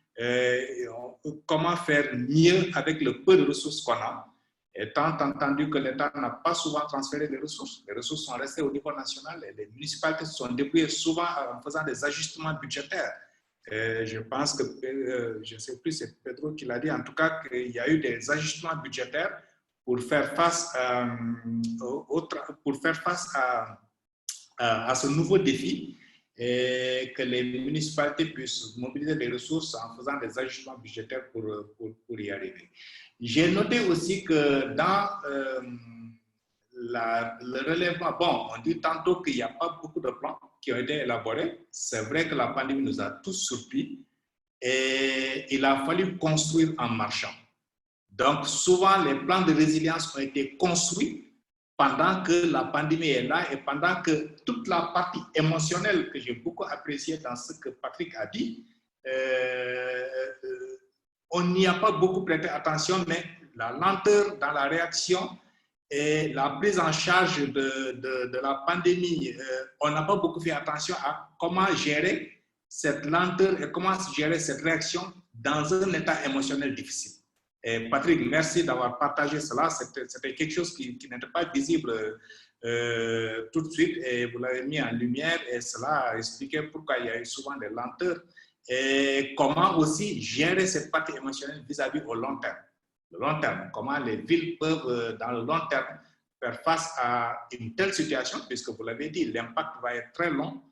comment faire mieux avec le peu de ressources qu'on a. Étant entendu que l'État n'a pas souvent transféré les ressources sont restées au niveau national et les municipalités se sont débrouillées souvent en faisant des ajustements budgétaires. Je pense que, je ne sais plus, c'est Pedro qui l'a dit, en tout cas qu'il y a eu des ajustements budgétaires pour faire face à ce nouveau défi et que les municipalités puissent mobiliser des ressources en faisant des ajustements budgétaires pour y arriver. J'ai noté aussi que dans le relèvement, bon, on dit tantôt qu'il n'y a pas beaucoup de plans qui ont été élaborés. C'est vrai que la pandémie nous a tous surpris et il a fallu construire en marchant. Donc, souvent, les plans de résilience ont été construits pendant que la pandémie est là et pendant que toute la partie émotionnelle que j'ai beaucoup appréciée dans ce que Patrick a dit, on n'y a pas beaucoup prêté attention, mais la lenteur dans la réaction et la prise en charge de la pandémie, on n'a pas beaucoup fait attention à comment gérer cette lenteur et comment gérer cette réaction dans un état émotionnel difficile. Et Patrick, merci d'avoir partagé cela. C'était quelque chose qui n'était pas visible tout de suite et vous l'avez mis en lumière et cela a expliqué pourquoi il y a eu souvent des lenteurs et comment aussi gérer cette partie émotionnelle vis-à-vis au long terme. Le long terme, comment les villes peuvent dans le long terme faire face à une telle situation, puisque vous l'avez dit, l'impact va être très long.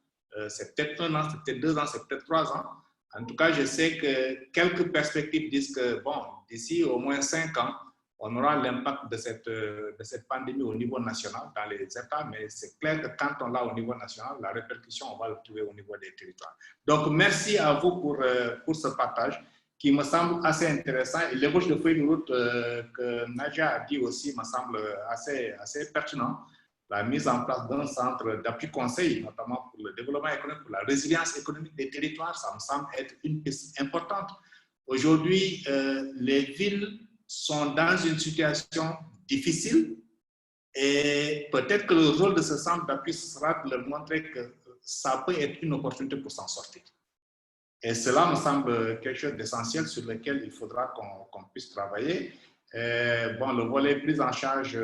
C'est peut-être 1 an, c'est peut-être 2 ans, c'est peut-être 3 ans. En tout cas, je sais que quelques perspectives disent que, bon, d'ici au moins 5 ans, on aura l'impact de cette pandémie au niveau national dans les États, mais c'est clair que quand on l'a au niveau national, la répercussion, on va le trouver au niveau des territoires. Donc, merci à vous pour ce partage qui me semble assez intéressant. Et l'ébauche de feuille de route que Nadia a dit aussi me semble assez pertinent. La mise en place d'un centre d'appui conseil, notamment pour le développement économique, pour la résilience économique des territoires, ça me semble être une piste importante. Aujourd'hui, les villes sont dans une situation difficile et peut-être que le rôle de ce centre d'appui sera de leur montrer que ça peut être une opportunité pour s'en sortir. Et cela me semble quelque chose d'essentiel sur lequel il faudra qu'on puisse travailler. Bon, le volet prise en charge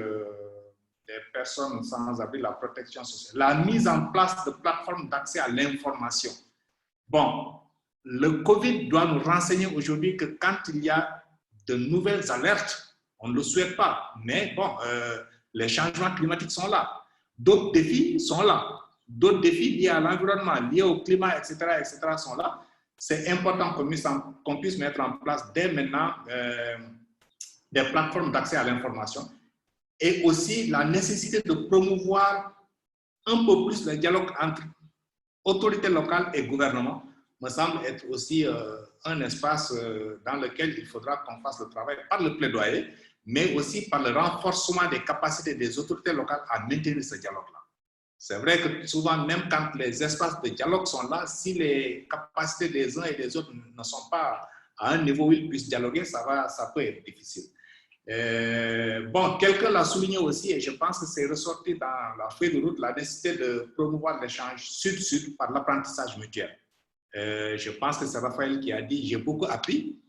des personnes sans abri, la protection sociale, la mise en place de plateformes d'accès à l'information. Bon, le Covid doit nous renseigner aujourd'hui que quand il y a de nouvelles alertes, on ne le souhaite pas, mais bon, les changements climatiques sont là. D'autres défis sont là. D'autres défis liés à l'environnement, liés au climat, etc., sont là. C'est important qu'on puisse mettre en place dès maintenant des plateformes d'accès à l'information et aussi la nécessité de promouvoir un peu plus le dialogue entre autorités locales et gouvernement me semble être aussi un espace dans lequel il faudra qu'on fasse le travail par le plaidoyer, mais aussi par le renforcement des capacités des autorités locales à maintenir ce dialogue-là. C'est vrai que souvent, même quand les espaces de dialogue sont là, si les capacités des uns et des autres ne sont pas à un niveau où ils puissent dialoguer, ça peut être difficile. Bon, quelqu'un l'a souligné aussi, et je pense que c'est ressorti dans la feuille de route, la nécessité de promouvoir l'échange sud-sud par l'apprentissage mutuel. Je pense que c'est Raphaël qui a dit « j'ai beaucoup appris ».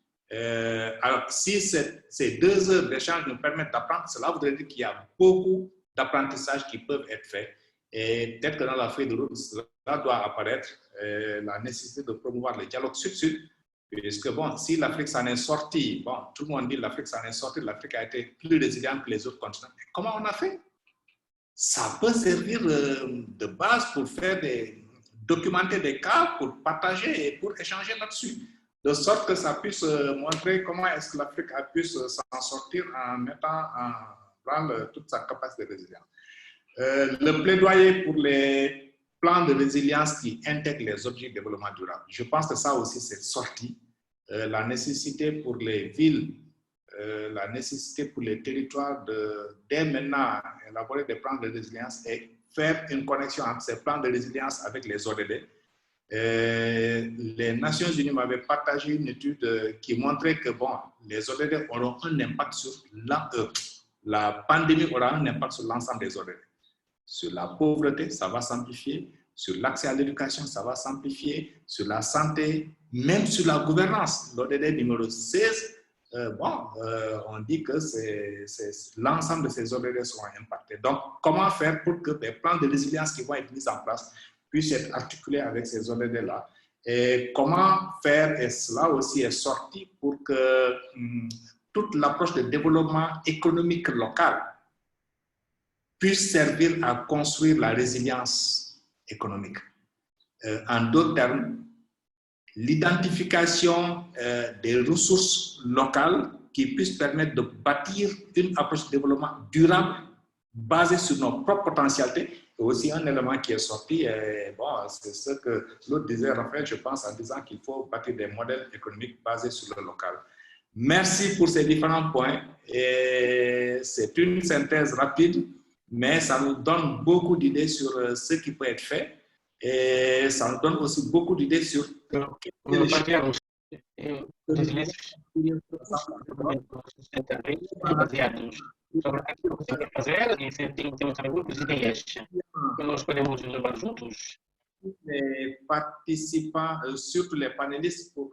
Alors, si ces 2 heures d'échange nous permettent d'apprendre, cela voudrait dire qu'il y a beaucoup d'apprentissages qui peuvent être faits. Et peut-être que dans la feuille de route, cela doit apparaître, la nécessité de promouvoir le dialogue sud-sud, puisque bon, si l'Afrique s'en est sortie, bon, tout le monde dit l'Afrique s'en est sortie, l'Afrique a été plus résiliente que les autres continents. Mais comment on a fait? Ça peut servir de base pour faire documenter des cas, pour partager et pour échanger là-dessus, de sorte que ça puisse montrer comment est-ce que l'Afrique a pu s'en sortir en mettant en branle toute sa capacité de résilience. Le plaidoyer pour les plans de résilience qui intègrent les objectifs de développement durable. Je pense que ça aussi, c'est sorti. La nécessité pour les villes, la nécessité pour les territoires de, dès maintenant, élaborer des plans de résilience et faire une connexion entre ces plans de résilience avec les ODD. Les Nations Unies m'avaient partagé une étude qui montrait que bon, les ODD auront un impact sur la pandémie aura un impact sur l'ensemble des ODD. Sur la pauvreté, ça va s'amplifier. Sur l'accès à l'éducation, ça va s'amplifier. Sur la santé, même sur la gouvernance. L'ODD numéro 16, on dit que l'ensemble de ces ODD seront impactés. Donc, comment faire pour que les plans de résilience qui vont être mis en place puissent être articulés avec ces ODD-là? Et comment faire, et cela aussi est sorti, pour que toute l'approche de développement économique local puisse servir à construire la résilience économique. En d'autres termes, l'identification des ressources locales qui puissent permettre de bâtir une approche de développement durable basée sur nos propres potentialités. Et aussi un élément qui est sorti, bon, c'est ce que l'autre disait, Raphaël, je pense, en disant qu'il faut bâtir des modèles économiques basés sur le local. Merci pour ces différents points. Et c'est une synthèse rapide, mais ça nous donne beaucoup d'idées sur ce qui peut être fait. Et ça nous donne aussi beaucoup d'idées sur... sobre aquilo que você quer fazer e sempre temos muitas ideias que nós podemos levar juntos. Les participants, surtout les panélistes, pour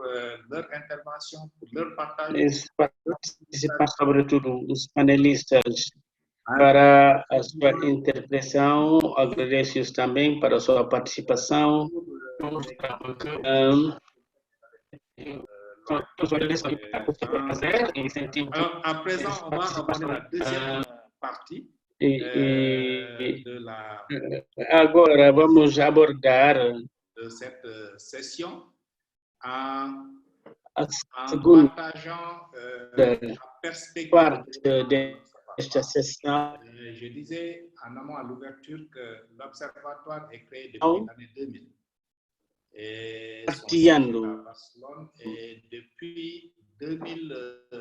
leur intervention, pour leur partage. Os participantes, sobretudo os panelistas, para a sua interpretação, agradeço-os também para a sua participação. À présent, on va aborder la deuxième partie de la agora vamos abordar de cette session en segunda partageant parte desta sessão. Je disais en amont à l'ouverture que l'Observatoire est créé depuis l'année 2000. Et Barcelone, et depuis 2011,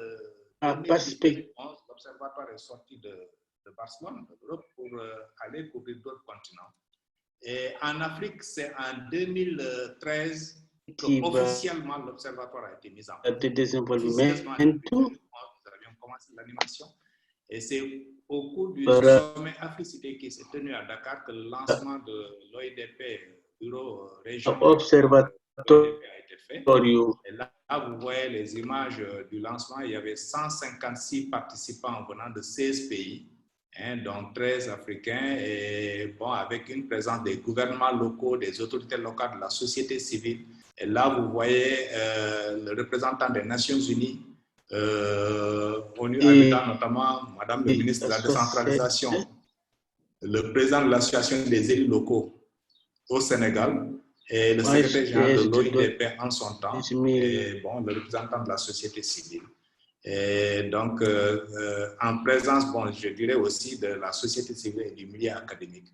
l'Observatoire est sorti de Barcelone, d'Europe, pour aller couvrir d'autres continents. Et en Afrique, c'est en 2013 que officiellement l'Observatoire a été mis en place. Officiellement, nous avions commencé l'animation. Et c'est au cours du sommet Afrique qui s'est tenu à Dakar que le lancement de l'OIDP, bureau régional, observatoire a été fait. Et là, vous voyez les images du lancement. Il y avait 156 participants venant de 16 pays, dont 13 africains, et bon, avec une présence des gouvernements locaux, des autorités locales, de la société civile. Et là, vous voyez le représentant des Nations Unies, ONU Habitat, notamment Madame le ministre de la décentralisation, le président de l'association des élus locaux au Sénégal et le secrétaire général de l'OIDP en son temps, et bon, le représentant de la société civile. Et donc, en présence, bon, je dirais aussi de la société civile et du milieu académique.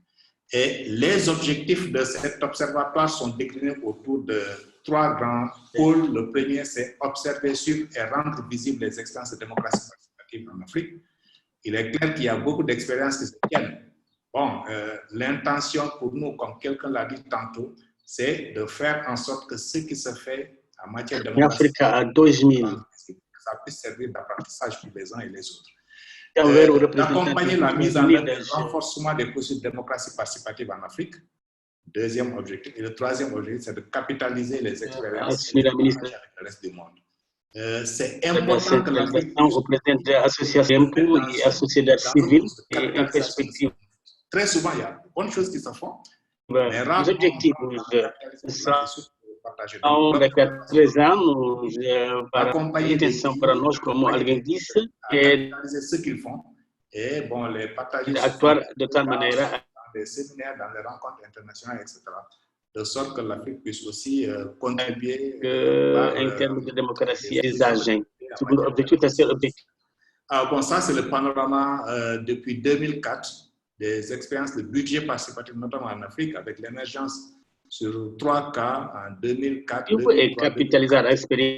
Et les objectifs de cet observatoire sont déclinés autour de 3 grands pôles. Le premier, c'est observer, suivre et rendre visibles les expériences de démocratie participative en Afrique. Il est clair qu'il y a beaucoup d'expériences qui se tiennent. Bon, l'intention pour nous, comme quelqu'un l'a dit tantôt, c'est de faire en sorte que ce qui se fait en matière de démocratie, ça puisse servir d'apprentissage pour les uns et les autres. D'accompagner la mise en œuvre et le renforcement des processus de démocratie participative en Afrique, deuxième objectif. Et le troisième objectif, c'est de capitaliser les expériences avec le reste du monde. C'est important que l'Afrique représente associations et associations civiles et en perspective. Très souvent, il y a de bonnes choses qui se font. Les objectifs daqui a 3 anos, para intenção para nós, como alguém disse, é ce qu'ils font et bon, les partager actuar de tal maneira dans des séminaires, dans les rencontres internationales, etc. De sorte que l'Afrique puisse aussi contribuer em termos de democracia e design. Segundo objectif, terceiro objectif. Bon, ça c'est le panorama depuis 2004 des expériences de budget participatif, notamment en Afrique, avec l'émergence sur 3 cas en 2004, 2003,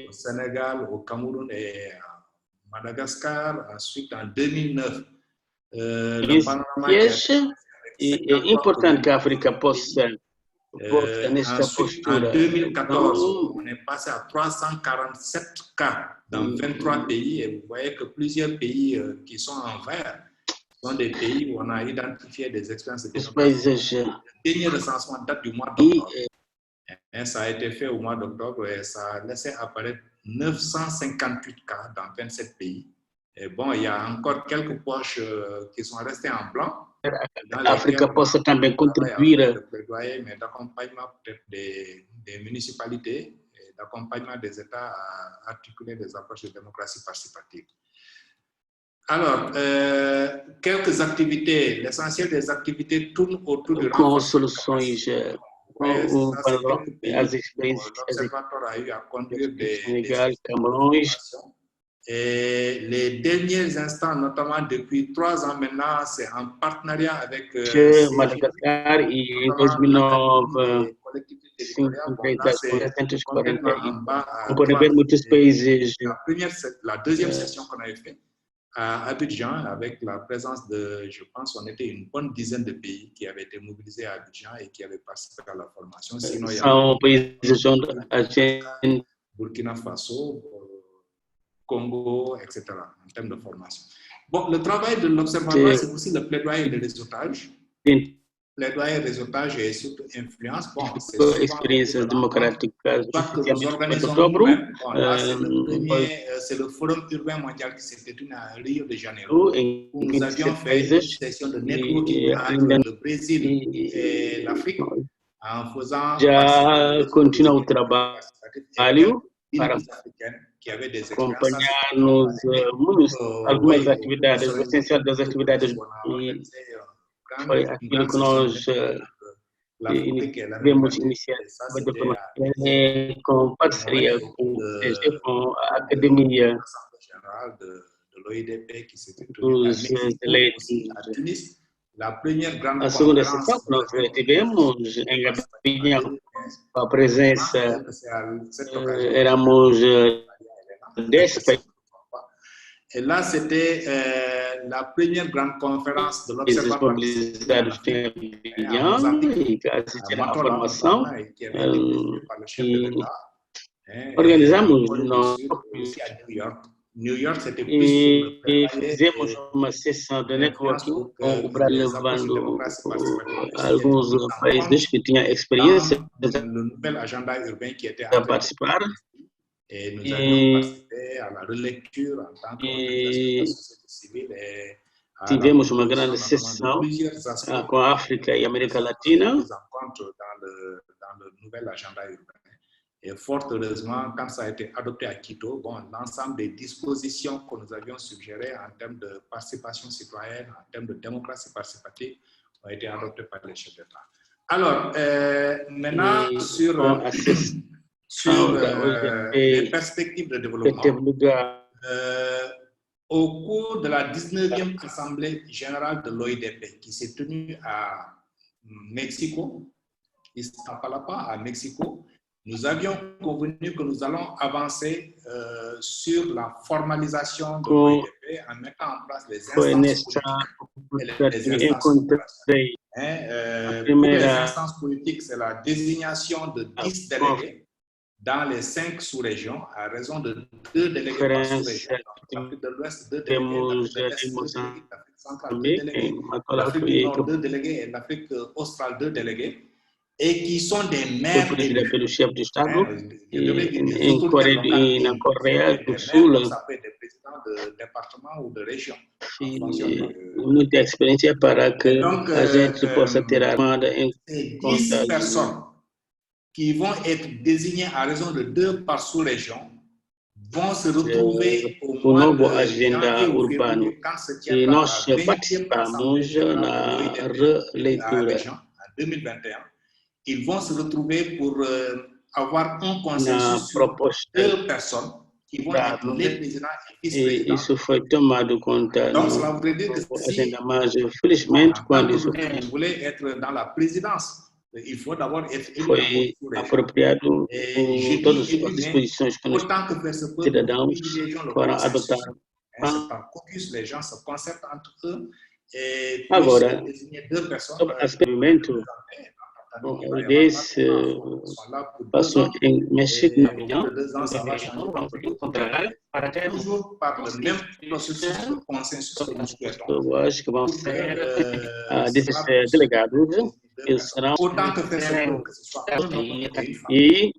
au Sénégal, au Cameroun et à Madagascar, ensuite en 2009. Le panorama é importante que a África possa nesta postura. En 2014, on est passé à 347 cas dans 23 pays et vous voyez que plusieurs pays qui sont en vert sont des pays où on a identifié des expériences de démocratie. Le dernier recensement date du mois d'octobre. Ça a été fait au mois d'octobre et ça a laissé apparaître 958 cas dans 27 pays. Et bon, il y a encore quelques poches qui sont restées en blanc. L'Afrique possa também contribuir. Mais d'accompagnement peut-être des municipalités et d'accompagnement des États à articuler des approches de démocratie participative. Alors, quelques activités, l'essentiel des activités tourne autour du renforcement. As experiências l'Observatoire a eu à conduire des Cameroun. Et les derniers instants, notamment depuis 3 ans maintenant, c'est en partenariat avec Madagascar et 2009. La deuxième session qu'on avait faite à Abidjan, avec la présence de, je pense, on était une bonne dizaine de pays qui avaient été mobilisés à Abidjan et qui avaient participé à la formation. Sinon, il y a Burkina Faso, Congo, etc., en termes de formation. Bon, le travail de l'observatoire, c'est aussi le plaidoyer et le réseautage. Plaidoyer et réseautage et surtout influence. Bon, c'est expériences démocratiques. C'est le forum urbain mondial qui s'est tenu à Rio de Janeiro, où nous avions fait une session de networking entre le Brésil et l'Afrique, en faisant continua o trabalho para que avait des acompanhar-nos algumas atividades, o essencial das atividades foi aquilo que nós devemos iniciar com parceria com a Academia de l'OIDP qui s'était dos eleitos. La première grande a segunda sessão que nós tivemos em Abidjan, com a presença, éramos 10 países. Et là, c'était la première grande conférence de l'Observatoire mobilizados em Abidjan e que assistiram à formação. Organizamos New York, c'était plus fizemos uma sessão de networking com o Brasil, levando alguns países que tinham experiência a participar. Et nous avions participé à la relecture en tant que société civile. Tivemos uma grande sessão com a África e América Latina. Dans le nouvel agenda urbain. Et fort heureusement, quand ça a été adopté à Quito, bon, l'ensemble des dispositions que nous avions suggérées en termes de participation citoyenne, en termes de démocratie participative, ont été adoptées par les chefs d'État. Alors, maintenant, sur les perspectives de développement, au cours de la 19e Assemblée générale de l'OIDP, qui s'est tenue à Mexico, Iztapalapa à Mexico, nous avions convenu que nous allons avancer sur la formalisation de l'OIDP en mettant en place les instances politiques et les instances opérationnelles. Pour les instances politiques, c'est la désignation de 10 délégués dans les 5 sous-régions, à raison de 2 délégués par sous-région. L'Afrique de l'Ouest, 2 délégués, l'Afrique de l'Est, 2 délégués, l'Afrique centrale, 2 délégués, l'Afrique du Nord, 2 délégués, et l'Afrique australe, 2 délégués, et qui sont des maires élus. Le chef du Estado em Coreia do Sul, ça peut être des présidents de département ou de région. muita experiência para que a gente possa ter armada em 10 personnes qui vont être désignées à raison de 2 par sous-région vont se retrouver au mois de janvier ou février quand se tiendra la 20e assemblée na releitura en 2021. Ils vont se retrouver pour avoir un consensus sur 2 personnes qui vont être les présidents et vice-présidents. Isso foi tomado conta Donc, cela voudrait dire que si felizmente quando isso vous voulez être dans la présidence, il faut d'abord être foi apropriado todas as disposições que os cidadãos foram adotar. C'est par caucus, les gens se concertent entre eux et agora, désigner 2 personnes. sobre aspecto desse passou em México na Villes, toujours par le même processus de consensus que nous souhaitons. Eu acho que vão ser desses delegados, eles serão e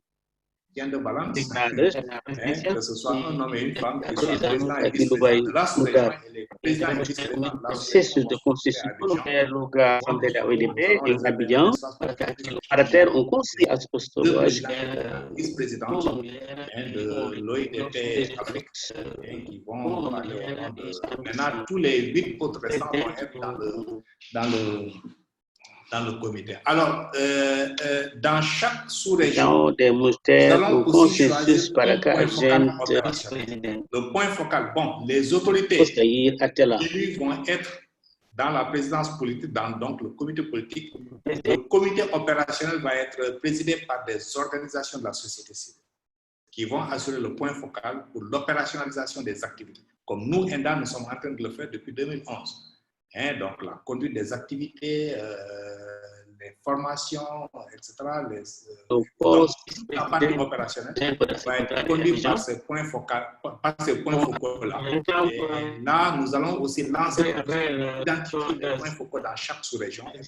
designadas que ce soit un homme et une femme qui soient aquilo vai mudar o processo de constituição no primeiro lugar da OIDP em Abidjan para ter conselho às pessoas vice-présidente de l'OIDP Afrique qui vont aller maintenant tous les 8 autres restants vont être dans le comité. Alors, dans chaque sous-région, nous allons aussi choisir un point focal opérationnel. Le point focal, bon, les autorités élues vont être dans la présidence politique, donc le comité politique. Le comité opérationnel va être présidé par des organisations de la société civile qui vont assurer le point focal pour l'opérationnalisation des activités. Comme nous, ENDA, nous sommes en train de le faire depuis 2011. Donc, la conduite des activités, les formations, etc., la partie opérationnelle va être conduite par ces points focaux-là. Et là, nous allons aussi lancer identifier les points focaux dans chaque sous-région. Il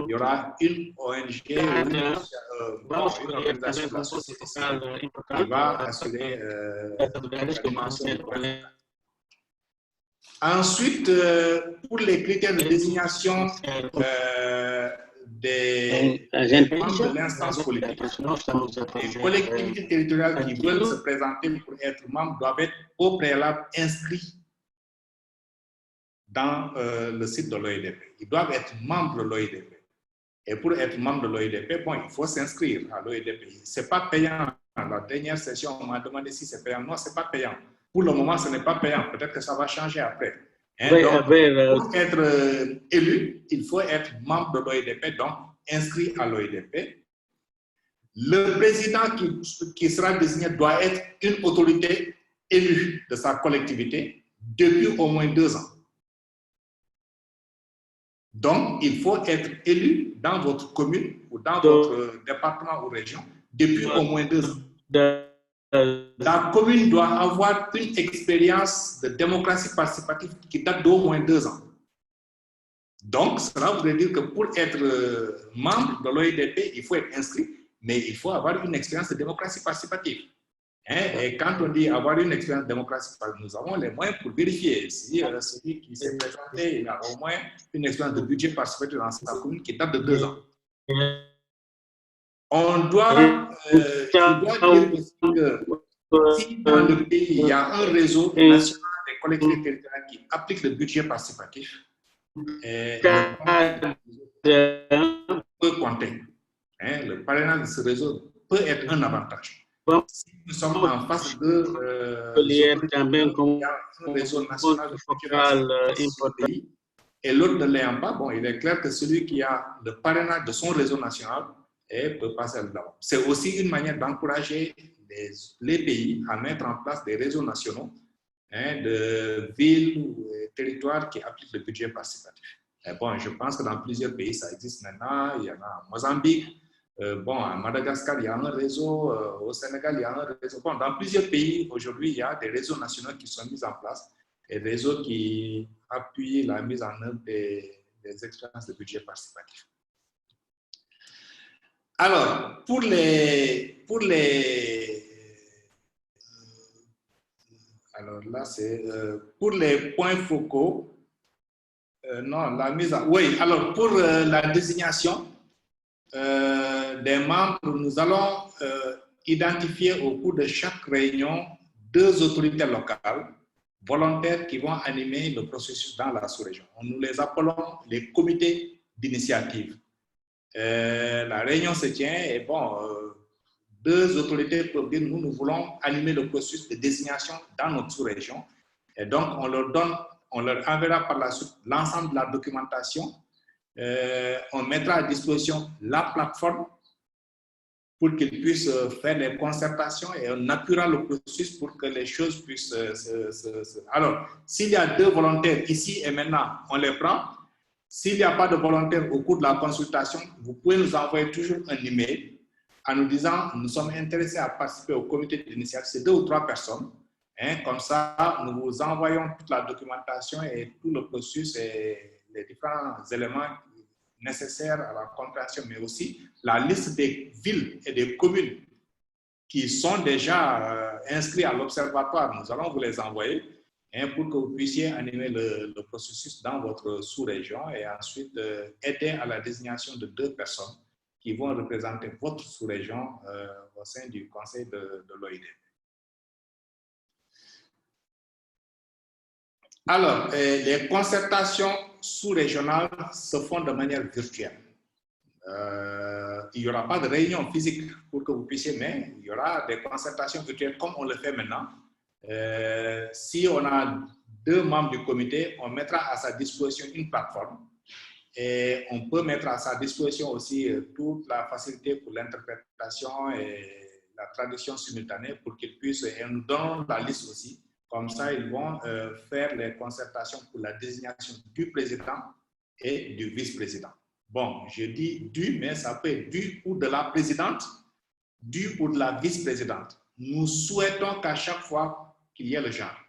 y aura une ONG, une organisation de la société civile qui va assurer l'animation du projet. Ensuite, pour les critères de désignation des membres de l'instance politique, les collectivités territoriales qui veulent se présenter pour être membres doivent être au préalable inscrits dans le site de l'OIDP. Ils doivent être membres de l'OIDP. Et pour être membre de l'OIDP, bon, il faut s'inscrire à l'OIDP. Ce n'est pas payant. Dans la dernière session, on m'a demandé si c'est payant. Non, ce n'est pas payant. Pour le moment, ce n'est pas payant. Peut-être que ça va changer après. Donc, pour être élu, il faut être membre de l'OIDP, donc inscrit à l'OIDP. Le président qui sera désigné doit être une autorité élue de sa collectivité depuis au moins 2 ans. Donc, il faut être élu dans votre commune ou dans votre département ou région depuis au moins 2 ans. La commune doit avoir une expérience de démocratie participative qui date d'au moins 2 ans. Donc, cela voudrait dire que pour être membre de l'OIDP, il faut être inscrit, mais il faut avoir une expérience de démocratie participative. Et quand on dit avoir une expérience de démocratie participative, nous avons les moyens pour vérifier si celui qui s'est présenté il a au moins une expérience de budget participatif dans sa commune qui date de 2 ans. On doit dire aussi que si dans le pays, il y a un réseau national des collectivités territoriales qui applique le budget participatif, peut compter. Le parrainage de ce réseau peut être un avantage. Si nous sommes en face de un réseau national de budget participatif, et l'autre ne l'ayant pas, bon, il est clair que celui qui a le parrainage de son réseau national peut passer là-bas. C'est aussi une manière d'encourager les pays à mettre en place des réseaux nationaux de villes ou territoires qui appliquent le budget participatif. Et bon, je pense que dans plusieurs pays, ça existe maintenant. Il y en a en Mozambique. Bon, à Madagascar, il y a un réseau. Au Sénégal, il y a un réseau. Bon, dans plusieurs pays, aujourd'hui, il y a des réseaux nationaux qui sont mis en place. Des réseaux qui appuient la mise en œuvre des expériences de budget participatif. Alors, pour les alors là, c'est pour les points focaux. Non, la mise en... Oui, alors pour la désignation des membres, nous allons identifier au cours de chaque réunion 2 autorités locales volontaires qui vont animer le processus dans la sous-région. Nous les appelons les comités d'initiative. La réunion se tient et bon, 2 autorités peuvent dire nous voulons animer le processus de désignation dans notre sous-région. Et donc, on leur enverra par la suite l'ensemble de la documentation. On mettra à disposition la plateforme pour qu'ils puissent faire les concertations et on appuiera le processus pour que les choses puissent Alors, s'il y a 2 volontaires ici et maintenant, on les prend. S'il n'y a pas de volontaires au cours de la consultation, vous pouvez nous envoyer toujours un email en nous disant nous sommes intéressés à participer au comité d'initiative. C'est 2 ou 3 personnes. Comme ça, nous vous envoyons toute la documentation et tout le processus et les différents éléments nécessaires à la compréhension, mais aussi la liste des villes et des communes qui sont déjà inscrits à l'observatoire. Nous allons vous les envoyer pour que vous puissiez animer le processus dans votre sous-région et ensuite aider à la désignation de 2 personnes qui vont représenter votre sous-région au sein du conseil de l'OIDP. Alors, les concertations sous-régionales se font de manière virtuelle. Il n'y aura pas de réunion physique pour que vous puissiez, mais il y aura des concertations virtuelles comme on le fait maintenant. Si on a 2 membres du comité, on mettra à sa disposition une plateforme et on peut mettre à sa disposition aussi toute la facilité pour l'interprétation et la traduction simultanée pour qu'ils puissent, et on nous donne la liste aussi. Comme ça, ils vont faire les concertations pour la désignation du président et du vice-président. Bon, je dis du, mais ça peut être du ou de la présidente, du ou de la vice-présidente. Nous souhaitons qu'à chaque fois qu'il y ait le genre.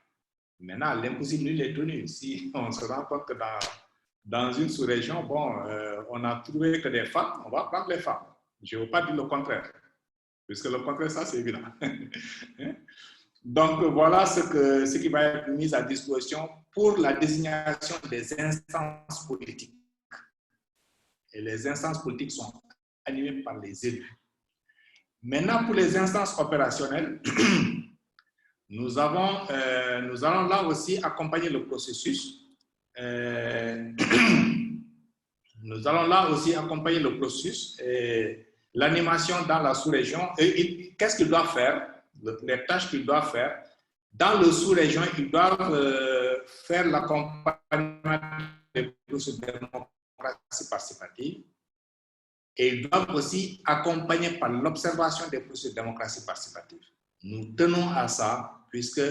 Maintenant, l'impossible, nul est tenu. Si on se rend compte que dans une sous-région, bon, on a trouvé que des femmes, on va prendre les femmes. Je ne veux pas dire le contraire, puisque le contraire, ça, c'est évident. Donc, voilà ce qui va être mis à disposition pour la désignation des instances politiques. Et les instances politiques sont animées par les élus. Maintenant, pour les instances opérationnelles, nous allons là aussi accompagner le processus. Nous allons là aussi accompagner le processus et l'animation dans la sous-région. Qu'est-ce qu'ils doivent faire? Les tâches qu'ils doivent faire. Dans le sous-région, ils doivent faire l'accompagnement des processus de démocratie participative et ils doivent aussi accompagner par l'observation des processus de démocratie participative. Nous tenons à ça puisque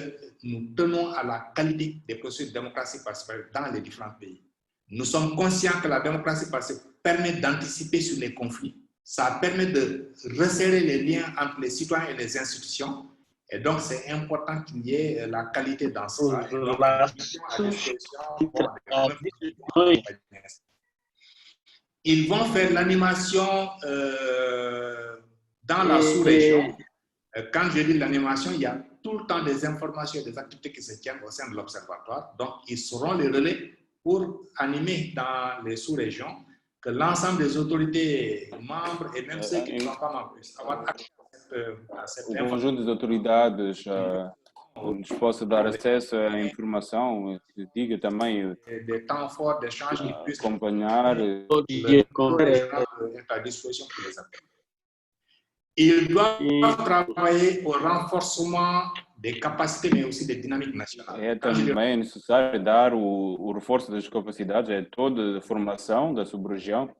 nous tenons à la qualité des processus de démocratie participative dans les différents pays. Nous sommes conscients que la démocratie participative permet d'anticiper sur les conflits. Ça permet de resserrer les liens entre les citoyens et les institutions. Et donc, c'est important qu'il y ait la qualité dans ça. Ils vont faire l'animation dans la sous-région. Quand je dis l'animation, il y a tout le temps des informations et des activités qui se tiennent au sein de l'observatoire. Donc, ils seront les relais pour animer dans les sous-régions que l'ensemble des autorités membres et même ceux qui ne sont pas membres puissent avoir accès à cette information. O conjunto das autoridades nos possa dar acesso à informação, diga também des temps forts d'échange qui puissent acompanhar à disposition pour les appels. Ils doivent travailler au renforcement des capacités, mais aussi des dynamiques nationales. É também necessário dar o reforço das capacidades, é toda a formação da sub-região.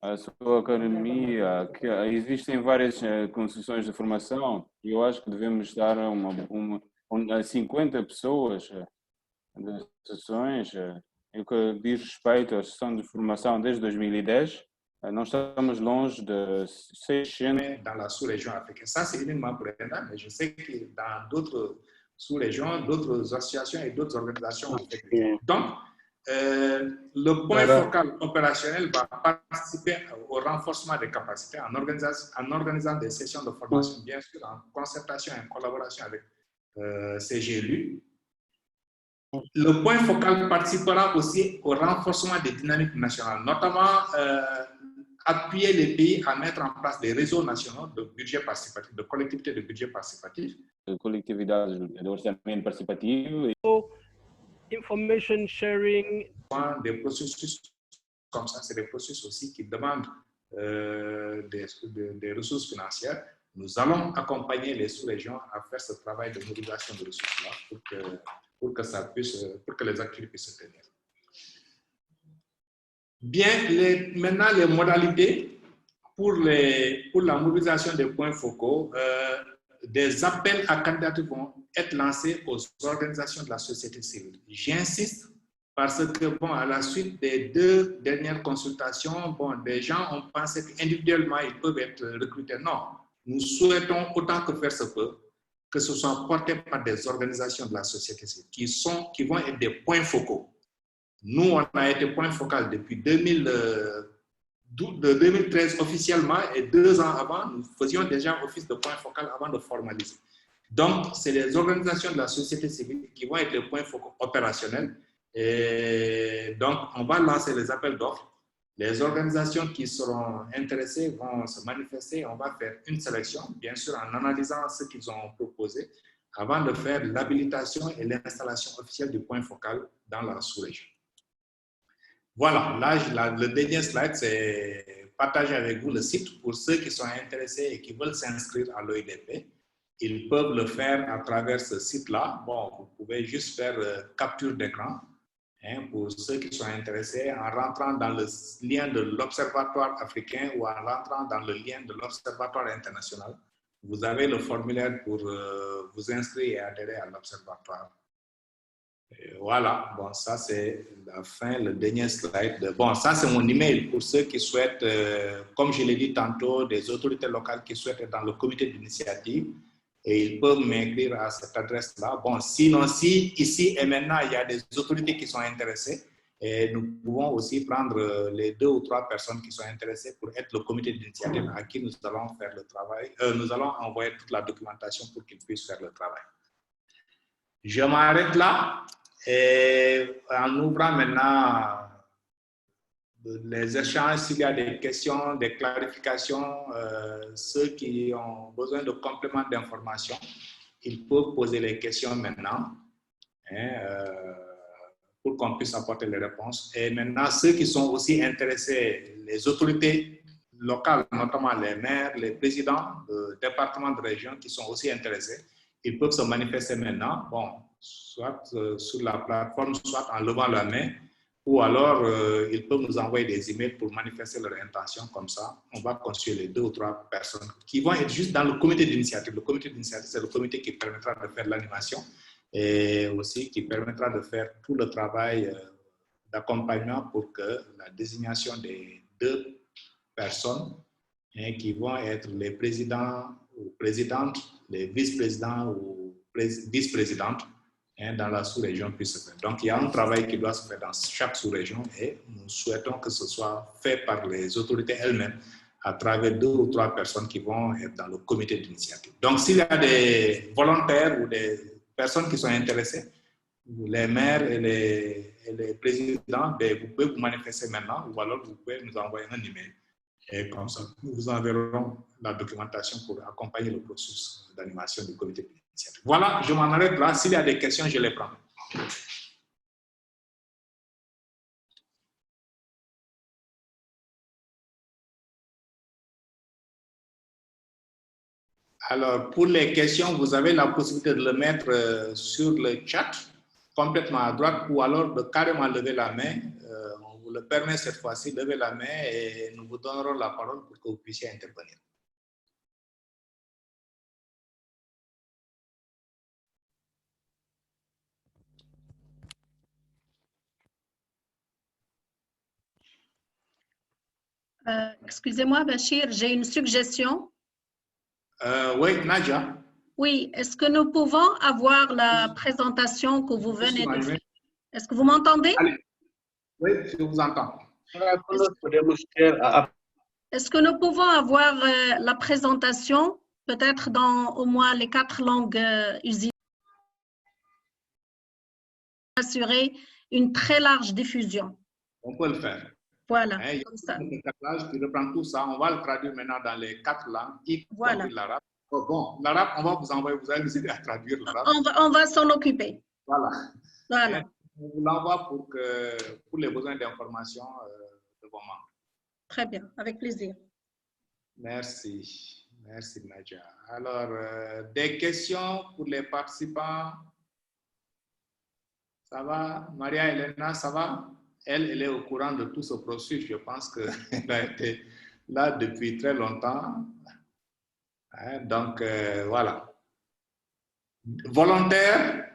A sua academia, que existem várias concessões de formação, e eu acho que devemos dar a 50 pessoas de sessões, e o que diz respeito à sessão de formação desde 2010, nós estamos longe de 600. Dans la sous-région africaine. Ça, c'est uniquement pour l'Inde, mais je sais que dans d'autres sous-régions, d'autres associations et d'autres organisations. Donc, le point focal opérationnel va participer au renforcement des capacités en organisant des sessions de formation, bien sûr, en concertation et en collaboration avec ces GLU. Le point focal participera aussi au renforcement des dynamiques nationales, notamment appuyer les pays à mettre en place des réseaux nationaux de budget participatif, de collectivités de budget participatif. Collectividades de orçamento participativo. Information sharing. Des processus comme ça, c'est des processus aussi qui demandent des ressources financières. Nous allons accompagner les sous-régions à faire ce travail de mobilisation de ressources-là pour que les activités puissent se tenir. Bien, maintenant les modalités pour la mobilisation des points focaux, des appels à candidature vont être lancés aux organisations de la société civile. J'insiste parce que, bon, à la suite des 2 dernières consultations, bon, des gens ont pensé qu'individuellement, ils peuvent être recrutés. Non, nous souhaitons autant que faire se peut que ce soit porté par des organisations de la société civile qui vont être des points focaux. Nous, on a été point focal depuis 2013 officiellement et 2 ans avant, nous faisions déjà office de point focal avant de formaliser. Donc, c'est les organisations de la société civile qui vont être les points focaux opérationnels. Et donc, on va lancer les appels d'offres. Les organisations qui seront intéressées vont se manifester. On va faire une sélection, bien sûr, en analysant ce qu'ils ont proposé, avant de faire l'habilitation et l'installation officielle du point focal dans la sous-région. Voilà, là, le dernier slide, c'est partager avec vous le site pour ceux qui sont intéressés et qui veulent s'inscrire à l'OIDP. Ils peuvent le faire à travers ce site-là. Bon, vous pouvez juste faire capture d'écran pour ceux qui sont intéressés en rentrant dans le lien de l'Observatoire africain ou en rentrant dans le lien de l'Observatoire international. Vous avez le formulaire pour vous inscrire et adhérer à l'Observatoire. Voilà, bon, ça c'est la fin, le dernier slide. Bon, ça c'est mon email pour ceux qui souhaitent, comme je l'ai dit tantôt, des autorités locales qui souhaitent être dans le comité d'initiative et ils peuvent m'écrire à cette adresse-là. Bon, sinon, si ici et maintenant il y a des autorités qui sont intéressées, et nous pouvons aussi prendre les 2 ou 3 personnes qui sont intéressées pour être le comité d'initiative à qui nous allons faire le travail. Nous allons envoyer toute la documentation pour qu'ils puissent faire le travail. Je m'arrête là. Et en ouvrant maintenant les échanges, s'il y a des questions, des clarifications, ceux qui ont besoin de compléments d'information, ils peuvent poser les questions maintenant pour qu'on puisse apporter les réponses. Et maintenant, ceux qui sont aussi intéressés, les autorités locales, notamment les maires, les présidents de départements de région qui sont aussi intéressés, ils peuvent se manifester maintenant. Bon, soit sur la plateforme, soit en levant la main, ou alors ils peuvent nous envoyer des emails pour manifester leur intention. Comme ça, on va consulter les 2 ou 3 personnes qui vont être juste dans le comité d'initiative. Le comité d'initiative, c'est le comité qui permettra de faire l'animation et aussi qui permettra de faire tout le travail d'accompagnement pour que la désignation des 2 personnes qui vont être les présidents ou présidentes, les vice-présidents ou vice-présidentes dans la sous-région puisse se faire. Donc, il y a un travail qui doit se faire dans chaque sous-région et nous souhaitons que ce soit fait par les autorités elles-mêmes à travers 2 ou 3 personnes qui vont être dans le comité d'initiative. Donc, s'il y a des volontaires ou des personnes qui sont intéressées, les maires et les présidents, vous pouvez vous manifester maintenant ou alors vous pouvez nous envoyer un email. Et comme ça, nous vous enverrons la documentation pour accompagner le processus d'animation du comité d'initiative. Voilà, je m'en arrête là. S'il y a des questions, je les prends. Alors, pour les questions, vous avez la possibilité de le mettre sur le chat, complètement à droite, ou alors de carrément lever la main. On vous le permet cette fois-ci, lever la main et nous vous donnerons la parole pour que vous puissiez intervenir. Excusez-moi, Bachir, j'ai une suggestion. Oui, Nadia. Oui, est-ce que nous pouvons avoir la présentation que vous venez de faire? Est-ce que vous m'entendez? Oui, je vous entends. Est-ce que nous pouvons avoir la présentation, peut-être dans au moins les 4 langues usitées, assurer une très large diffusion? On peut le faire. Voilà, il y a comme ça. un décalage qui reprend tout ça. On va le traduire maintenant dans les 4 langues, y compris l'arabe. Oh, bon, l'arabe, on va vous envoyer, vous allez nous aider à traduire l'arabe. On va s'en occuper. Voilà. Voilà. On vous l'envoie pour les besoins d'information de vos membres. Très bien, avec plaisir. Merci. Merci, Nadia. Alors, des questions pour les participants? Ça va? Maria Elena, ça va? Elle est au courant de tout ce processus. Je pense qu'elle a été là depuis très longtemps. Donc, voilà. Volontaire,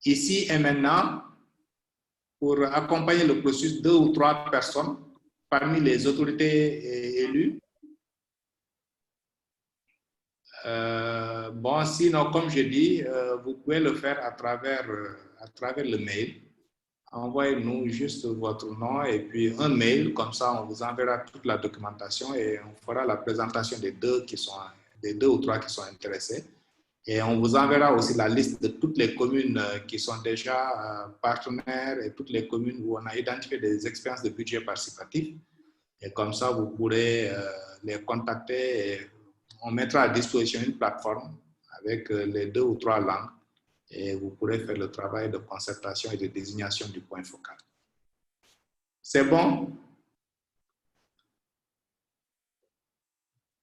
ici et maintenant, pour accompagner le processus, 2 ou 3 personnes parmi les autorités élues. Bon, sinon, comme je dis, vous pouvez le faire à travers le mail. Envoyez-nous juste votre nom et puis un mail, comme ça on vous enverra toute la documentation et on fera la présentation des 2 ou 3 qui sont intéressés. Et on vous enverra aussi la liste de toutes les communes qui sont déjà partenaires et toutes les communes où on a identifié des expériences de budget participatif. Et comme ça, vous pourrez les contacter et on mettra à disposition une plateforme avec les 2 ou 3 langues. Et vous pourrez faire le travail de concertation et de désignation du point focal. C'est bon?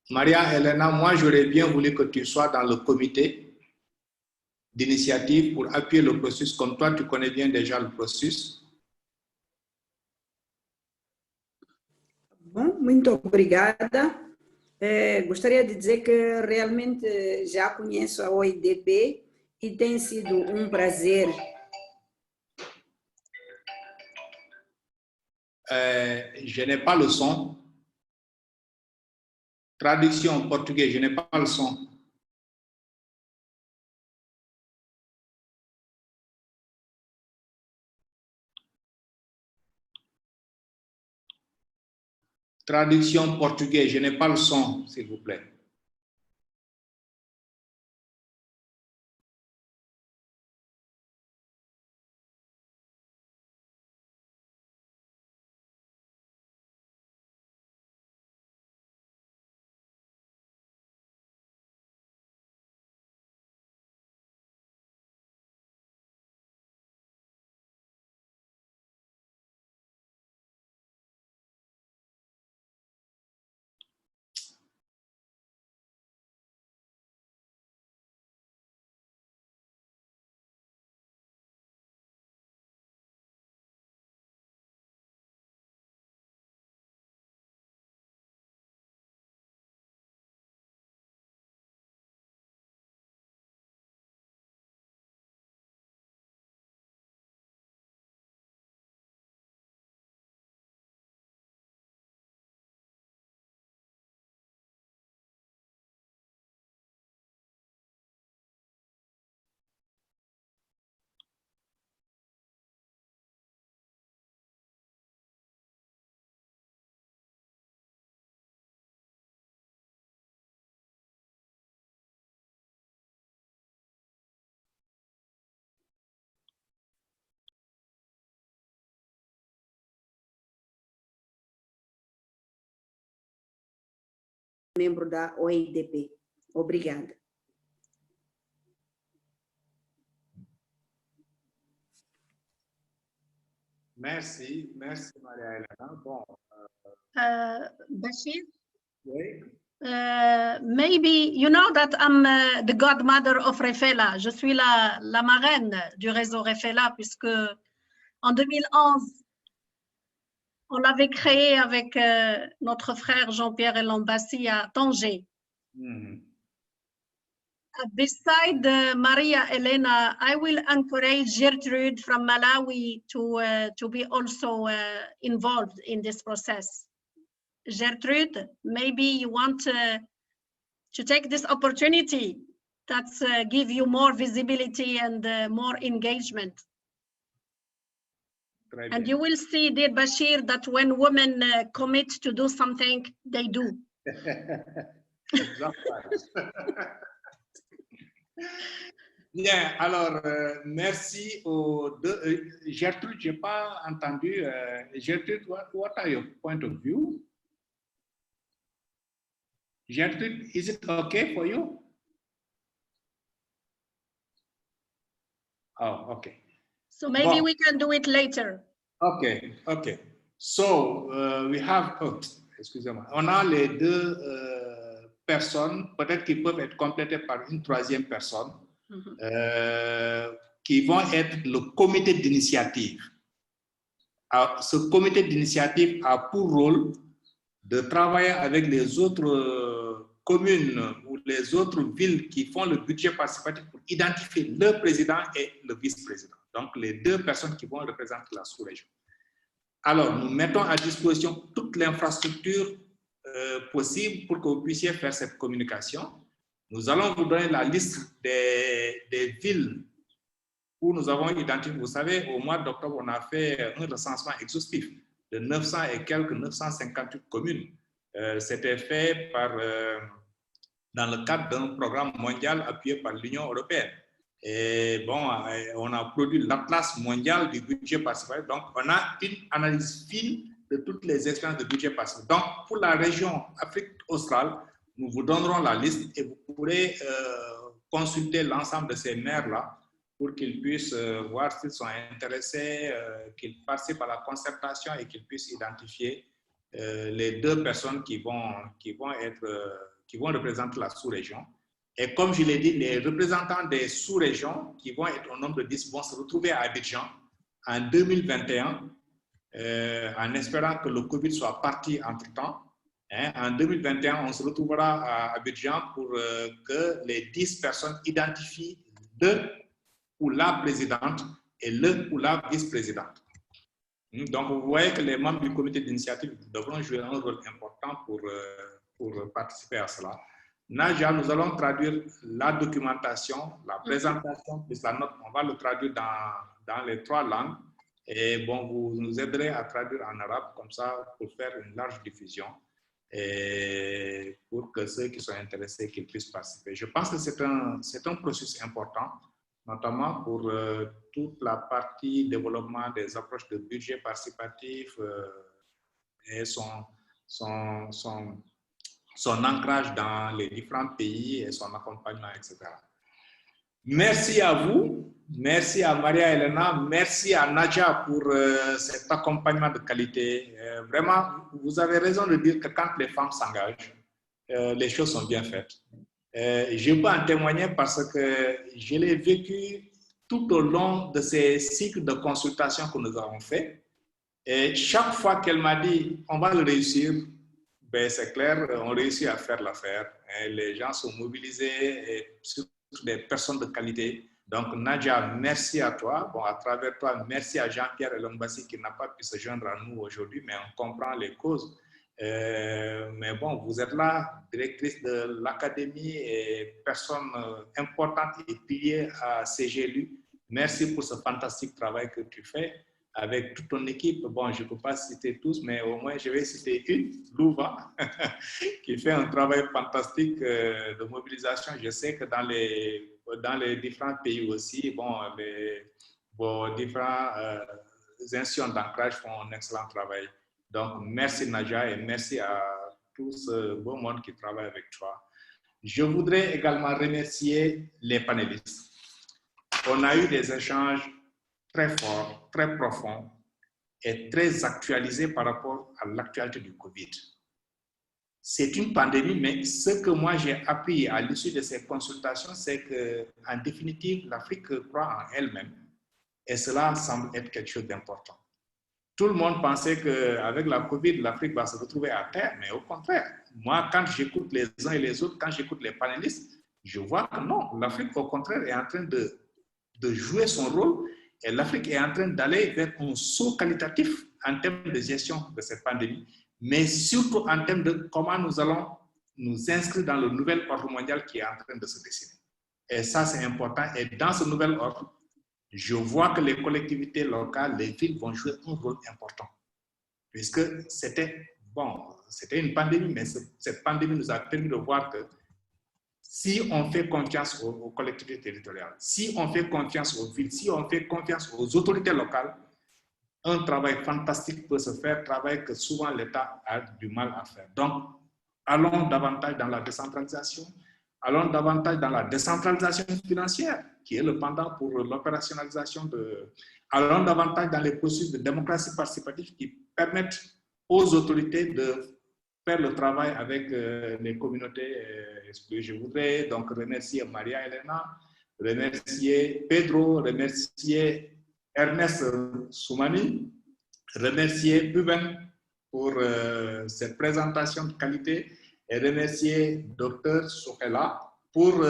Maria Elena, moi j'aurais bien voulu que tu sois dans le comité d'initiative pour appuyer le processus, comme toi tu connais bien déjà le processus. Bom, muito obrigada. Gostaria de dizer que realmente já conheço a OIDP e tem sido um prazer. Je n'ai pas le son. Traduction portugais, je n'ai pas le son. Traduction portugais, je n'ai pas le son, s'il vous plaît. Membro da OIDP. Obrigada. Merci, merci Maria Elena. Bon, Bachir, oui. maybe you know that I'm the godmother of Refela. Je suis la marraine du réseau Refela puisque en 2011, on l'avait créé avec notre frère Jean-Pierre Elambassi à Tanger. Beside Maria Elena, I will encourage Gertrude from Malawi to be also involved in this process. Gertrude, maybe you want to take this opportunity that's give you more visibility and more engagement. And you will see, dear Bashir, that when women commit to do something, they do. Bien, alors, merci aux deux. Gertrude, je n'ai pas entendu. Gertrude, what are your point of view? Gertrude, is it okay for you? Oh, okay. So maybe we can do it later. Okay, okay. So we have, excusez-moi, on a les deux personnes, peut-être qu'ils peuvent être complétés par une troisième personne, qui vont être le comité d'initiative. Ce comité d'initiative a pour rôle de travailler avec les autres communes ou les autres villes qui font le budget participatif pour identifier le président et le vice-président. Donc, les deux personnes qui vont représenter la sous-région. Alors, nous mettons à disposition toute l'infrastructure possible pour que vous puissiez faire cette communication. Nous allons vous donner la liste des villes où nous avons identifié. Vous savez, au mois d'octobre, on a fait un recensement exhaustif de 900 et quelques 958 communes. C'était fait dans le cadre d'un programme mondial appuyé par l'Union européenne. Et bon, on a produit l'Atlas mondial du budget participatif. Donc, on a une analyse fine de toutes les expériences de budget participatif. Donc, pour la région Afrique Australe, nous vous donnerons la liste et vous pourrez consulter l'ensemble de ces maires-là pour qu'ils puissent voir s'ils sont intéressés, qu'ils participent à la concertation et qu'ils puissent identifier les deux personnes qui vont représenter la sous-région. Et comme je l'ai dit, les représentants des sous-régions qui vont être au nombre de 10 vont se retrouver à Abidjan en 2021, en espérant que le Covid soit parti entre-temps. En 2021, on se retrouvera à Abidjan pour que les 10 personnes identifient le ou la présidente et le ou la vice-présidente. Donc, vous voyez que les membres du comité d'initiative devront jouer un rôle important pour participer à cela. Naja, nous allons traduire la documentation, la présentation, plus la note. On va le traduire dans les 3 langues. Et bon, vous nous aiderez à traduire en arabe, comme ça, pour faire une large diffusion et pour que ceux qui sont intéressés qu'ils puissent participer. Je pense que c'est un processus important, notamment pour toute la partie développement des approches de budget participatif et son ancrage dans les différents pays et son accompagnement, etc. Merci à vous, merci à Maria Elena, merci à Nadja pour cet accompagnement de qualité. Vraiment, vous avez raison de dire que quand les femmes s'engagent, les choses sont bien faites. Je peux en témoigner parce que je l'ai vécu tout au long de ces cycles de consultation que nous avons faits. Et chaque fois qu'elle m'a dit, on va le réussir, ben c'est clair, on réussit à faire l'affaire. Les gens sont mobilisés, et surtout des personnes de qualité. Donc, Nadia, merci à toi. Bon, à travers toi, merci à Jean-Pierre Elambassi qui n'a pas pu se joindre à nous aujourd'hui, mais on comprend les causes. Mais bon, vous êtes là, directrice de l'académie et personne importante et pilier à CGLU. Merci pour ce fantastique travail que tu fais avec toute ton équipe. Bon, je ne peux pas citer tous, mais au moins je vais citer une, Louva, qui fait un travail fantastique de mobilisation. Je sais que dans les différents pays aussi, bon, vos différents institutions d'ancrage font un excellent travail. Donc, merci Nadia et merci à tout ce beau monde qui travaille avec toi. Je voudrais également remercier les panélistes. On a eu des échanges très forts, très profonds et très actualisés par rapport à l'actualité du Covid. c'est une pandémie, mais ce que moi j'ai appris à l'issue de ces consultations, c'est qu'en définitive, l'Afrique croit en elle-même et cela semble être quelque chose d'important. Tout le monde pensait qu'avec la Covid, l'Afrique va se retrouver à terre, mais au contraire, moi, quand j'écoute les uns et les autres, quand j'écoute les panélistes, je vois que non, l'Afrique, au contraire, est en train de jouer son rôle et l'Afrique est en train d'aller vers un saut qualitatif en termes de gestion de cette pandémie, mais surtout en termes de comment nous allons nous inscrire dans le nouvel ordre mondial qui est en train de se dessiner. Et ça, c'est important. Et dans ce nouvel ordre, je vois que les collectivités locales, les villes vont jouer un rôle important. Puisque c'était une pandémie, mais cette pandémie nous a permis de voir que si on fait confiance aux collectivités territoriales, si on fait confiance aux villes, si on fait confiance aux autorités locales, un travail fantastique peut se faire, travail que souvent l'État a du mal à faire. Donc, allons davantage dans la décentralisation, allons davantage dans la décentralisation financière, qui est le pendant pour l'opérationnalisation allons davantage dans les processus de démocratie participative qui permettent aux autorités de faire le travail avec les communautés. Je voudrais donc remercier Maria Elena, remercier Pedro, remercier Ernest Soumani, remercier Buben pour cette présentation de qualité et remercier Dr Soukela pour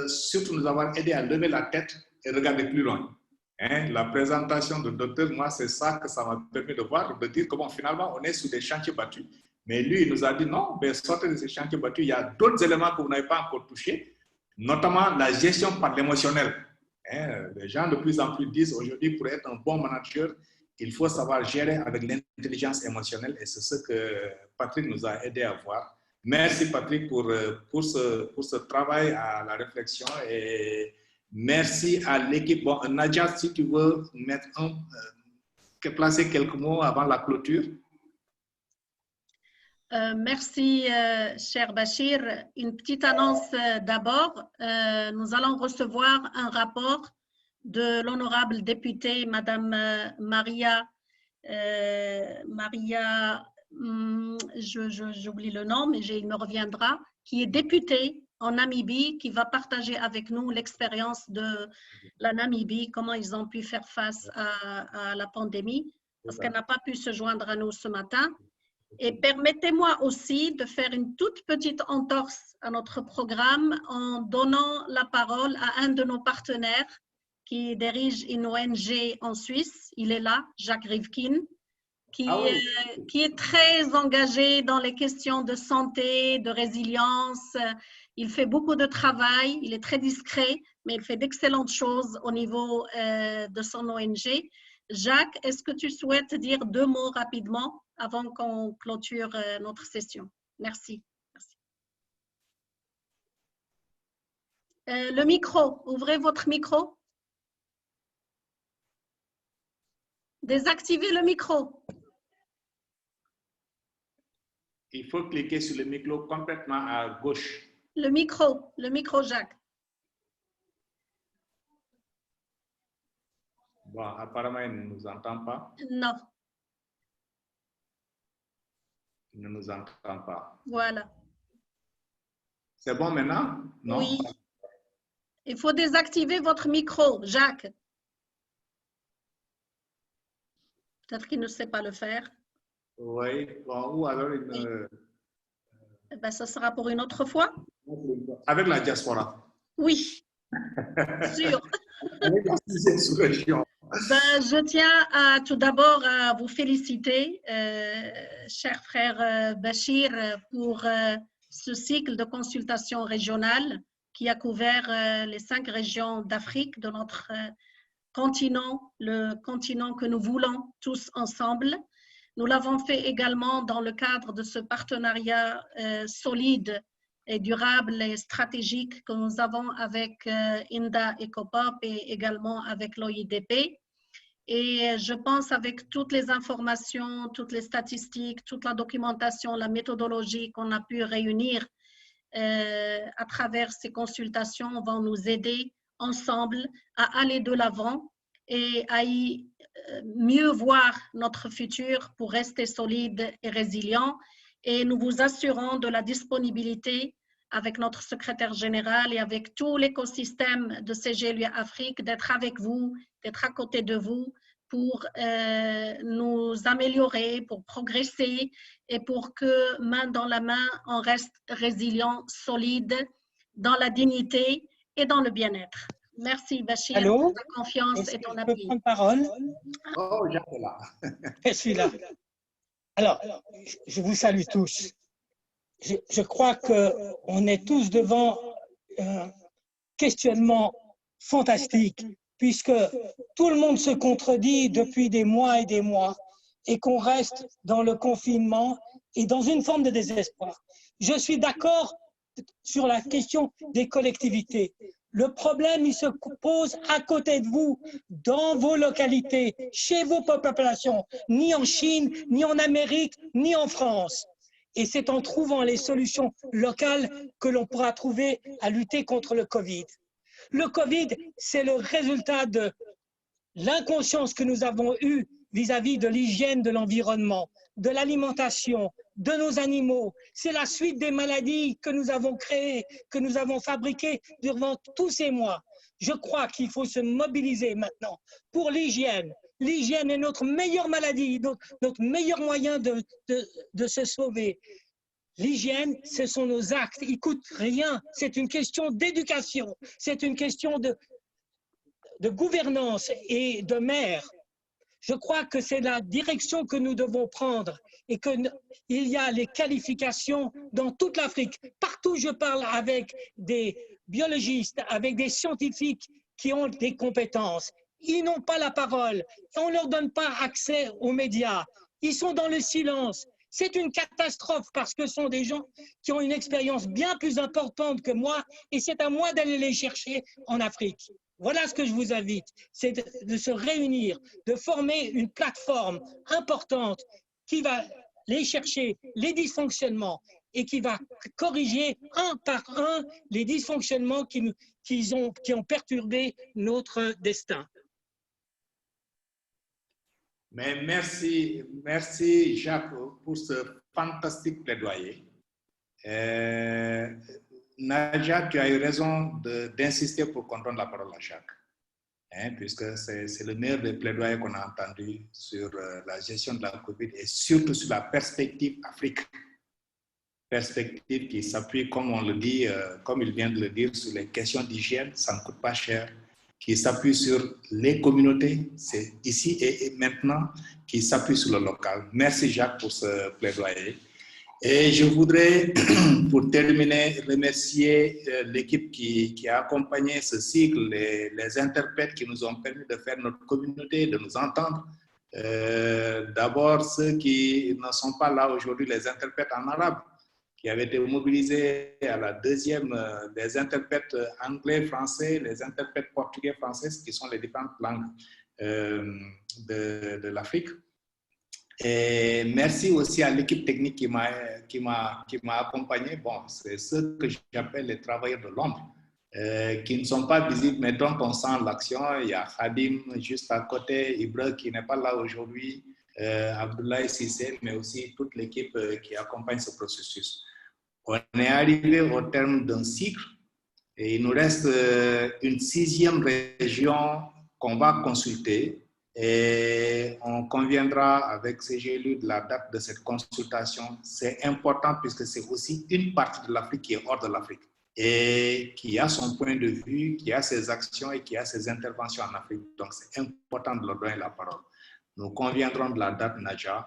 surtout nous avoir aidé à lever la tête et regarder plus loin. Hein, la présentation de docteur, moi, c'est ça que ça m'a permis de voir, de dire comment finalement on est sur des chantiers battus. Mais lui, il nous a dit non, mais sortez de ces chantiers battus, il y a d'autres éléments que vous n'avez pas encore touchés, notamment la gestion par l'émotionnel. Hein, les gens de plus en plus disent aujourd'hui, pour être un bon manager, il faut savoir gérer avec l'intelligence émotionnelle et c'est ce que Patrick nous a aidé à voir. Merci Patrick pour ce travail à la réflexion et merci à l'équipe. Bon, Nadia, si tu veux placer quelques mots avant la clôture. Merci, cher Bachir. Une petite annonce d'abord. Nous allons recevoir un rapport de l'honorable députée, Madame Maria, j'oublie le nom, mais il me reviendra, qui est députée en Namibie, qui va partager avec nous l'expérience de la Namibie, comment ils ont pu faire face à la pandémie, parce qu'elle n'a pas pu se joindre à nous ce matin. Et permettez-moi aussi de faire une toute petite entorse à notre programme en donnant la parole à un de nos partenaires qui dirige une ONG en Suisse. Il est là, Jacques Rivkin, qui est très engagé dans les questions de santé, de résilience. Il fait beaucoup de travail, il est très discret, mais il fait d'excellentes choses au niveau de son ONG. Jacques, est-ce que tu souhaites dire deux mots rapidement avant qu'on clôture notre session? Merci. Le micro, ouvrez votre micro. Désactivez le micro. Il faut cliquer sur le micro complètement à gauche. Le micro, Jacques. Bon, apparemment, il ne nous entend pas. Non. Il ne nous entend pas. Voilà. C'est bon maintenant? Non? Oui. Il faut désactiver votre micro, Jacques. Peut-être qu'il ne sait pas le faire. Oui, bon, ou alors il ne... Eh ben, ça sera pour une autre fois. Avec la diaspora. Oui, sûr. Avec la sous-région. Ben, je tiens tout d'abord à vous féliciter, cher frère Bachir, pour ce cycle de consultation régionale qui a couvert les 5 régions d'Afrique de notre continent, le continent que nous voulons tous ensemble. Nous l'avons fait également dans le cadre de ce partenariat solide et durable et stratégique que nous avons avec INDA ECOPOP et également avec l'OIDP. Et je pense avec toutes les informations, toutes les statistiques, toute la documentation, la méthodologie qu'on a pu réunir à travers ces consultations vont nous aider ensemble à aller de l'avant et à y mieux voir notre futur pour rester solide et résilient et nous vous assurons de la disponibilité avec notre secrétaire général et avec tout l'écosystème de CGLUI Afrique d'être avec vous, d'être à côté de vous pour nous améliorer, pour progresser et pour que main dans la main, on reste résilient, solide dans la dignité et dans le bien-être. Merci Bachir pour ta confiance et ton appui. Je peux prendre parole? Oh, j'étais là. Je suis là. Alors, je vous salue tous. Je crois qu'on est tous devant un questionnement fantastique, puisque tout le monde se contredit depuis des mois et qu'on reste dans le confinement et dans une forme de désespoir. Je suis d'accord sur la question des collectivités. Le problème, il se pose à côté de vous, dans vos localités, chez vos populations, ni en Chine, ni en Amérique, ni en France. Et c'est en trouvant les solutions locales que l'on pourra trouver à lutter contre le Covid. Le Covid, c'est le résultat de l'inconscience que nous avons eue vis-à-vis de l'hygiène de l'environnement, de l'alimentation, de nos animaux. C'est la suite des maladies que nous avons créées, que nous avons fabriquées durant tous ces mois. Je crois qu'il faut se mobiliser maintenant pour l'hygiène. L'hygiène est notre meilleure maladie, notre meilleur moyen de se sauver. L'hygiène, ce sont nos actes. Ils ne coûtent rien. C'est une question d'éducation. C'est une question de gouvernance et de maire. Je crois que c'est la direction que nous devons prendre et qu'il y a les qualifications dans toute l'Afrique. Partout, je parle avec des biologistes, avec des scientifiques qui ont des compétences. Ils n'ont pas la parole. On ne leur donne pas accès aux médias. Ils sont dans le silence. C'est une catastrophe parce que ce sont des gens qui ont une expérience bien plus importante que moi et c'est à moi d'aller les chercher en Afrique. Voilà ce que je vous invite, c'est de se réunir, de former une plateforme importante qui va les chercher, les dysfonctionnements, et qui va corriger un par un les dysfonctionnements qui ont perturbé notre destin. Mais merci Jacques pour ce fantastique plaidoyer. Nadia, tu as eu raison d'insister pour qu'on donne la parole à Jacques, puisque c'est le meilleur des plaidoyers qu'on a entendu sur la gestion de la COVID et surtout sur la perspective Afrique. Perspective qui s'appuie, comme on le dit, comme il vient de le dire, sur les questions d'hygiène, ça ne coûte pas cher, qui s'appuie sur les communautés, c'est ici et maintenant, qui s'appuie sur le local. Merci Jacques pour ce plaidoyer. Et je voudrais, pour terminer, remercier l'équipe qui a accompagné ce cycle, les interprètes qui nous ont permis de faire notre communauté, de nous entendre. D'abord, ceux qui ne sont pas là aujourd'hui, les interprètes en arabe, qui avaient été mobilisés à la deuxième, les interprètes anglais, français, les interprètes portugais, français, qui sont les différentes langues de l'Afrique. Et merci aussi à l'équipe technique qui m'a accompagné. Bon, c'est ceux que j'appelle les travailleurs de l'ombre, qui ne sont pas visibles, mais dont on sent l'action. Il y a Khadim juste à côté, Ibra qui n'est pas là aujourd'hui, Abdoulaye Sissé, mais aussi toute l'équipe qui accompagne ce processus. On est arrivé au terme d'un cycle et il nous reste une 6e région qu'on va consulter. Et on conviendra avec CGLU de la date de cette consultation. C'est important puisque c'est aussi une partie de l'Afrique qui est hors de l'Afrique et qui a son point de vue, qui a ses actions et qui a ses interventions en Afrique. Donc c'est important de leur donner la parole. Nous conviendrons de la date, Nadia.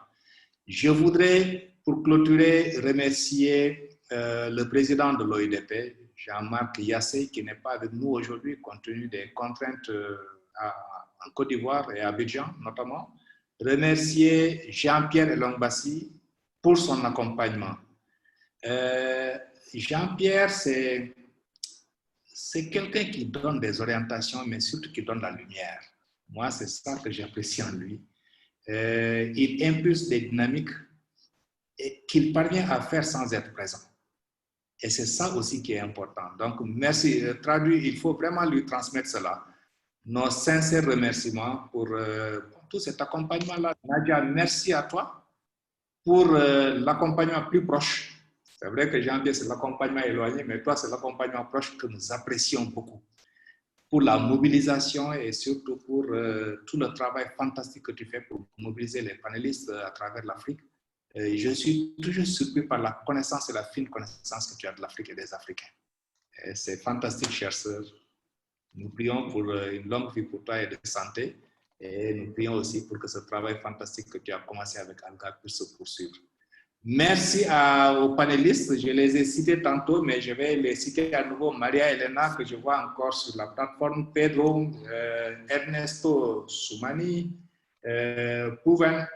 Je voudrais, pour clôturer, remercier le président de l'OIDP, Jean-Marc Yassé, qui n'est pas avec nous aujourd'hui compte tenu des contraintes en Côte d'Ivoire et à Abidjan notamment, remercier Jean-Pierre Elongbassi pour son accompagnement. Jean-Pierre, c'est quelqu'un qui donne des orientations, mais surtout qui donne la lumière. Moi, c'est ça que j'apprécie en lui. Il impulse des dynamiques qu'il parvient à faire sans être présent. Et c'est ça aussi qui est important. Donc, merci. Traduit, il faut vraiment lui transmettre cela. Nos sincères remerciements pour tout cet accompagnement-là. Nadia, merci à toi. pour l'accompagnement plus proche. C'est vrai que Jean-Pierre, c'est l'accompagnement éloigné, mais toi, c'est l'accompagnement proche que nous apprécions beaucoup. Pour la mobilisation et surtout pour tout le travail fantastique que tu fais pour mobiliser les panélistes à travers l'Afrique. Je suis toujours surpris par la connaissance et la fine connaissance que tu as de l'Afrique et des Africains. C'est fantastique, chère sœur. Nous prions pour une longue vie pour toi et de santé. Et nous prions aussi pour que ce travail fantastique que tu as commencé avec Alga puisse se poursuivre. Merci aux panélistes. Je les ai cités tantôt, mais je vais les citer à nouveau. Maria Elena, que je vois encore sur la plateforme. Pedro, Ernesto Soumani, Pouven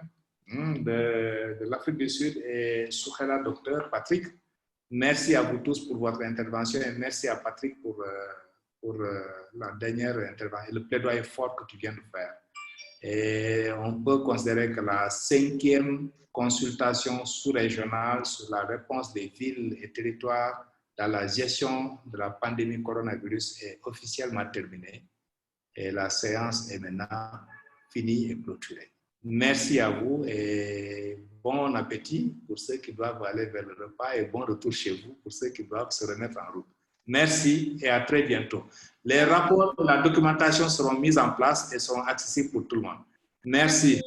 de l'Afrique du Sud et Soukhela Docteur, Patrick. Merci à vous tous pour votre intervention et merci à Patrick pour la dernière intervention et le plaidoyer fort que tu viens de faire. Et on peut considérer que la 5e consultation sous-régionale sur la réponse des villes et territoires dans la gestion de la pandémie coronavirus est officiellement terminée. Et la séance est maintenant finie et clôturée. Merci à vous et bon appétit pour ceux qui doivent aller vers le repas et bon retour chez vous pour ceux qui doivent se remettre en route. Merci et à très bientôt. Les rapports, la documentation seront mis en place et seront accessibles pour tout le monde. Merci.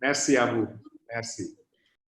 Merci à vous. Merci.